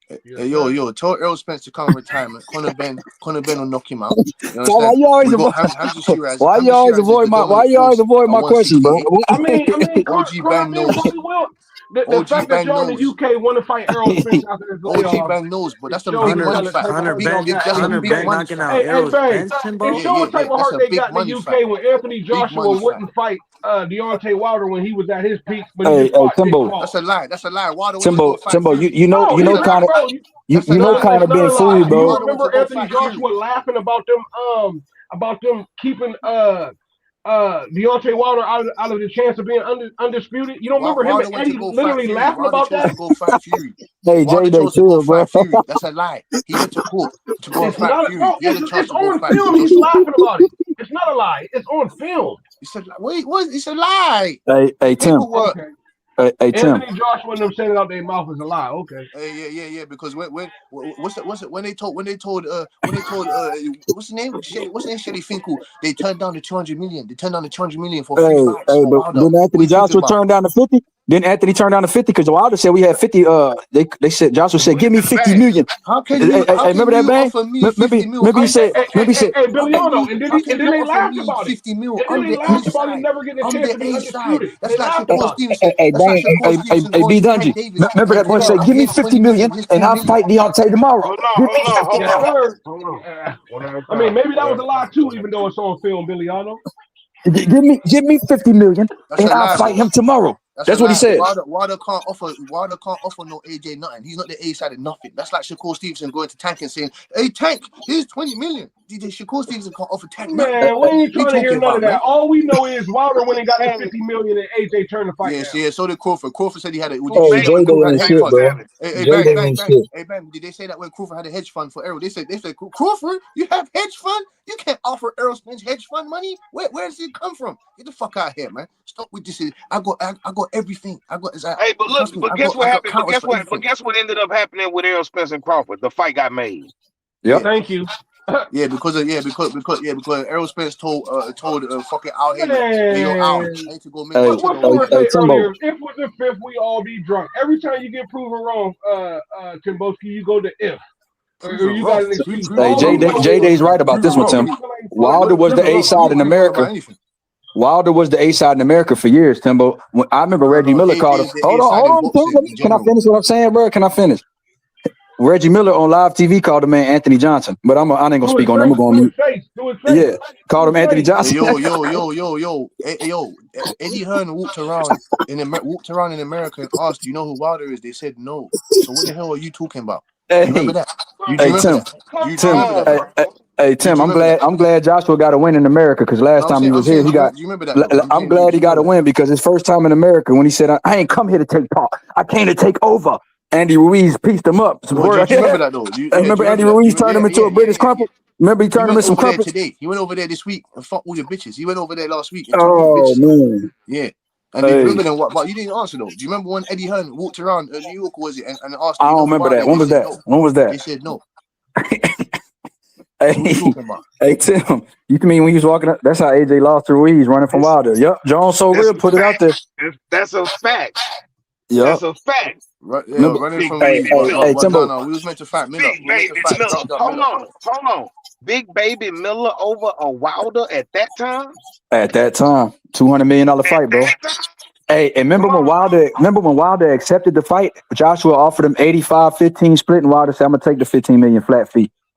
Hey, yo, tell Errol Spence to come in retirement. Conor Ben will knock him out. You So why you always avoid my questions, bro? I mean, Conor Ben probably will. The fact that y'all in the UK want to fight Errol Spence after this OG Bang knows, but that's a big money fight. Conor Ben knocking out Errol Spence, Timbo. It shows what type of heart they got in the UK when Anthony Joshua wouldn't fight Deontay Wilder when he was at his peak. Timbo. That's a lie. Wilder Timbo, you know Conor. You know Conor being fooled, bro. You remember Anthony Joshua laughing about them keeping Deontay Wilder out of the chance of being undisputed. You don't remember him and Eddie literally laughing about that? Hey, Jay, bro. That's a lie. He went to court to go fight Fury. It's on film. He's laughing about it. It's not a lie. It's on film. He said, "Wait, what? It's a lie." Hey, Tim. Hey, Tim. Anthony Joshua and them saying it out their mouth is a lie. Okay. Yeah. Because when they told what's the name? Shelly Finkel. They turned down the 200 million. They turned down the 200 million for free fights. But didn't Anthony Joshua turn down the 50? Didn't Anthony turn down the 50? Because Wilder said we had 50. They said Joshua said, "Give me 50 million." How can you? Remember that, man? Maybe he said. Hey, Billy Ono, and then they laughed about it. 50 mil. And then they laughed about it never getting a chance to be undisputed. That's like Shakur Stevenson. Hey, B. Dungy. Remember that boy said, "Give me 50 million, and I'll fight Deontay tomorrow." Hold on. I mean, maybe that was a lie too, even though it's on film, Billy Ono. Give me 50 million, and I'll fight him tomorrow. That's what he said. Wilder can't offer no AJ nothing. He's not the A side of nothing. That's like Shakur Stevenson going to Tank and saying, "Hey Tank, here's 20 million." Shakur Stevenson can't offer Tank nothing. Man, we ain't trying to hear none of that. All we know is Wilder went and got his 50 million and AJ turned the fight. Yeah. So did Crawford. Crawford said he had a. Hey, man, did they say that when Crawford had a hedge fund for Errol? They said Crawford, you have hedge fund? You can't offer Errol Spence hedge fund money. Where does it come from? Get the fuck out here, man. Stop with this. I got everything. Hey, but look, but guess what happened? But guess what ended up happening with Errol Spence and Crawford? The fight got made. Yep. Thank you. because Errol Spence told fucking Al Haymon, "Hey, yo, Al, I need to go make what Crawford said earlier, if was the fifth, we all be drunk. Every time you get proven wrong, Timboski, you go to if. Or you got an excuse. Hey, J Day's right about this one, Tim. Wilder was the A side in America. Wilder was the A side in America for years, Timbo. I remember Reggie Miller called him. Hold on. Can I finish what I'm saying, bro? Can I finish? Reggie Miller on live TV called the man Anthony Johnson, but I ain't gonna speak on him. I'm going to mute. Yeah, called him Anthony Johnson. Yo. Eddie Hearn walked around in America and asked, "Do you know who Wilder is?" They said no. So what the hell are you talking about? Hey, you remember that? Hey Tim, I'm glad Joshua got a win in America because last time he was here, he got. I'm glad he got a win because his first time in America when he said, "I ain't come here to take part. I came to take over." Andy Ruiz pieced him up. Do you remember that though? Remember Andy Ruiz turned him into a British crumpet? Remember he turned him into some crumpets? Today. He went over there this week and fucked all the bitches. He went over there last week. Oh man. Yeah. And they remember then what? But you didn't answer though. Do you remember when Eddie Hearn walked around New York? Was it and asked? I don't remember that. When was that? When was that? They said no. Hey Tim, you can mean when he was walking up? That's how AJ lost to Ruiz running from Wilder. Yep, Jones so real put it out there. That's a fact. Yep. That's a fact. Running from Timbo. No, we was meant to fight Miller. Hold on. Big Baby Miller over a Wilder at that time? At that time, $200 million fight, bro. Hey, and remember when Wilder accepted the fight? Joshua offered him 85-15 split, and Wilder said, "I'm gonna take the 15 million flat fee."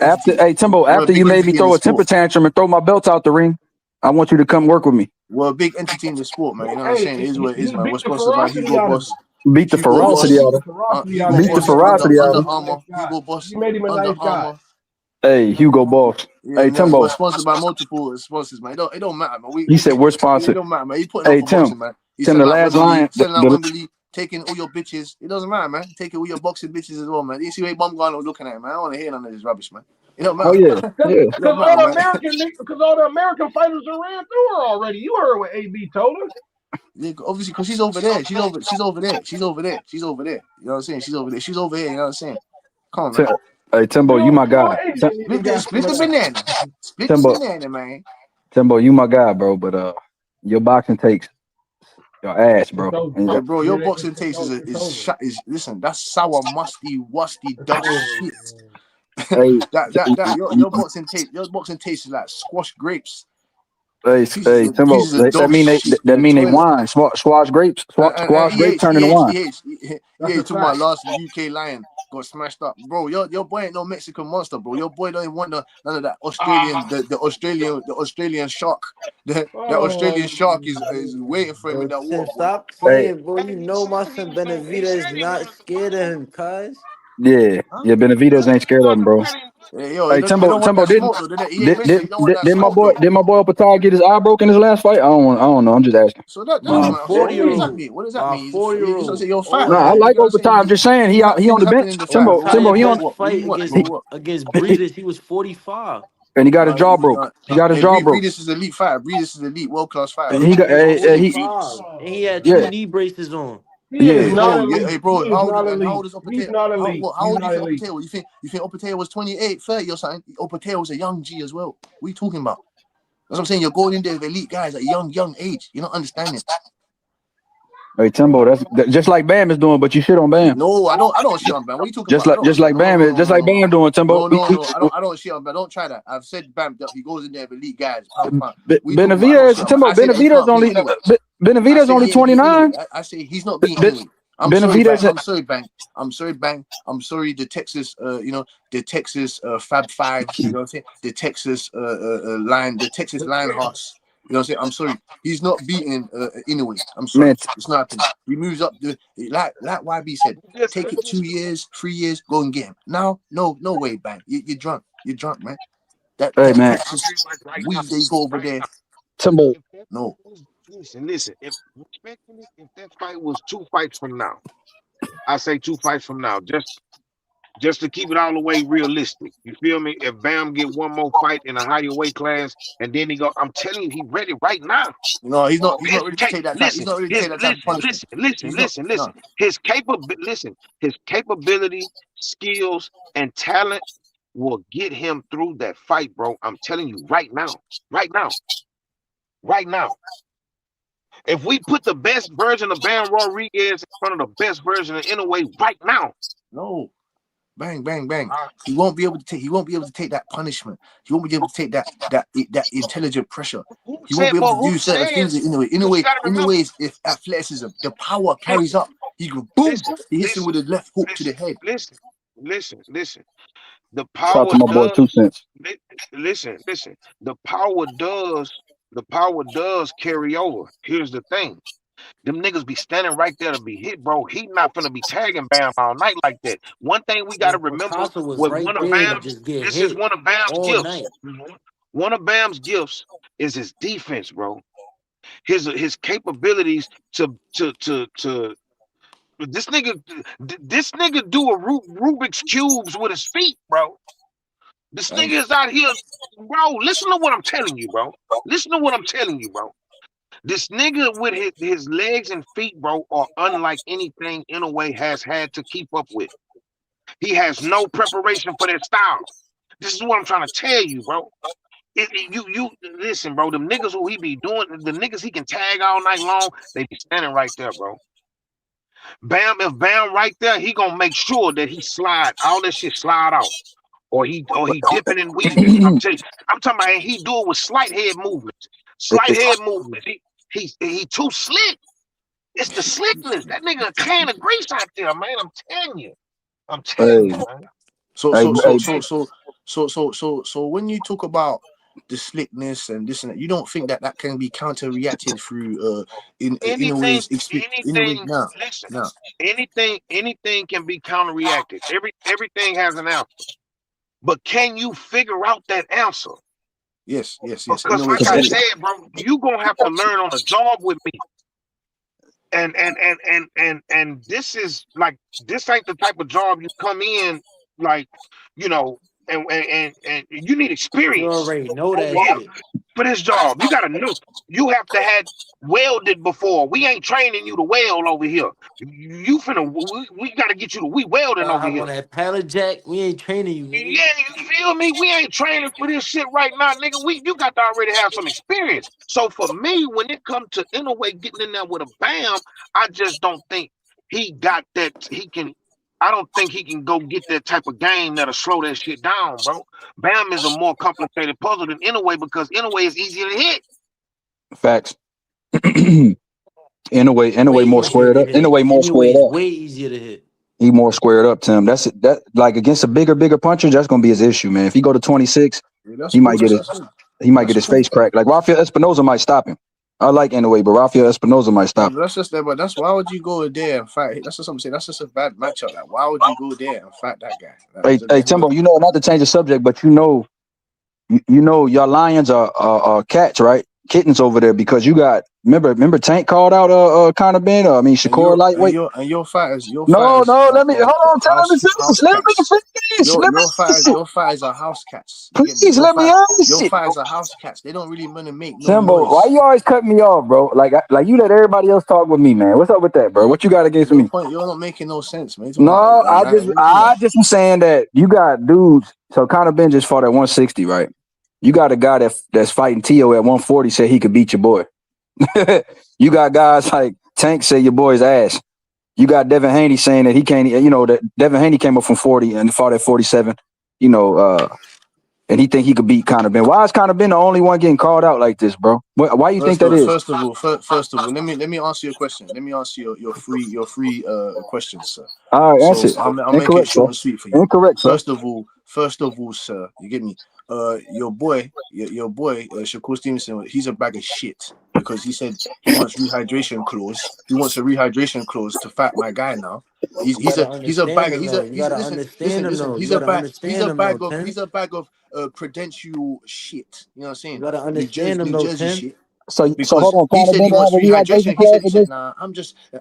After, hey Timbo, after you made me throw a temper tantrum and throw my belt out the ring. I want you to come work with me. We're a big entity in the sport, man. You know what I'm Hey, saying? It is what it is, he man. We're beat the sponsored by ferocity Hugo out of him. Boss. Beat the Hugo ferocity Boss, out of Hugo beat the Boss, ferocity out Under of Armour, Hugo He Boss, made him a Under nice guy. Armour. Hey, Hugo Boss. Yeah, Hey, we're Timbo. sponsored by multiple sponsors, man. It don't matter, man. He said we're It sponsored. don't matter, man. He's putting on Hey, for Tim. boxing, man. He's Tim, selling the out last Wembley, line. taking all your bitches. It doesn't matter, man. Taking all your boxing bitches as well, man. You see what Bum Gano looking at, man. I don't want to hear none of this rubbish, man. It don't Oh matter. yeah, yeah. It don't matter, man. Because all the American fighters are ran through her already. You heard what AB told her. Yeah, obviously, because she's over there. She's over there. She's over there. You know what I'm saying? She's over there. She's over here. You know what I'm saying? Come on, man. Hey, Timbo, you my guy. Split the banana. Split Timbo. the banana, man. Timbo, you my guy, bro. But your boxing takes your ass, bro. Hey, bro, your boxing taste is listen. That's sour, musty, wusty, dust shit. Hey, your boxing taste is like squash grapes. Hey, Timbo, that mean they wine. Squash grapes turning to wine. You talking about last UK Lion got smashed up, bro. Your boy ain't no Mexican monster, bro. Your boy don't even want none of that Australian, the Australian shark. That Australian shark is waiting for him in that water. Stop playing, bro. You know my son Benavida is not scared of him, cuz. Yeah, Benavides ain't scared of him, bro. Hey, Timbo, did my boy Patar get his eye broken in his last fight? I don't know. I'm just asking. So that doesn't matter. What does that mean? You're fat. No, I like Patar. I'm just saying he on the bench. Timbo, he on fight against Breeders. He was 45. And he got his jaw broke. Breedis is elite fighter. Breedis is elite, world class fighter. And he had two knee braces on. Hey, bro, how old is He's not elite. How old do you think Opateo was? You think Opateo was 28, 30 or something? Opateo was a young G as well. What are you talking about? That's what I'm saying. You're going in there with elite guys at a young age. You're not understanding. Hey, Timbo, that's just like Bam is doing, but you shit on Bam. No, I don't shit on Bam. What are you talking about? Just like Bam doing, Timbo. No, I don't shit on Bam. Don't try that. I've said Bam. He goes in there with elite guys. Benavides only 29. I say he's not being Inoue. I'm sorry, Bang. I'm sorry, the Texas, the Texas Fab Five. You know what I'm saying? The Texas line, the Texas Lionhearts. You know what I'm saying? I'm sorry. He's not beating Inoue. I'm sorry. Man. It's not happening. He moves up. Like YB said, take it 2 years, 3 years, go and get him. Now, no way, Bang. You're drunk. You're drunk, man. That man. Texas weed they go over there. Timbo. No. Listen. If that fight was 2 fights from now, I say 2 fights from now, just to keep it all the way realistic. You feel me? If Bam get one more fight in a higher weight class, and then he go, I'm telling you, he ready right now. No, he's not ready to take that time. He's not ready to take that type of punishment. Listen. His capability, skills, and talent will get him through that fight, bro. I'm telling you right now. If we put the best version of Bam Rodriguez in front of the best version of Inoue right now. No. Bang. He won't be able to take that punishment. He won't be able to take that intelligent pressure. He won't be able to do certain things in Inoue if athleticism, the power carries up. He go boom. He hits him with a left hook to the head. Listen. The power to my boy 2 cents. Listen. The power does carry over. Here's the thing. Them niggas be standing right there to be hit, bro. He not finna be tagging Bam all night like that. One thing we gotta remember was one of Bam's. This is one of Bam's gifts. One of Bam's gifts is his defense, bro. His capabilities to this nigga do a Rubik's cubes with his feet, bro. This nigga is out here, bro. Listen to what I'm telling you, bro. This nigga with his legs and feet, bro, are unlike anything Inoue has had to keep up with. He has no preparation for that style. This is what I'm trying to tell you, bro. You listen, bro. Them niggas who he be doing, the niggas he can tag all night long, they be standing right there, bro. If Bam right there, he gonna make sure that he slide all that shit slide out, or he dipping and weaving. I'm talking about, and he do it with slight head movements. He too slick. It's the slickness. That nigga a can of grease out there, man. I'm telling you, man. So when you talk about the slickness and this and that. You don't think that can be counter-reacted through in a anything, ways in a way anything. now. Listen, Now. anything can be counter-reacted. Everything has an answer, but can you figure out that answer? Yes. In Because, a way, like I can said, bro, you gonna have to learn on the job with me. And this ain't the type of job you come in like, you know, and you need You experience. already know that Yeah, shit. for this job. You gotta know. You have to have welded before. We ain't training you to weld over here. You finna. We gotta get you to we welding Gotta over hop here. on that pallet jack. We ain't training you, nigga. Yeah, you feel me? We ain't training for this shit right now, nigga. You got to already have some experience. So for me, when it comes to Inoue getting in there with a Bam, I just don't think he got that. He can. I don't think he can go get that type of game that'll slow that shit down, bro. Bam is a more complicated puzzle than Inoue because Inoue is easier to hit. Facts. In a way Way more easier squared to up. In a hit. way more Anyway, squared it's up. way easier to hit. He more squared up, Tim. That like against a bigger puncher, that's gonna be his issue, man. If he go to 26, yeah, that's he cool. might get That's it. what's up. He might get That's his cool. face cracked. Like Rafael Espinoza might stop him. I like Inoue, but Rafael Espinoza might Yeah, stop but that's just that. But that's why would you go there and fight? That's just something. Saying. That's just a bad matchup. Like, why would you go there and fight that guy? Like, him. Hey, there's no. Timbo, not to change the subject, but you know your lions are cats, right? Kittens over there because you got remember Tank called out kind of been I mean And Shakur lightweight. your fighters, No, let me hold on. Tell house me to finish. house Let me cats. finish. Let me finish. Your fighters are house cats. You get me? Please let me Your finish it. fighters are house cats. They don't really want to make no Timbo, why noise. you always cut me off, bro? Like you let everybody else talk with me, man. What's up with that, bro? What you got against me? You're not making no sense, man. No, What you talking I about? just was saying that you got dudes. So Conor Ben just fought at 160, right? You got a guy that's fighting Tio at 140. Said he could beat your boy. You got guys like Tank say your boy's ass. You got Devin Haney saying that he can't. You know that Devin Haney came up from 40 and fought at 47. You know, and he think he could beat Conor Ben. Why is Conor Ben the only one getting called out like this, bro? Why you think that is? First of all, let me answer your question. Let me answer your free questions, sir. All right, that's So it. I'll make it Incorrect, sir. short and sweet for you. Incorrect, sir. First of all, sir, you get me. Your boy, Shakur Stevenson, he's a bag of shit because he said he wants rehydration clause. He wants a rehydration clause to fight my guy now. You gotta He's a understand bag. them though. You He's gotta understand them listen. though. You gotta He's understand a them though, bag of Tim. prudential shit. You know what I'm You saying? gotta understand them New though, Jersey Tim. shit. So hold Because on. he Conor said Ben he have wants a rehydration. rehydration clause for He said, this? nah,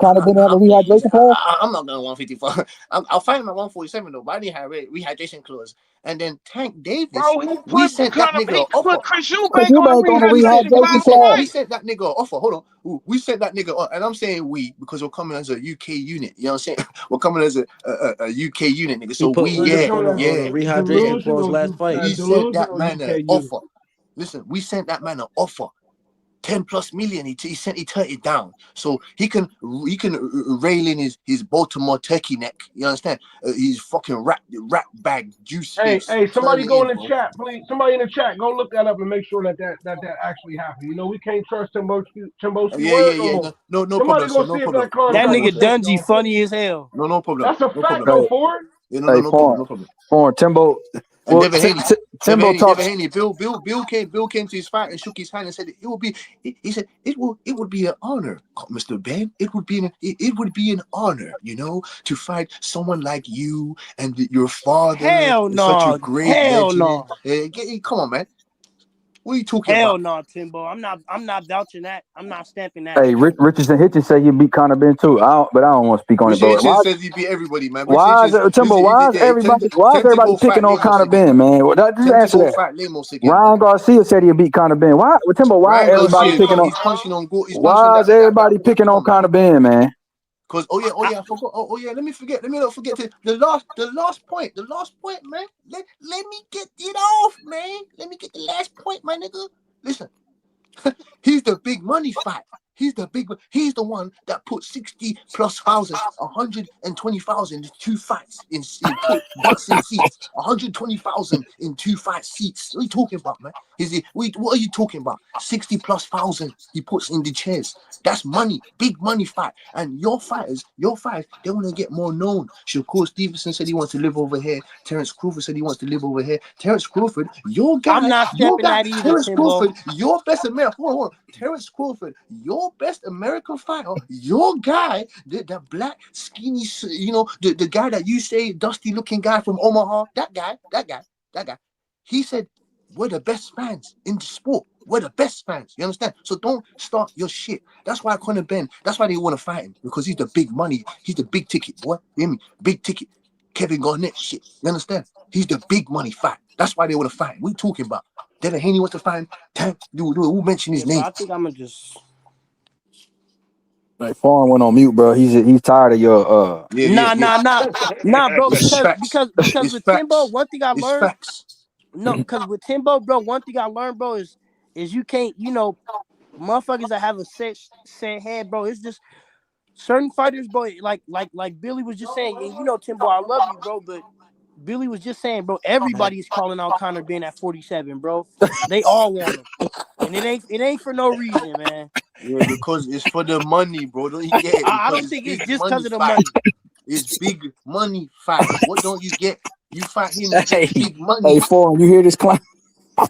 Conor Ben have a rehydration clause? I'm not going 154. I'll fight him at 147 though, but I didn't have a rehydration clause. And then Tank Davis, Bro, we sent that nigga an he offer. put Chris Because Eubank you on a bank on a rehydration rehydration clause Listen, for clause. we fight. sent that nigga an offer. Hold on. We sent that nigga, and I'm saying we because we're coming as a UK unit. You know what I'm saying? We're coming as a UK unit, nigga. He So put we, So you're Usyk yeah, on coming a at on a yeah. rehydration clause delusional, last fight. We sent that delusional man an UK unit. offer. Listen, we sent that man an offer. 10 plus million. He turned it down so he can rail in his Baltimore turkey neck. You understand? His fucking rat bag juice face. Hey, Turn somebody it go in in, the bro. chat, please. Somebody in the chat, go look that up and make sure that actually happened. You know, we can't trust Timbo's word no Yeah. more. No Somebody problem, go sir. see No if problem. that No That contract problem, was nigga sir. sent. Dungy funny as hell. No problem. That's a No fact problem. though, Hey, Ford. Yeah, hey, no problem. Foreign. No problem. Foreign. Timbo. And Well, Timbo Devin talks. Haney, Bill came to his fight and shook his hand and said it would be. He said it would be an honor, Mr. Ben. It would be an honor, to fight someone like you and your father Hell is such a no. great Hell legend. no. Come on, man. What are you talking Hell about? no, Timbo. I'm not vouching that. I'm not stamping that. Hey, Richardson Hitchens say you beat Conor Ben too. But I don't want to speak on it. Richard But Hitchens says he beat everybody, man. Richard why is Hitchens, it Timbo? listen, he Why did is yeah, tend to everybody go picking fight on Lemos Conor again, Ben, man. man? Well, just Tend to answer go that. fight Lemos again, man. Ryan Garcia said he beat Conor Ben. Why, Timbo? Why Ryan everybody Garcia, picking on? he's punching on go. He's punching on Why is that. everybody picking Come on on, man. Conor Ben, man? Because I forgot. Let me forget. Let me not forget to the last point. The last point, man. Let me get it off, man. Let me get the last point, my nigga. Listen, he's the big money fight. He's the one that put 60,000+, 120,000 in 2 fights in put boxing seats, 120,000 in 2 fight seats. What are you talking about, man? What are you talking about? 60,000+ he puts in the chairs. That's money, big money fight. And your fighters, they want to get more known. Shakur Stevenson said he wants to live over here. Terence Crawford said he wants to live over here. Terence Crawford, your I'm guy, not stepping that either, Terence Timbo. Crawford, your best American. Hold on. Terence Crawford, your best American fighter, your guy, that black skinny, the guy that you say dusty looking guy from Omaha, that guy. He said, we're the best fans in the sport. We're the best fans. You understand? So don't start your shit. That's why Conor Ben, that's why they want to fight him. Because he's the big money. He's the big ticket, boy. You hear me? Big ticket. Kevin Garnett shit. You understand? He's the big money fight. That's why they want to fight him. What are you talking about? Devin Haney wants to fight him. Tank, who mentioned his name? I think I'm gonna just. Like Foreign went on mute, bro. He's tired of your Nah, bro. It's facts. Because It's with facts. Timbo, one thing I It's learned. facts. No, because with Timbo, bro, one thing I learned, bro, is you can't, motherfuckers that have a set head, bro. It's just certain fighters, bro. Like Billy was just saying, and Timbo, I love you, bro, but Billy was just saying, bro, everybody is calling out Conor Ben at 47, bro. They all want him, and it ain't for no reason, man. Yeah, because it's for the money, bro. Don't you get it? I Because don't it's think it's big just money because of the fight. money. It's big money fight. What don't you get? You fight him, you get big money. Hey, Foreign, you hear this clown?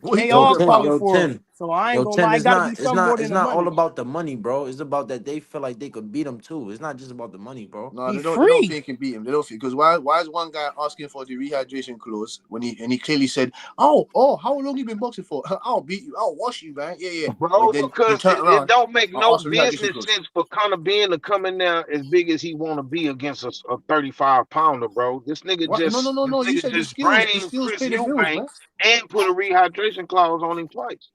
What are you They all talking about? calling for him. So I ain't gonna lie, it gotta be something more than It's the not all money. about the money, bro. It's about that they feel like they could beat him too. It's not just about the money, bro. No, He they don't think free. he can beat him. They don't think because why is one guy asking for the rehydration clause when he clearly said, oh, how long you been boxing for? I'll beat you, I'll wash you, man. Yeah. Bro, But then he because turned it around don't make and no asked for rehydration business clause. sense for Conor Ben to come in there as big as he want to be against a 35-pounder, bro. What? No. You This nigga said the just skills framed Chris pay the bills, Eubank man. and put a rehydration clause on him twice.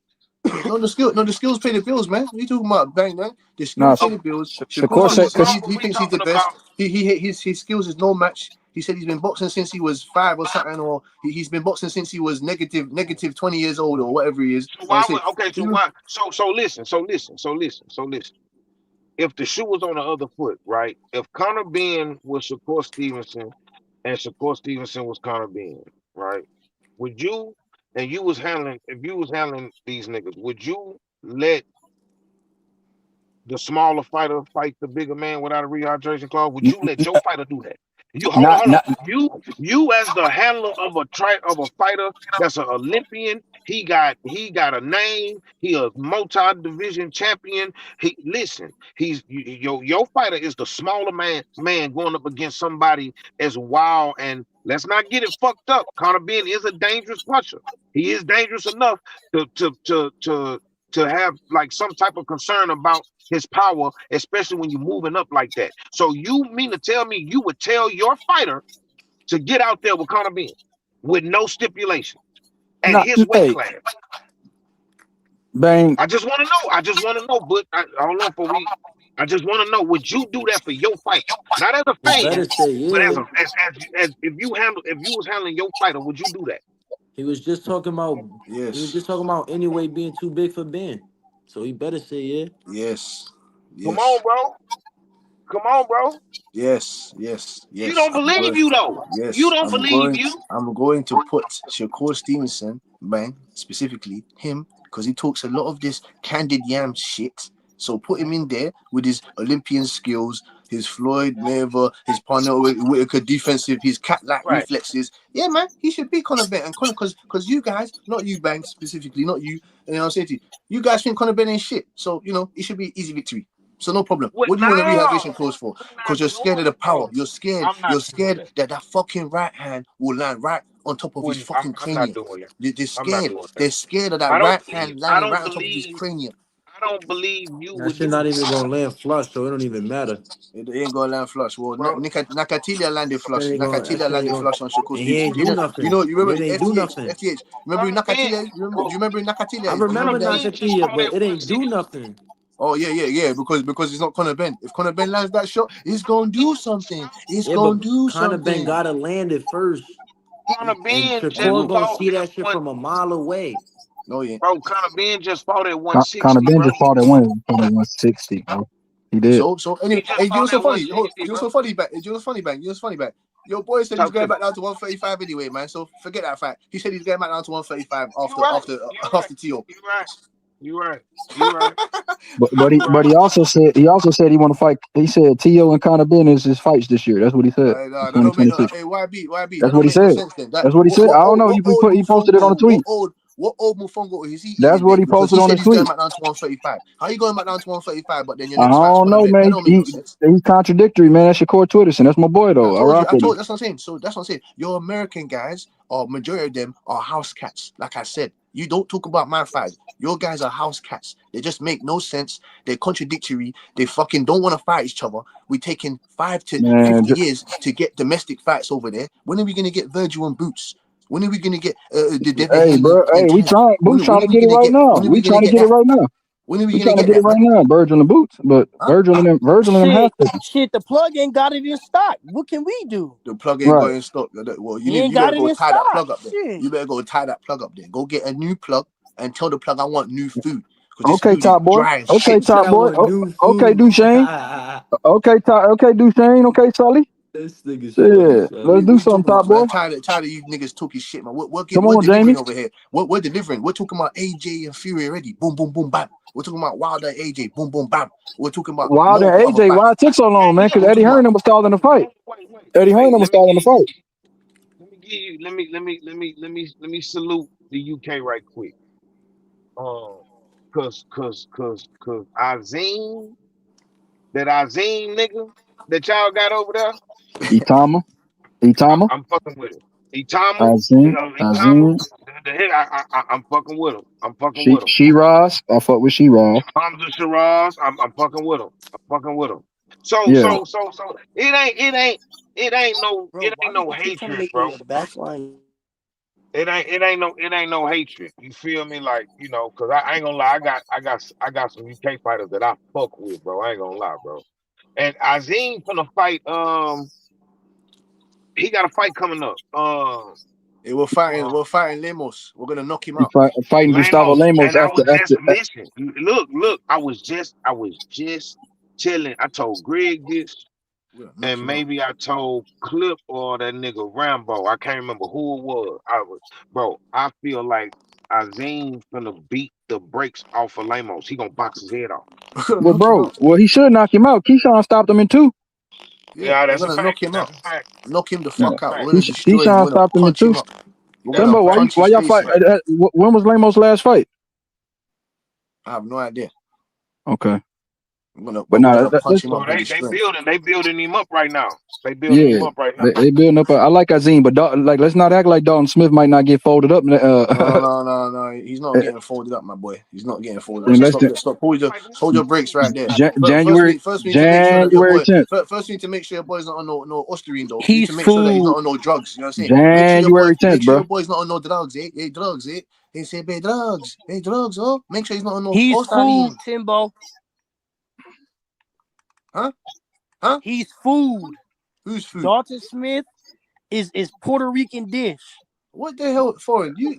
No, the skills pay the bills, man. What are you talking about, bang, man? The No, skills pay the bills. Shakur Shakur What said Stevenson, because clause he we thinks he's the talking best. about? His skills is no match. He said he's been boxing since he was 5 or something, or he's been boxing since he was negative 20 years old or whatever he is. So You know why what I'm would okay? So saying? why? So listen. If the shoe was on the other foot, right? If Conor Ben was Shakur Stevenson and Shakur Stevenson was Conor Ben, right? Would you and you was handling if you was handling these niggas, would you let the smaller fighter fight the bigger man without a rehydration clause? Would you let your fighter do that? You not hold on. not You as the handler of a fighter that's an Olympian, he got a name, he a multi-division champion. Your fighter is the smaller man going up against somebody as wild, and let's not get it fucked up. Conor Ben is a dangerous puncher. He is dangerous enough to have like some type of concern about his power, especially when you're moving up like that. So you mean to tell me you would tell your fighter to get out there with Conor Ben with no stipulation at not his weight hey class? bang. I just want to know. But hold on for we. I just want to know: would you do that for your fighter, not as a He better fan, say but yeah. as if you was handling your fighter, would you do that? He was just talking about Yes. anyway being too big for Ben. So he better say yeah. Yes. Come on, Yes. bro. Come on, bro. Yes. You don't believe you though. You Yes. don't believe you. I'm going to put Shakur Stevenson, man, specifically him, because he talks a lot of this candid yam shit. So put him in there with his Olympian skills, his Floyd Mayweather, his partner Whitaker defensive, his cat-like Right. reflexes. Yeah, man, he should be Conor Ben. And Conor, because you guys, not you, Bang, specifically, not you, and I'm saying to you, you guys think Conor Ben ain't shit. So, it should be easy victory. So no problem. What? What do you want a No, rehydration clause for? I'm Because not you're scared of the doing, power. bro. You're scared. I'm not You're doing scared that. that fucking right hand will land right on top of his fucking I'm not cranium. doing that. They're I'm not scared. doing that. They're scared of that I don't right believe. hand I landing don't right on top of his believe. cranium. I don't believe you That would shit do not that, even gonna land flush, so it don't even matter. It ain't gonna land flush. Well, bro. Nakatilia landed That flush. ain't gonna that Nakatilia shit ain't landed gonna flush on Shakur and he Stevenson. ain't do nothing. You And remember it ain't do FTH, nothing. FTH. Remember Conor Ben, Nakatilia? Do you remember I Nakatilia? Do you remember remember Conor that? Ben just Nakatani, fought but at it ain't do 160. nothing. Oh yeah. Because it's not Conor Ben. If Conor Ben lands that shot, it's gonna do something. It's Yeah, but gonna do Conor Ben something. gotta land it first. Conor And Ben just Shakur gonna fought see at that shit one. from a mile away. No, he ain't. Bro, Conor Ben just fought at Conor 160, Ben bro. just fought at 160, bro. He did. So He anyway, just hey, you know fought so at funny? You 160, know bro. so funny, back. You know funny, bang. You know funny, bang. Your boy said he's Talk to going me. back down to 135 anyway, man. So forget that fact. He said he's going back down to 135 You right. after You right. after TO. You right. You right. You right. But You right. he also said he want to fight. He said T.O. and Conor Ben is his fights this year. That's what he said. Nah, In that don't make no. 2026. Hey, YB, that That's what don't he make no said. sense then. That That's what he said. I don't know. what old He posted it on the Mufongo? tweet. What old Mufongo is he That's eating what then? he Because posted he on said his he's going tweet. back down to 135. How you going back down to 135? But then your I next fight's don't know, Conor Ben. That man. don't make no sense. He's contradictory, man. That's Shakur Twitterson. That's my boy, though. I rock with him. That's what I'm saying. So that's what I'm saying. Your American guys, or majority of them, are house cats. Like I said, you don't talk about my fight. Your guys are house cats. They just make no sense. They're contradictory. They fucking don't want to fight each other. We're taking 5 to Man, 50 years to get domestic fights over there. When are we gonna get Virgil and Boots? When are we gonna get the Devin hey, Haney bro. and Hey, we Tank? trying. Boots When trying are to we get it gonna right get? now. When are we We gonna trying to get get it that? right now. When are we We gonna trying to get get it that, right man? now. Virgil and Boots, but Huh? Virgil and them have to. Shit, the plug ain't got it in stock. What can we do? The plug ain't Right. got in stock. Well, He ain't you better got it go in tie that stock. plug up then. Shit. You better go tie that plug up then. Go get a new plug and tell the plug I want new food. Because this Okay, food is top boy. dry as Okay, shit. He said top I boy. want new Okay, food. Duchesne. Okay, Duchesne. Okay, Sully. This nigga's funny, Yeah, son. let's What do you something, talking top about, boy. man? Tired of you niggas talking shit, man. Come We're on, delivering Jamie. over here. We're delivering. We're talking about AJ and Fury already. Boom, boom, boom, bam. We're talking about Wilder, AJ. Boom, boom, bam. We're talking about Wild and multiple other AJ, why fights. it took so long, Hey, man? Because look. We're Eddie talking about Hearn was stalling the fight. Eddie Hearn Wait. was stalling the fight. Let me salute the UK right quick. Cause Azim nigga that y'all got over there, Itama. Itama. I'm fucking with him. Itamu, Azim. Itamu, Azim. I'm fucking with him. I'm fucking with him. Shiraz. I fuck with Shiraz. Hamza Shiraz, I'm fucking with him. I'm fucking with him. Yeah. It ain't no Bro, why no people keep trying to hatred, make me bro. a backline? It ain't no hatred. You feel me? Like, cause I ain't gonna lie, I got some UK fighters that I fuck with, bro. I ain't gonna lie, bro. And Azim finna fight, he got a fight coming up. Hey, we're fighting Uh Lemos. We're gonna knock him out. Fighting Gustavo Lamos, Lemos and I was after. just listen. Look, I was just chilling. I told Greg this, We're gonna knock and him out. maybe I told Clip or that nigga Rambo. I can't remember who it was. Bro. I feel like Azim finna beat the brakes off of Lamos. He gonna box his head off. We're gonna Well, knock him bro. out. Well, he should knock him out. Keyshawn stopped him in two. Yeah, Yeah, we're that's a gonna fact. knock him That's out. a fact. Knock him the Yeah. That's a fuck out. fact. We're gonna destroy him. Keyshawn We're gonna stopped him in punch two. him up. We're That's gonna a Timbo, fact. punch why his y'all face fight? in. When was Lemos' last fight? I have no idea. Okay, But but we're nah, gonna punch him So up and they destroy him. building him up right now. They building yeah, him up right now. they building up. I like Azim, but like let's not act like Dalton Smith might not get folded up. No. He's not getting folded up, my boy. He's not getting folded up. And So let's stop. Hold your brakes right there. January First, we need to make sure that your January boy. 10th. First, we need to make sure your boy's not on no Osterine though. We need He's to make sure that he's not food. on no drugs. You know what I'm saying? January 10th, bro. Make sure your boy's not on no drugs. Hey, drugs. They say, "Hey, drugs. Hey, drugs." Oh, make sure he's not on no He's food, Osterine. Timbo. Huh? He's food. Who's food? Dalton Smith is Puerto Rican dish. What the hell, foreign? You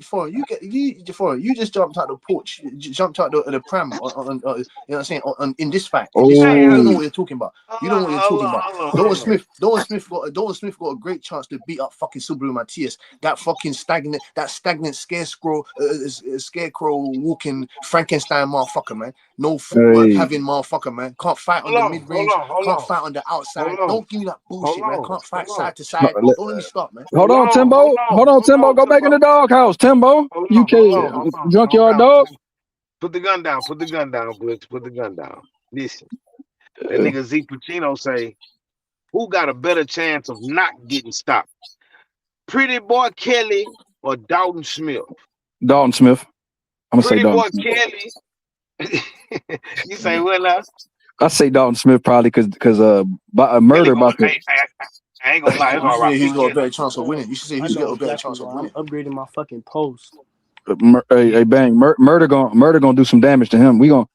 just jumped out the porch, jumped out the pram on you know what I'm saying? In this fight, in this fight, you don't know Oh, what you're talking about. You don't know what you're talking about. Dalton Smith got a great chance to beat up fucking Subaru Matias, that fucking stagnant scarecrow walking Frankenstein motherfucker, man. No footwork hey, having motherfucker, man. Can't fight on the mid range. Can't fight on the outside. Don't give me that bullshit, man. Can't fight side to side. Don't let me stop, man. hold on, Timbo. Hold on, Timbo. Go back in the doghouse, Timbo. UK Hold junkyard on. dog. Put the gun down. Put the gun down, Blitz. Put the gun down. Listen, that nigga Z Pacino say, who got a better chance of not getting stopped? Pretty Boy Kelly or Dalton Smith? Dalton Smith. I'm gonna say Pretty Dalton Boy Smith. Kelly. You say what now? I say Dalton Smith probably because Kelly murder gonna, about to. I ain't gonna lie, it's You should say R.I.P. he's got a Kelly. better chance of winning. You should say I he's got know a better exactly chance of why. I'm winning. upgrading my fucking post. Hey, bang, murder gonna do some damage to him. We gonna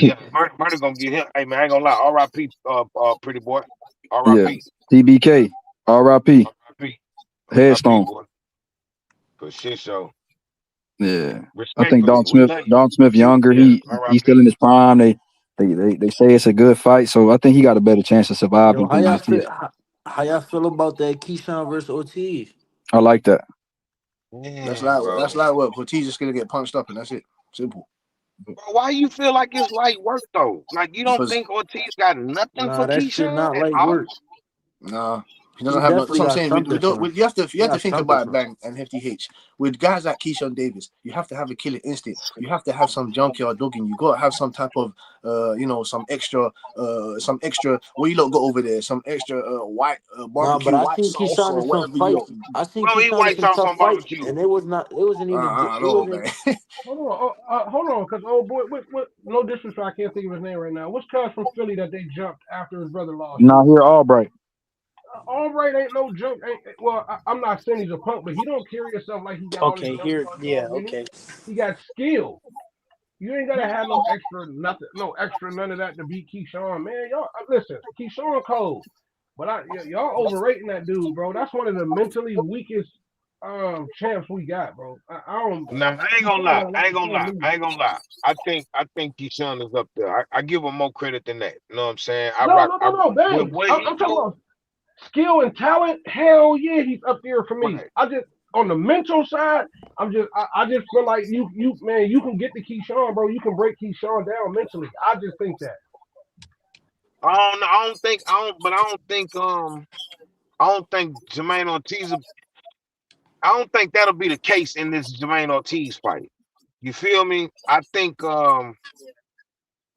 Yeah, murder gonna get him. Hey man, I ain't gonna lie, R.I.P. Pretty Boy. yeah. R.I.P. TBK, RIP, R.I.P. R.I.P. headstone. boy. For shit show. Yeah, I think Respectfully, we love you. Don Smith younger. Yeah, He's still R.I.P. in his prime. They say it's a good fight, so I think he got a better chance of surviving Yo, than Ortiz. how y'all feel about that Keyshawn versus Ortiz? I like that. That's Yeah, like bro. what Ortiz just gonna get punched up and that's it. Simple. Bro, why you feel like it's light work though? Like you don't Because think Ortiz got nothing Nah, for that shit Keyshawn not at light all? work. nah, he He doesn't have no. That's definitely what I'm got saying. We something don't. for him. You have to. You He have to got think something about it, for him. Bang and Hefty H. With guys like Keyshawn Davis, you have to have a killer instinct. You have to have some junkyard dog in you. Got to have some type of, some extra. What you lot got over there? Some extra white Nah, but barbecue I white seen sauce Keyshawn in or some whatever you lot. fights. I seen We don't eat Keyshawn in white some sauce tough on fights, barbecue. and it was not. It wasn't even good. It No, wasn't. man. Hold on, because old boy, what? No disrespect, I can't think of his name right now. What's cuz from Philly that they jumped after his brother lost? Not here, Albright. Albright ain't no junk. Well, I'm not saying he's a punk, but he don't carry himself like he got all this Okay, here, junkyard yeah, dog in him. okay. He got skill. You ain't gotta have no extra nothing, no extra none of that to beat Keyshawn, man. Y'all listen, Keyshawn cold, but y'all overrating that dude, bro. That's one of the mentally weakest champs we got, bro. I don't. Nah, I ain't gonna Keyshawn lie. got a lot I ain't to gonna show lie. me. I ain't gonna lie. I think Keyshawn is up there. I give him more credit than that. You know what I'm saying? I No, rock no, I no, no, with bang. what I'm he talking do. about skill and talent. Hell yeah, he's up there for me. Right. I just on the mental side, I just feel like you man, you can get to Keyshawn, bro. You can break Keyshawn down mentally. I just think that. I don't think Jermaine Ortiz. I don't think that'll be the case in this Jermaine Ortiz fight. You feel me?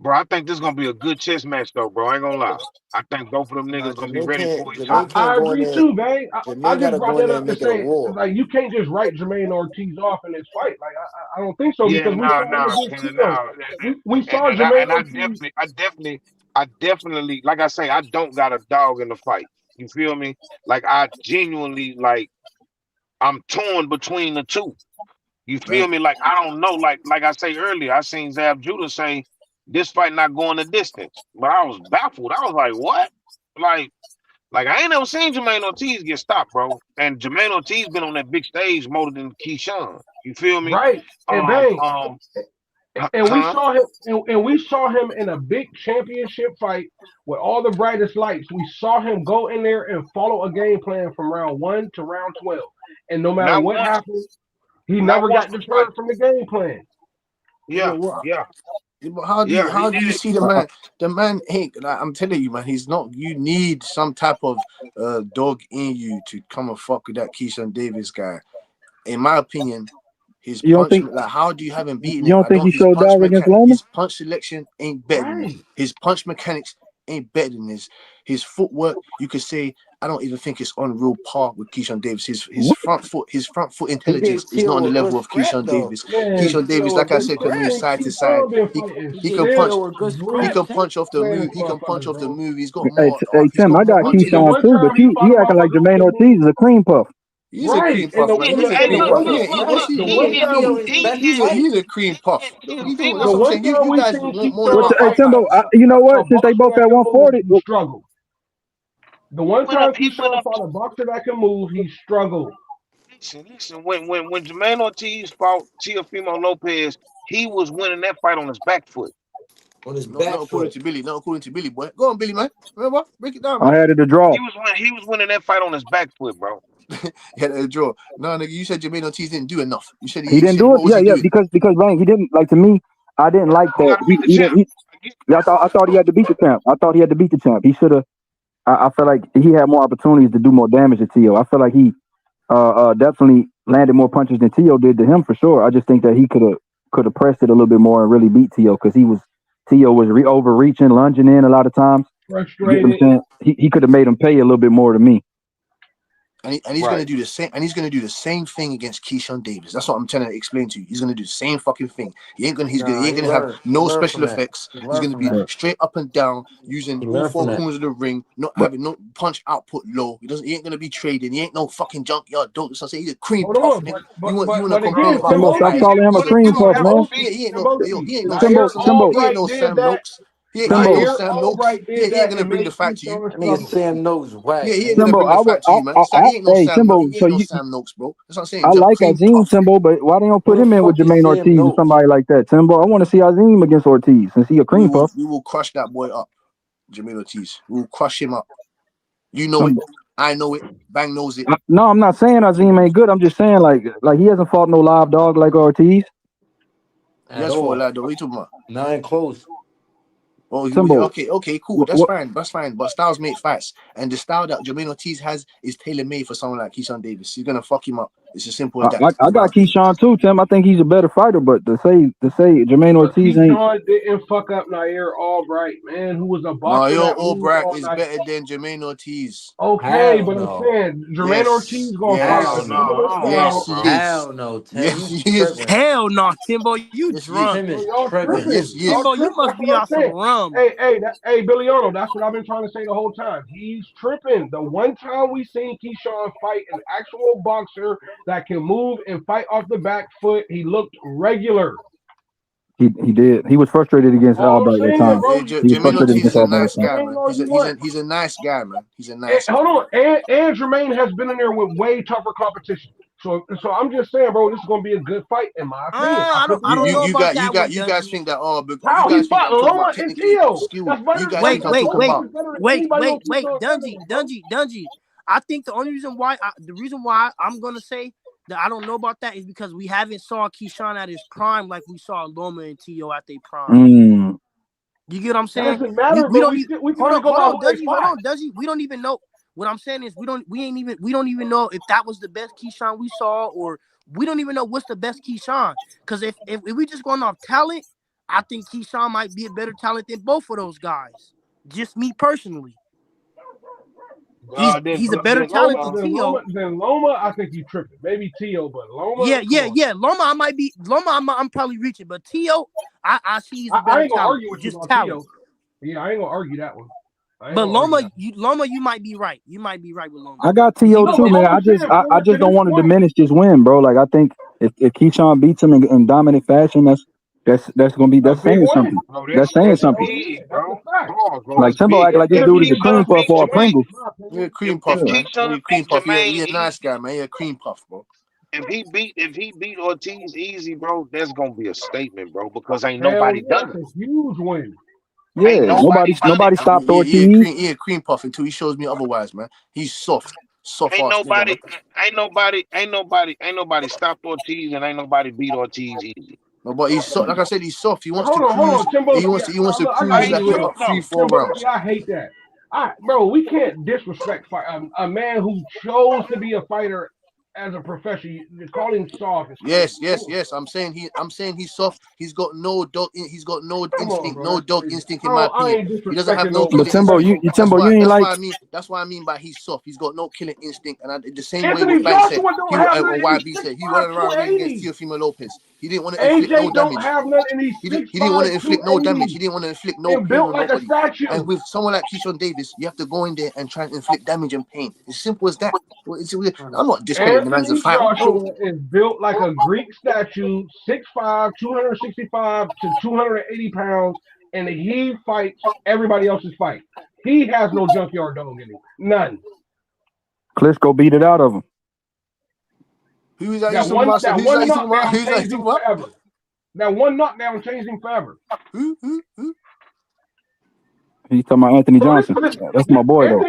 Bro, I think this is gonna be a good chess match though, bro. I ain't gonna lie. I think both of them Nah, niggas gonna be ready for each I, other. Jermaine can't I go in agree there. too, bang. I Jermaine just gotta brought go in that there up and to make it a say war. like you can't just write Jermaine Ortiz off in this fight. Like I don't think so Yeah, because we no, saw him no, against Tito. no. We And saw and I Jermaine and Ortiz. I definitely, like I say, I don't got a dog in the fight. You feel me? Like I genuinely like I'm torn between the two. You feel Right. me? Like I don't know. Like I say earlier, I seen Zab Judah say this fight not going the distance, but I was baffled. I was like, what? Like, like I ain't never seen Jermaine Ortiz get stopped, bro. And Jermaine Ortiz been on that big stage more than Keyshawn. You feel me? Right, and Um, bang. um, And we huh? saw him, and we saw him in a big championship fight with all the brightest lights. We saw him go in there and follow a game plan from round 1 to round 12, and no matter Not what once, happened, he not never once, got but twice. deterred from the game plan. Yeah, but Yeah, what? yeah, Yeah, but yeah. He how do did you it. see the man? The man ain't. Like, I'm telling you, man. He's not. You need some type of dog in you to come and fuck with that Keyshawn Davis guy. In my opinion, his You don't punch. think Like, how do you haven't beaten you him? don't I think don't. he His showed punch dog against Loma? his punch selection ain't better than him. Right, His punch mechanics ain't better than his footwork. You could say I don't even think it's on real par with Keyshawn Davis. What? His front foot He intelligence gave is not on Tio the a good level of scrap Keyshawn though. Davis. man. He Keyshawn gave Davis, Tio a like I good said, can move scrap. Man, side to side. Keyshawn been He fighting He he gave can slick punch. Tio a good He Rick scrap, can Tim. punch off the man, move. He can punch motherfucker, off the bro. move. He's got Hey, more. hey He's Tim, got I more got The punching. Keyshawn one too, but time he fought he him acting off of like those Jermaine Ortiz moves, is a cream puff. He's a right? cream And puff, man. Listen, Nigga, hey, the look, one look, time, look, Yes, look. the he one He is. time is. was his He best is. fight. He's a cream puff. Listen, You the that's what I'm one saying. listen. time You we guys seen want more than What? my Keyshawn Hey fight fight. Timbo, you know what? a Since they boxer both that at can move, 140, he struggled. The one Went up. time He went Keyshawn up. fought a boxer that can move, he struggled. Listen. When Jermaine Ortiz fought Teofimo Lopez, he was winning that fight on his back foot. On his No, not back according foot. to Billy. Not according to Billy, boy. Go on, Billy, man. Remember? Break it down, man. I had it a draw. He was winning that fight on his back foot, bro. Yeah, a draw. No, nigga, you said Jermaine Ortiz didn't do enough. He You didn't said do it. what was Yeah, he yeah, doing? because Bang, he didn't like to me. I didn't like You that. gotta beat the He didn't. champ. Yeah, I thought he had to beat the champ. I thought he had to beat the champ. He should have. I feel like he had more opportunities to do more damage to Tio. I feel like he definitely landed more punches than Tio did to him for sure. I just think that he could have pressed it a little bit more and really beat Tio because Tio was overreaching, lunging in a lot of times. You get what I'm Frustrated. saying? He could have made him pay a little bit more to me. And he's gonna Right. do the same. And he's gonna do the same thing against Keyshawn Davis. That's what I'm trying to explain to you. He's gonna do the same fucking thing. He ain't Nah, gonna he have learned. He no learned special from that. effects. He He's learned gonna from be that. But, straight up and down, using He all learned from four that. corners of the ring, not but having no punch output low. He ain't gonna be trading. He ain't no fucking junkyard dope. So I'm saying he's a cream Hold puff, on, nigga. You want to but compare again, Bro, both Timbo, them Timbo, stop guys? if calling you him a put cream puff, man. him He ain't no Timbo, yo. He ain't no the Timbo, Eric Sam. Hall Timbo, He ain't fight no did Sam that. Noakes. He ain't no Timbo, Nair Sam Noakes. Albright did He ain't that gonna and bring the made fight to you. Keyshawn That nigga struggle. Sam knows Yeah, whack, he ain't man. gonna Timbo, bring the fight to you, man. He ain't no hey, Sam. Timbo. He So ain't no you, Sam Noakes, bro. That's what I'm saying. I He's a like cream Azim, puff. Timbo, but why they don't Who put the him in with fuck is Jermaine Sam Ortiz and Noakes? somebody like that, Timbo? I want to see Azim against Ortiz since he a cream puff. We will crush that boy up, Jamil Ortiz. We will crush him up. You know it. Timbo. I know it. Bang knows it. No, I'm not saying Azim ain't good. I'm just saying like he hasn't fought no live dog like Ortiz. At Yes, for all. lad. What are you talking about? Not close. Oh, Timbo, okay, cool. That's what? fine. That's fine. But styles make fights, and the style that Jermaine Ortiz has is tailor made for someone like Keyshawn Davis. He's gonna fuck him up. It's as simple as that. I In my got opinion. Keyshawn too, Tim. I think he's a better fighter, but to say Jermaine But Ortiz ain't. Keyshawn didn't fuck up Nair Albright, man, who was a No, boxer yo, that moved Albright all is night. better than Jermaine Ortiz. Okay, Hell but I'm no. saying Jermaine Yes, Ortiz gonna fight a Hell yes, no. similar I don't know, style. yes, he bro. is. Hell no, Tim. Yes, You he is. tripping. Hell no, Timbo, you Yes, he is. drunk. Tim So is y'all tripping. Yes, tripping. he Y'all is. Timbo, you tripping. must That's be what I'm on some saying. rum. Hey, Billiano, that's what I've been trying to say the whole time. He's tripping. The one time we seen Keyshawn fight an actual boxer that can move and fight off the back foot, he looked regular. He did. He was frustrated against All I'm Albright at saying, times. bro, He was Jermaine frustrated Ortiz against is a Albright at nice times. guy, saying man. all you want. He's a nice guy, man. He's a And, nice guy. hold on, and Jermaine has been in there with way tougher competition. So I'm just saying, bro, this is gonna be a good fight in my opinion. I pick I him don't You know Loma. you about got that one, you guys Dungy. think that you How he guys think that fought I'm talking about Loma and technically Tio? skill. That's You better. guys That's think Wait, I'm that's wait, talking wait, about 100% better than wait, anybody on wait, wait, Keyshawn Dungy, Evans, bro. Dungy, Dungy. I think the only reason why the reason why I'm gonna say that I don't know about that is because we haven't saw Keyshawn at his prime like we saw Loma and Tio at their primes. Mm. You get what I'm That saying? doesn't We matter, we but don't even we can only go by who they fought. Dungy. We don't even know. What I'm saying is we don't even know if that was the best Keyshawn we saw, or we don't even know what's the best Keyshawn. Because if we just going off talent, I think Keyshawn might be a better talent than both of those guys. Just me personally. He's a better talent than Tio. Then Loma, I think you tripping. Maybe Tio, but Loma, come on. Yeah. Loma, I'm probably reaching, but Tio, I see he's a I better ain't gonna talent. argue with you Just about talent. Tio. Yeah, I ain't gonna argue that one. I ain't But gonna argue Loma, that. You might be right. You might be right with Loma. I got Cause To No, too, man. all I'm saying, I to just don't this want to point, diminish this win, bro. Like I think if Keyshawn beats him in dominant fashion, that's gonna be a that's big saying something. win. Bro, That's saying that's something. Hell yeah, big, that's a bro. fact. Pause, bro. Like That's Timbo big. act like this If dude is a cream Keyshawn puff beat or a Jermaine, Pringle. In my He a opinion. cream if puff, Yeah. man. He Keyshawn a cream beat puff. Jermaine He a nice easy, guy, man. He a cream puff, bro. if he beat Ortiz easy, bro, that's gonna be a statement, bro. Because ain't Hell nobody yeah, done that's it. a huge win. Ain't Yeah. nobody done it. Nobody stopped Ortiz. He a cream puff until he shows me otherwise, man. He's soft Ain't ass nigga, man. nobody, ain't nobody stopped Ortiz, and ain't nobody beat Ortiz easy. No, but he's like I said, he's soft. He wants to Hold cruise. on, Timbo. See, He wants to I gotta cruise Ain't be like he soft real. got three, though. 4 Timbo, rounds. see, I hate that. Bro, we can't disrespect a man who chose to be a fighter as a profession. To call him soft is crazy. Come on, Yes. I'm saying he's soft. He's got no dog. He's got no come on, instinct. bro. No That's dog crazy. instinct, in my I opinion. ain't He doesn't have disrespecting no no But killing Timbo, instinct. professional Timbo, you ain't like That's why I mean by he's soft. He's got no killing instinct. And the same way Anthony what Banks said, Joshua don't have none in these YB six said, he five running two around ring against eighty. Teofimo Lopez. He didn't want to inflict no AJ don't damage. have none in these six He didn't want five to two inflict no damage. eighty He didn't want to inflict no and pain built on like a nobody. statue. And with someone like Keyshawn Davis, you have to go in there and try and inflict damage and pain. It's simple as that. I'm not discrediting the man as a Anthony fighter, bro. Joshua is built like a Greek statue, 6'5", 265 to 280 pounds, and he fights everybody else's fight. He has no junkyard dog in him. None. Klitschko beat it out of him. Who's that you talking about? That Who's that one you talking about? knockdown Who's that you changed talking him about? forever. That one knockdown changed him forever. Who? He's talking about Anthony Bro, Johnson. That's my boy though.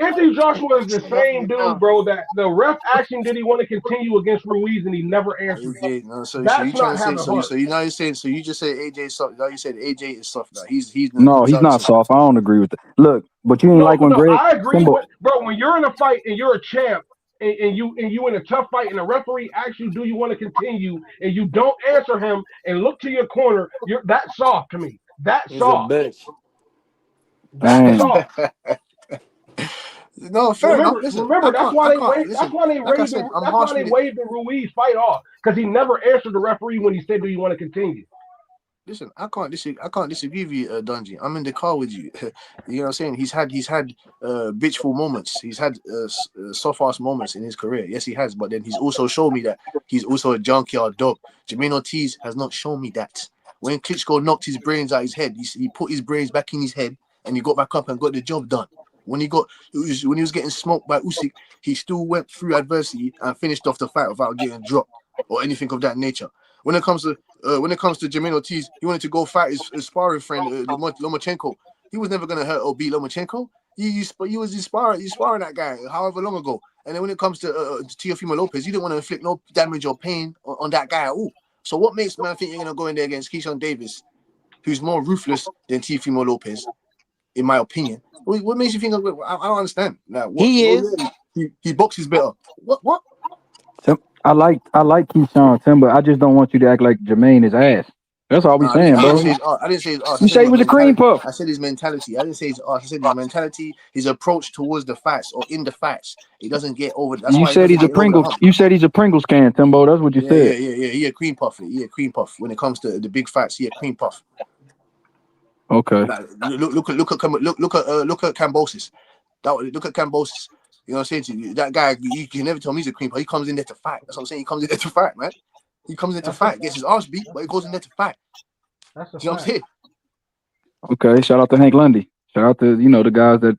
Anthony Joshua is the same dude, bro, that the ref asked him, did he want to continue against Ruiz, and he never answered it. AJ, no, so That's you trying not to say having heart. you're saying you just said AJ is soft. Now you said AJ is soft now. He's No, that's he's what I'm not saying. soft. I don't agree with that. Look, but you ain't like when No, Greg I agree Timbo. with bro. When you're in a fight and you're a champ, and you in a tough fight, and the referee asks you, do you want to continue, and you don't answer him and look to your corner, that's soft to me. That's He's a soft. bitch. That's Dang. soft. No, fair enough. Listen, Remember, that's why I they can't waved. That's listen. why they Like I waved. said, I'm That's why harsh they with it. waved the Ruiz fight off, because he never answered the referee when he said, "Do you want to continue?" Listen, I can't disagree with you, Dungy. I'm in the car with you. You know what I'm saying? He's had bitchful moments. He's had soft ass moments in his career. Yes, he has. But then he's also shown me that he's also a junkyard dog. Jermaine Ortiz has not shown me that. when Klitschko knocked his brains out his head, he put his brains back in his head and he got back up and got the job done. When he was getting smoked by Usyk, he still went through adversity and finished off the fight without getting dropped or anything of that nature. When it comes to Jermaine Ortiz, he wanted to go fight his sparring friend Lomachenko. He was never gonna hurt or beat Lomachenko. He was sparring that guy however long ago. And then when it comes to Teofimo Lopez, you didn't want to inflict no damage or pain on that guy at all. So what makes man think you're gonna go in there against Keyshawn Davis, who's more ruthless than Teofimo Lopez, in my opinion? What makes you think? I don't understand. Now, he boxes better. What? I like Keyshawn, Tim, but I just don't want you to act like Jermaine is ass. That's all we saying, bro. I didn't say his ass. You say he was a cream puff. I said his mentality. I didn't say his ass. I said his mentality, his approach towards the fights or in the fights. He doesn't get over. That's you why said he's a Pringles. You said he's a Pringles can, Timbo. That's what you said. Yeah. He a cream puff. He a cream puff. When it comes to the big fights, he a cream puff. Okay. Like, look at Cambosis. Look at Cambosis. You know what I'm saying to you? That guy, you can never tell me he's a cream puff. He comes in there to fight. That's what I'm saying. He comes in there to fight, man. He comes in to fight, gets his ass beat, but he goes in there to fight. That's you know what I'm saying? Okay, shout out to Hank Lundy. Shout out to the guys that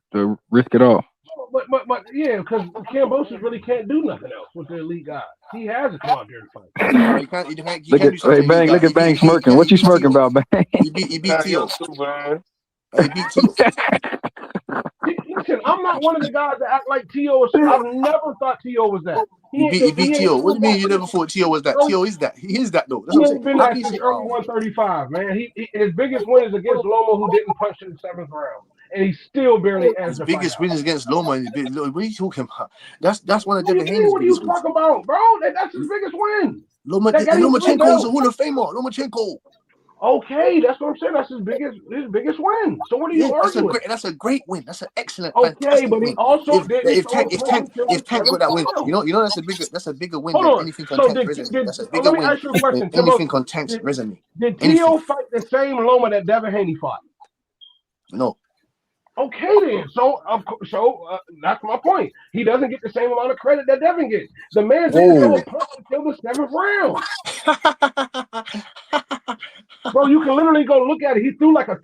risk it all. But yeah, because Cambosis really can't do nothing else with the elite guys. He has to come out there and fight. He can't do something. Look at Bang smirking. What you smirking about, Bang? He beat Tio. He beat Tio. Listen, I'm not one of the guys that act like Tio is. I've never thought Tio was that. He beat Tio. What do you mean you never thought Tio was that? Tio is that. He is that though. That's he what I'm ain't saying. been that since early 135, man. His biggest win is against Loma, who didn't punch in the 7th round, and he still barely edged the fight. His biggest win is against Loma. And what are you talking about? That's one of Devin Haney's biggest wins. What are you talking about, bro? That's his biggest win. Lomachenko is a Hall of Famer. Lomachenko. Okay, that's what I'm saying. That's his biggest win. So what are you arguing? That's a great win. That's an excellent, fantastic but he win. also if Tank got that win, you know that's a bigger win than anything on Tank's resume. That's a bigger win than anything on Tank's resume. Did Tio fight the same Loma that Devin Haney fought? No. Okay then. So that's my point. He doesn't get the same amount of credit that Devin gets. The man didn't throw a punch until the 7th round. Bro, you can literally go look at it. He threw like a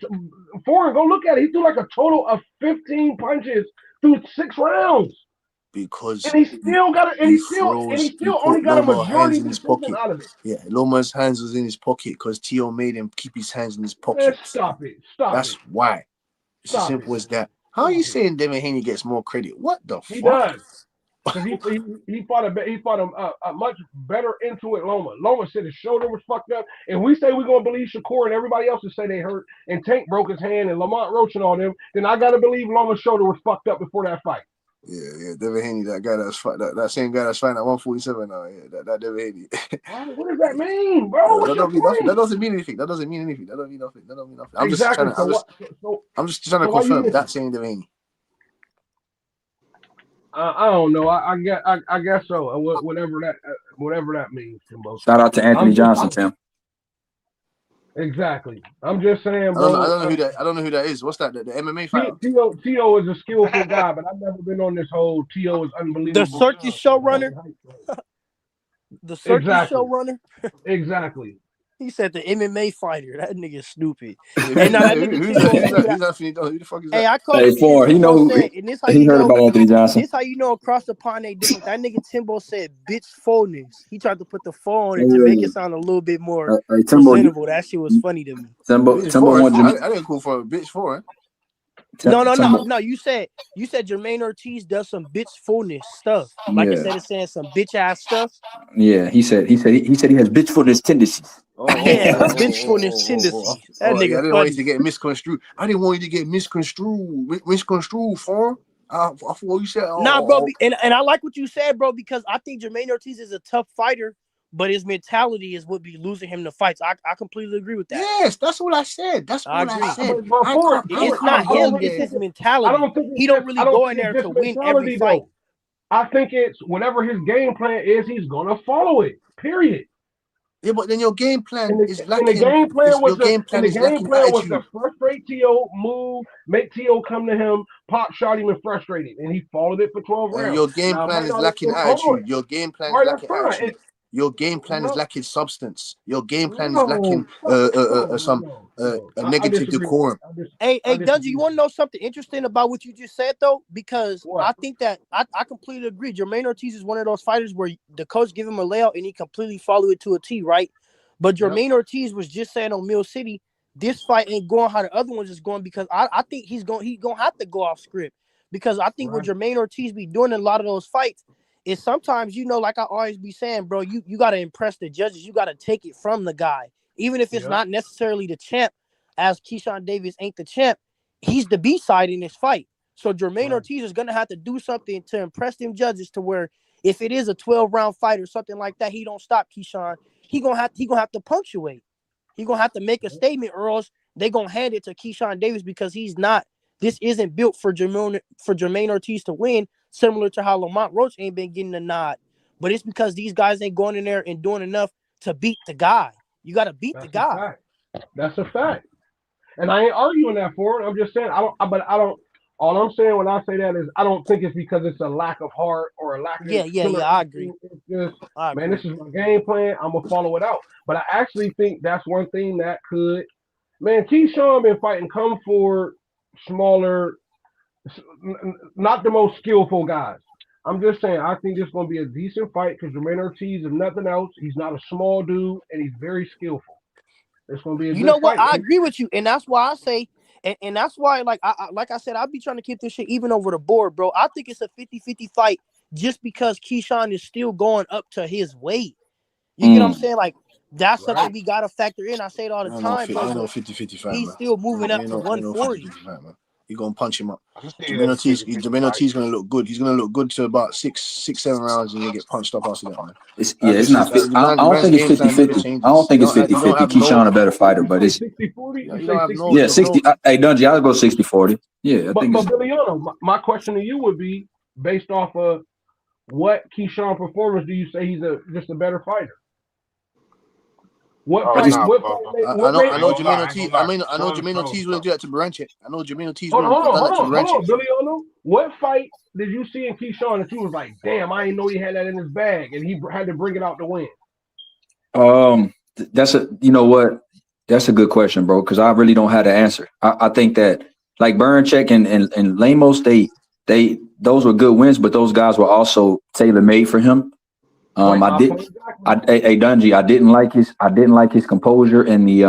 total of 15 punches through 6 rounds. Because and he still only got a majority in his pocket out of it. Yeah, Loma's hands was in his pocket because Tio made him keep his hands in his pocket. Man, stop it. That's why. It's as simple as that. How are you saying Devin Haney gets more credit? What the fuck? He does. Because he fought a much better intuit Loma. Loma said his shoulder was fucked up. And we say we're going to believe Shakur and everybody else to say they hurt and Tank broke his hand and Lamont Roach and all them, then I got to believe Loma's shoulder was fucked up before that fight. Yeah, Devin Haney, that guy that same guy that's fighting at 147 now. Yeah, that Devin Haney. What does that mean, bro? That doesn't mean anything. That doesn't mean anything. I'm just trying to confirm that saying Devin Haney. I don't know. I guess so. Whatever that means, Timbo. Shout out to Anthony Johnson, Tim. Exactly. I'm just saying, bro. I don't know who that is. What's that? The MMA fighter? Tio is a skillful guy, but I've never been on this whole Tio is unbelievable. The circus showrunner. The circus showrunner. Exactly. He said the MMA fighter. That nigga stupid. Who's that? Who the fuck is that? Hey, I call it. He know he heard about Anthony Johnson. This how you know across the pond they different. That nigga Timbo said bitch phonings. He tried to put the phone on it to make it sound a little bit more presentable. That shit was funny to me. Timbo I didn't call for a bitch foreign. No. You said Jermaine Ortiz does some bitch fullness stuff. Like instead of saying some bitch ass stuff. Yeah, he said he has bitch fullness tendencies. Bitch fullness tendencies. That nigga. I didn't want you to get misconstrued. I didn't want you to get misconstrued, foreign. I thought you said. Nah, bro, and I like what you said, bro, because I think Jermaine Ortiz is a tough fighter. But his mentality is what be losing him the fights. I completely agree with that. Yes, that's what I said. It's not him. It's his mentality. I don't think he don't really go in there to win every fight. I think it's whenever his game plan is, he's gonna follow it. Period. Yeah, but then your game plan is lacking. The game plan was to frustrate Tio, move, make Tio come to him, pop shot him and frustrate him, and he followed it for 12 rounds. Your game plan is lacking attitude. Your game plan is lacking attitude. Your game plan is No, lacking substance. Your game plan is no, lacking fuck, no. a I negative disagree with decorum. that. I Hey, Dungy, you disagree with want to know something interesting about what you just said though? Because what? I think that I completely agree. Jermaine Ortiz is one of those fighters where the coach give him a layout and he completely follow it to a T, right? But Yep. Jermaine Ortiz was just saying on Mill City, this fight ain't going how the other ones is going because I think he's gonna have to go off script because I think what Right. Jermaine Ortiz be doing in a lot of those fights is sometimes like I always be saying, bro, you gotta impress the judges, you gotta take it from the guy, even if it's Yep. not necessarily the champ, as Keyshawn Davis ain't the champ. He's the B side in this fight. So Jermaine Right. Ortiz is gonna have to do something to impress them judges to where if it is a 12-round fight or something like that, he don't stop Keyshawn. He gonna have to punctuate. He gonna have to make a statement, or else they gonna hand it to Keyshawn Davis because he's not. This isn't built for Jermaine Ortiz to win, similar to how Lamont Roach ain't been getting the nod. But it's because these guys ain't going in there and doing enough to beat the guy. You got to beat the That's a guy. fact. That's a fact. And I ain't arguing that for it. I'm just saying but I don't. All I'm saying when I say that is I don't think it's because it's a lack of heart or a lack of killer I agree. instinct. It's just, I man, agree. this is my game plan. I'm gonna follow it out. But I actually think that's one thing that could. Man, Keyshawn been fighting come for smaller, not the most skillful guys. I'm just saying, I think this is going to be a decent fight because Jermaine Ortiz, if nothing else, he's not a small dude and he's very skillful. It's going to be a You good know what? fight. I agree with you, and that's why I say, and that's why, like I said, I'll be trying to keep this shit even over the board, bro. I think it's a 50-50 fight just because Keyshawn is still going up to his weight. You get what I'm saying? Like, that's something Right. we got to factor in. I say it all the I know, time, bro, I know, but 50-50 fight, he's man. still moving up Ain't to no, ain't no 50-50 140. fight, man. You gonna punch him up. I can see that 50-50 Jermaine fight. Ortiz gonna look good. He's gonna look good to about 7 rounds, and you get punched up after that, man. It's This is not fit. I the don't man's think it's game plan never 50-50. I don't changes. think it's You don't 50-50. have no. Keyshawn a better fighter, You but say it's 60-40? You You don't say have no. 60-40? yeah, There's no. 60. Hey, Dungy, I'll go 60-40. Yeah, I think But it's Billy my question to you would be based off of what Keyshawn performance do you say he's just a better fighter? What Oh I fight? just no, What fight? brother. What made? I ain't I know gonna lie. Jermaine I ain't Ortiz. gonna lie. I know Keyshawn is Jermaine so Ortiz wouldn't tough. do that to Branchett. I know Jermaine Ortiz Hold on, wouldn't hold have on, done hold that to on, hold Branchett. on, Billy Ono. What fight did you see in Keyshawn that you was like, damn, I didn't know he had that in his bag, and he had to bring it out to win? that's a that's a good question, bro, because I really don't have the answer. I think that like Burncheck and Lamos, they those were good wins, but those guys were also tailor made for him. Point, I did exactly. hey Dungy, I didn't like his composure in the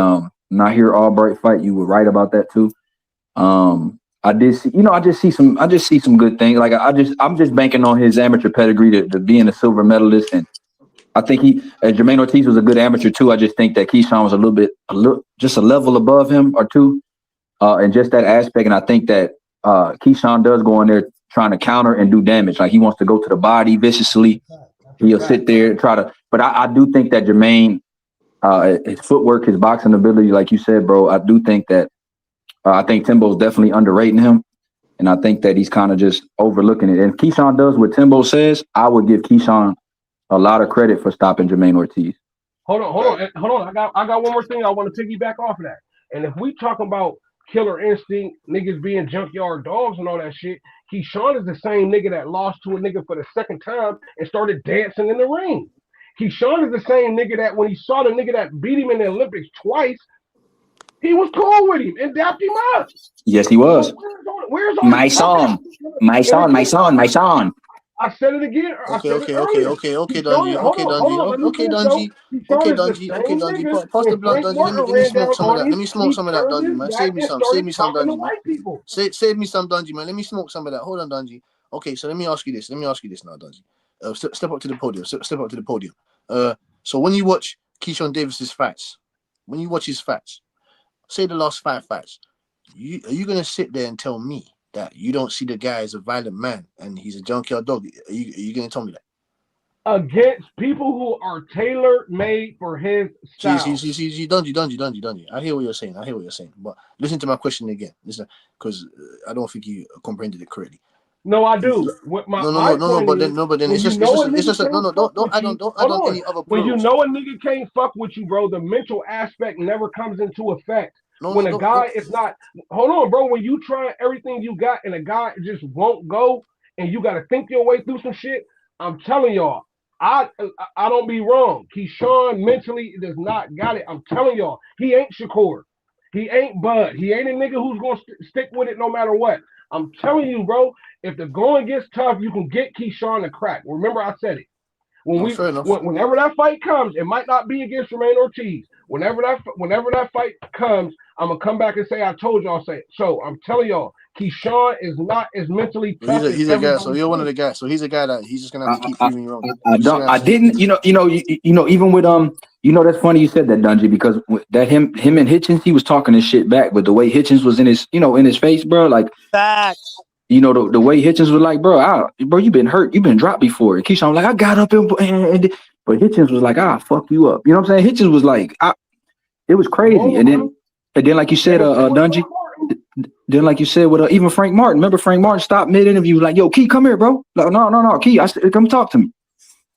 Nahir Albright fight. You were right about that too. I did see, I just see some good things. Like I'm just banking on his amateur pedigree to being a silver medalist, and I think Jermaine Ortiz was a good amateur too. I just think that Keyshawn was just a level above him or two, and just that aspect. And I think that Keyshawn does go in there trying to counter and do damage. Like he wants to go to the body viciously. He'll sit there and try to. But I do think that Jermaine, his footwork, his boxing ability, like you said, bro. I do think that I think Timbo's definitely underrating him. And I think that he's kind of just overlooking it. And Keyshawn does what Timbo says. I would give Keyshawn a lot of credit for stopping Jermaine Ortiz. Hold on. I got one more thing I want to piggyback off of that. And if we talk about killer instinct, niggas being junkyard dogs and all that shit, Keyshawn is the same nigga that lost to a nigga for the second time and started dancing in the ring. Keyshawn is the same nigga that when he saw the nigga that beat him in the Olympics twice, he was cool with him and dapped him up. Yes, he was. So where's all My this son. I said it again. I said it earlier. Okay, Keyshawn, Dungy. hold on. Let me Okay, finish though. Dungy. Keyshawn is the same nigga Pass the when blunt, Frank Dungy. Martin Let me ran down smoke some of on that. him. Let me smoke He some of that, turned Dungy, his man. back and started Save me some, talking to Dungy, man. white people. Save me some, Dungy, man. Let me smoke some of that. Hold on, Dungy. Okay, so let me ask you this. Now, Dungy. Step up to the podium. Step up to the podium. So when you watch Keyshawn Davis's fights, when you watch his fights, say the last 5 fights, are you gonna sit there and tell me that you don't see the guy as a violent man and he's a junkyard dog? Are you gonna tell me that? Against people who are tailor made for his style. Dungy. I hear what you're saying. But listen to my question again. Listen, because I don't think you comprehended it correctly. No, I do. What my No. point is, But then when you know a nigga can't fuck with you, don't add hold on on. any other When you plurals. know a nigga can't fuck with you, bro, the mental aspect never comes into effect. No, When a don't. guy is not, hold on, bro. When you try everything you got and a guy just won't go, and you got to think your way through some shit, I'm telling y'all, I don't be wrong. Keyshawn mentally does not got it. I'm telling y'all, he ain't Shakur. He ain't Bud. He ain't a nigga who's gonna stick with it no matter what. I'm telling you, bro. If the going gets tough, you can get Keyshawn to crack. Remember, I said it. Fair enough. Whenever that fight comes, it might not be against Jermaine Ortiz. Whenever that fight comes, I'm gonna come back and say I told y'all. So I'm telling y'all, Keyshawn is not as mentally tough as He's a guy. So everybody you're one of the thinks. guys. So he's a guy that he's just gonna have to keep proving you wrong. I don't. I didn't. Even with that's funny you said that, Dungy, because that him and Hitchens, he was talking his shit back, but the way Hitchens was in his face, bro, like Facts. the way Hitchens was like, bro, you been hurt, you been dropped before. And Keyshawn was like, I got up and but Hitchens was like, fuck you up. You know what I'm saying? Hitchens was like, it was crazy. And then like you said, Dungy. Then, like you said, with even Frank Martin, remember Frank Martin stopped mid-interview, like, yo, Key, come here, bro. Like, no, Key, come talk to me.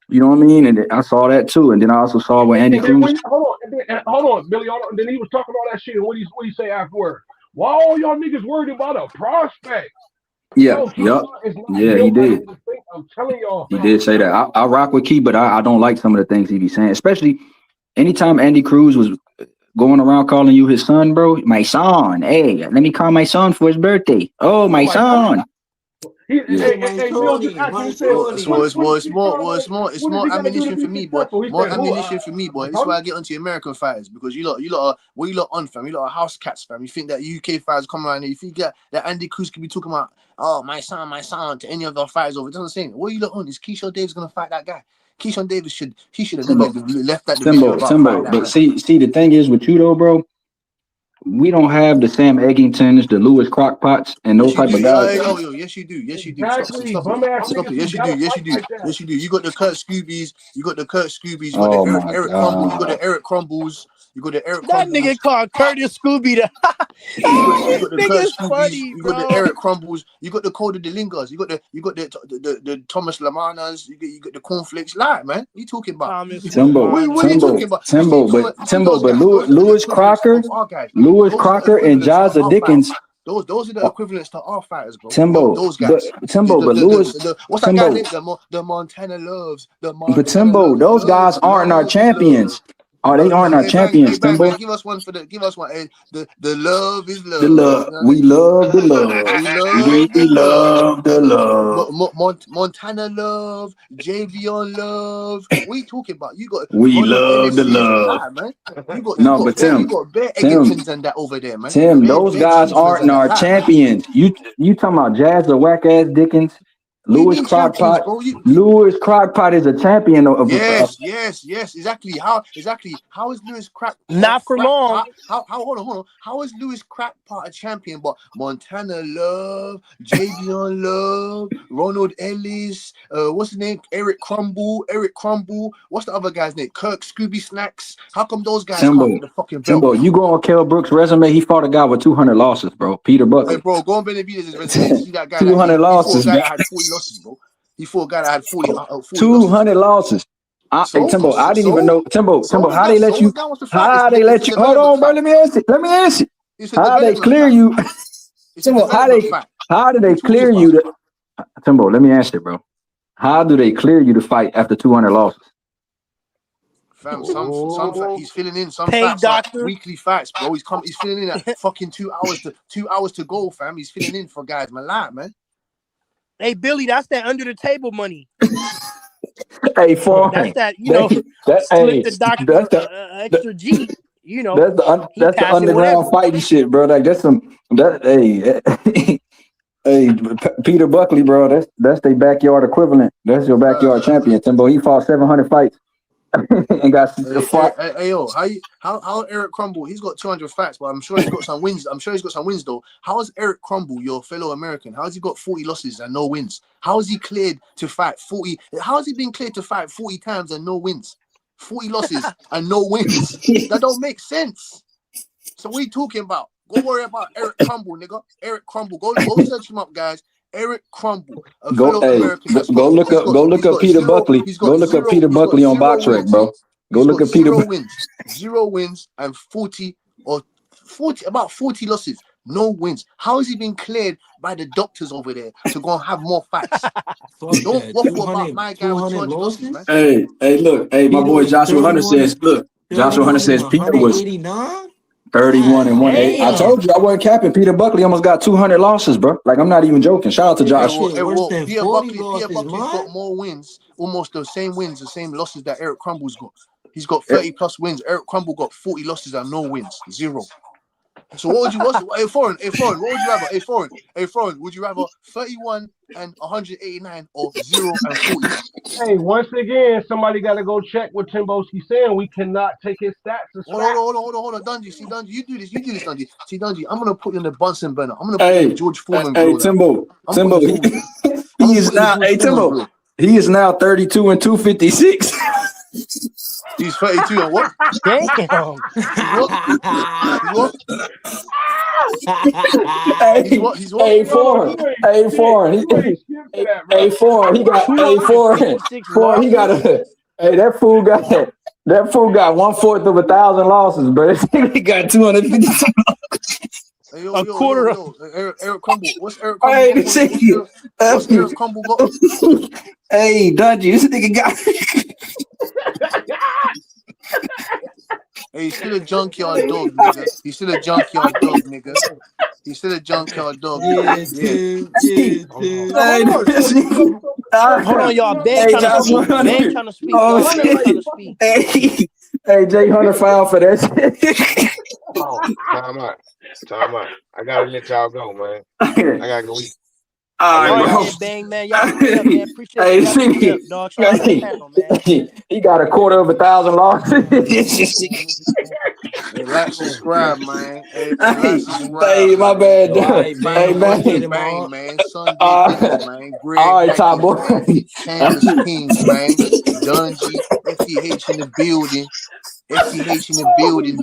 You know what I mean? And I saw that too. And then I also saw where Andy Cruz. Hold on, Billy. And then he was talking all that shit. And what he say afterward? Why all y'all niggas worried about a prospect? Yeah, he did. I'm telling y'all. He did say that. I rock with Key, but I don't like some of the things he be saying, especially anytime Andy Cruz was going around calling you his son, bro. My son. Hey, let me call my son for his birthday. Oh, my son. It's more ammunition for me, boy. More ammunition for me, boy. This is why I get onto American fighters, because you lot on, fam. You lot are house cats, fam. You think that UK fighters come around here, you think that Andy Cruz could be talking about, oh, my son to any of our fighters over. It doesn't say. What are you lot on? Is Keyshawn Davis gonna fight that guy? Keyshawn Davis should have never left that division. But see, the thing is with you though, bro. We don't have the Sam Eggingtons, the Lewis Crockpots, and those type of guys. Yes, you do. Exactly. Stop it. Yes, you do. You got the Kurt Scoobies. You got the Eric Crumble. You got the Eric Crumbles. You got the Eric That Crumbles. nigga called Curtis Scooby. You got the Kurt Scoobies. Funny, you got the Eric Crumbles. You got the Coda Delingas. You got the Thomas Lamanas. You got the Cornflakes. Like, man, what are you talking about? Timbo, what are you talking about? but Lewis Crocker and Jazza Dickens. Those are the equivalents to our fighters, bro. Timbo, those guys. but Lewis, what's that guy named? The Montana Loves. But Timbo, those guys aren't our champions. Oh, they aren't our champions, Timbo. Give us one. The love is love. The love. We love the love. We love the love. Montana love. JV love. What are you talking about? You got. We love the love, man. You got bare Eggingtons and that over there, man. Tim, those guys aren't our champions. You talking about Jazz or whack ass Dickens? Louis Crockpot. Louis Crockpot is a champion of. Yes, exactly. How is Louis Crockpot? Not for long. Hold on. How is Louis Crockpot a champion? But Montana Love, Javion Love, Ronald Ellis, what's his name? Eric Crumble. What's the other guy's name? Kirk Scooby Snacks. How come those guys can't get the fucking belt? Timbo, you go on Kell Brooks' resume. He fought a guy with 200 losses, bro. Peter Buckley. Hey, bro, go on Benavidez' resume. See that guy. 200 losses. That had 40 losses, bro. He fought a guy that had 40 200 losses. Hey, Timbo, I didn't even know. Timbo, how they let you? How they let you? Hold on, bro. Let me answer. How they clear you? Timbo, how do they clear you? Timbo, let me answer, bro. How do they clear you to fight after 200 losses? Fam, some he's filling in some facts, like weekly facts, bro. He's filling in at fucking 2 hours to go, fam. He's filling in for guys, man. Hey, Billy, that's that under the table money. Hey, for that's that, split the doctor extra G. That's the underground fighting shit, bro. Like hey, Peter Buckley, bro. That's their backyard equivalent. That's your backyard champion, Timbo. He fought 700 fights. And got how Eric Crumble? He's got 200 fights, but I'm sure he's got some wins. Though. How is Eric Crumble, your fellow American? How has he got 40 losses and no wins? How is he cleared to fight 40? How has he been cleared to fight 40 times and no wins? 40 losses and no wins. That don't make sense. So what are you talking about? Go worry about Eric Crumble, nigga. Eric Crumble. Go search him up, guys. Eric Crumble, a fellow American. Go look up Peter Buckley. Go look up Peter Buckley on BoxRec, bro. Go look up Peter. 0 wins and 40 losses. No wins. How has he been cleared by the doctors over there to go and have more fights? Don't waffle about my guy with 200 losses, man. Hey, look. Hey, my boy Joshua Hunter says, look. Joshua Hunter says Peter was 31 and 1. I told you I wasn't capping. Peter Buckley almost got 200 losses, bro. Like, I'm not even joking. Shout out to Josh. Peter Buckley's got more wins, almost the same wins, the same losses that Eric Crumble's got. He's got 30 plus wins. Eric Crumble got 40 losses and no wins, 0. So what would you? Foreign, what would you rather? Foreign, would you rather 31 and 189 or 0 and 40? Hey, once again, somebody got to go check what Timboski's saying. We cannot take his stats. Hold on, Dungy. See, Dungy, you do this, Dungy. See, Dungy, I'm gonna put you in the Bunsen burner. I'm gonna put you in the George Foreman grill. Timbo. He is now. Hey, Timbo. He is now 32 and 256. He's 32 and what? Damn. He's what? Hey, foreign. He got. Foreign. He got a. Hey, that fool got 1/4 of 1,000 losses, but he got 250. A quarter of Eric Crumble. What's Eric Crumble? What's Eric Crumble got? Hey, Dudgy, this nigga got. Hey, he's still a junkyard dog, nigga. He's still a junkyard dog, nigga. He's still a junkyard dog. Yeah, dude. Hold on, y'all. Ben trying to speak. Hey, Jay Hunter filed for that shit. Time out. I gotta let y'all go, man. I gotta go eat. All right, Bang, man. Y'all man. Appreciate it. Dog. He got 1/4 of 1,000 losses. Hey, like, subscribe, man. Hey, my bad. Hey, Bang, man. Sunday dinner, man. Greg, all right, top boy. Canvas Kings, man. Dungy, FTH in the building.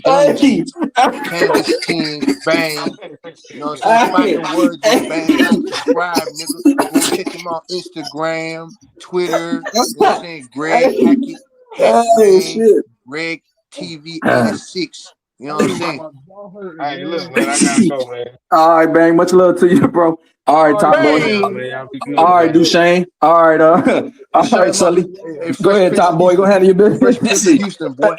Dungy, Canvas Kings, Bang. You know what I'm saying? Find the words with Bang. Subscribe, nigga. Go check him out Instagram, Twitter. You know what I'm saying? Greg Hackett, Greg TV 86. You know what I'm saying? Hey, listen, man, I gotta go, man. All right, Bang. Much love to you, bro. All right, top boy. All right, Duchesne. All right, Sully. Go ahead, top boy. Go handle your business. Houston, boy.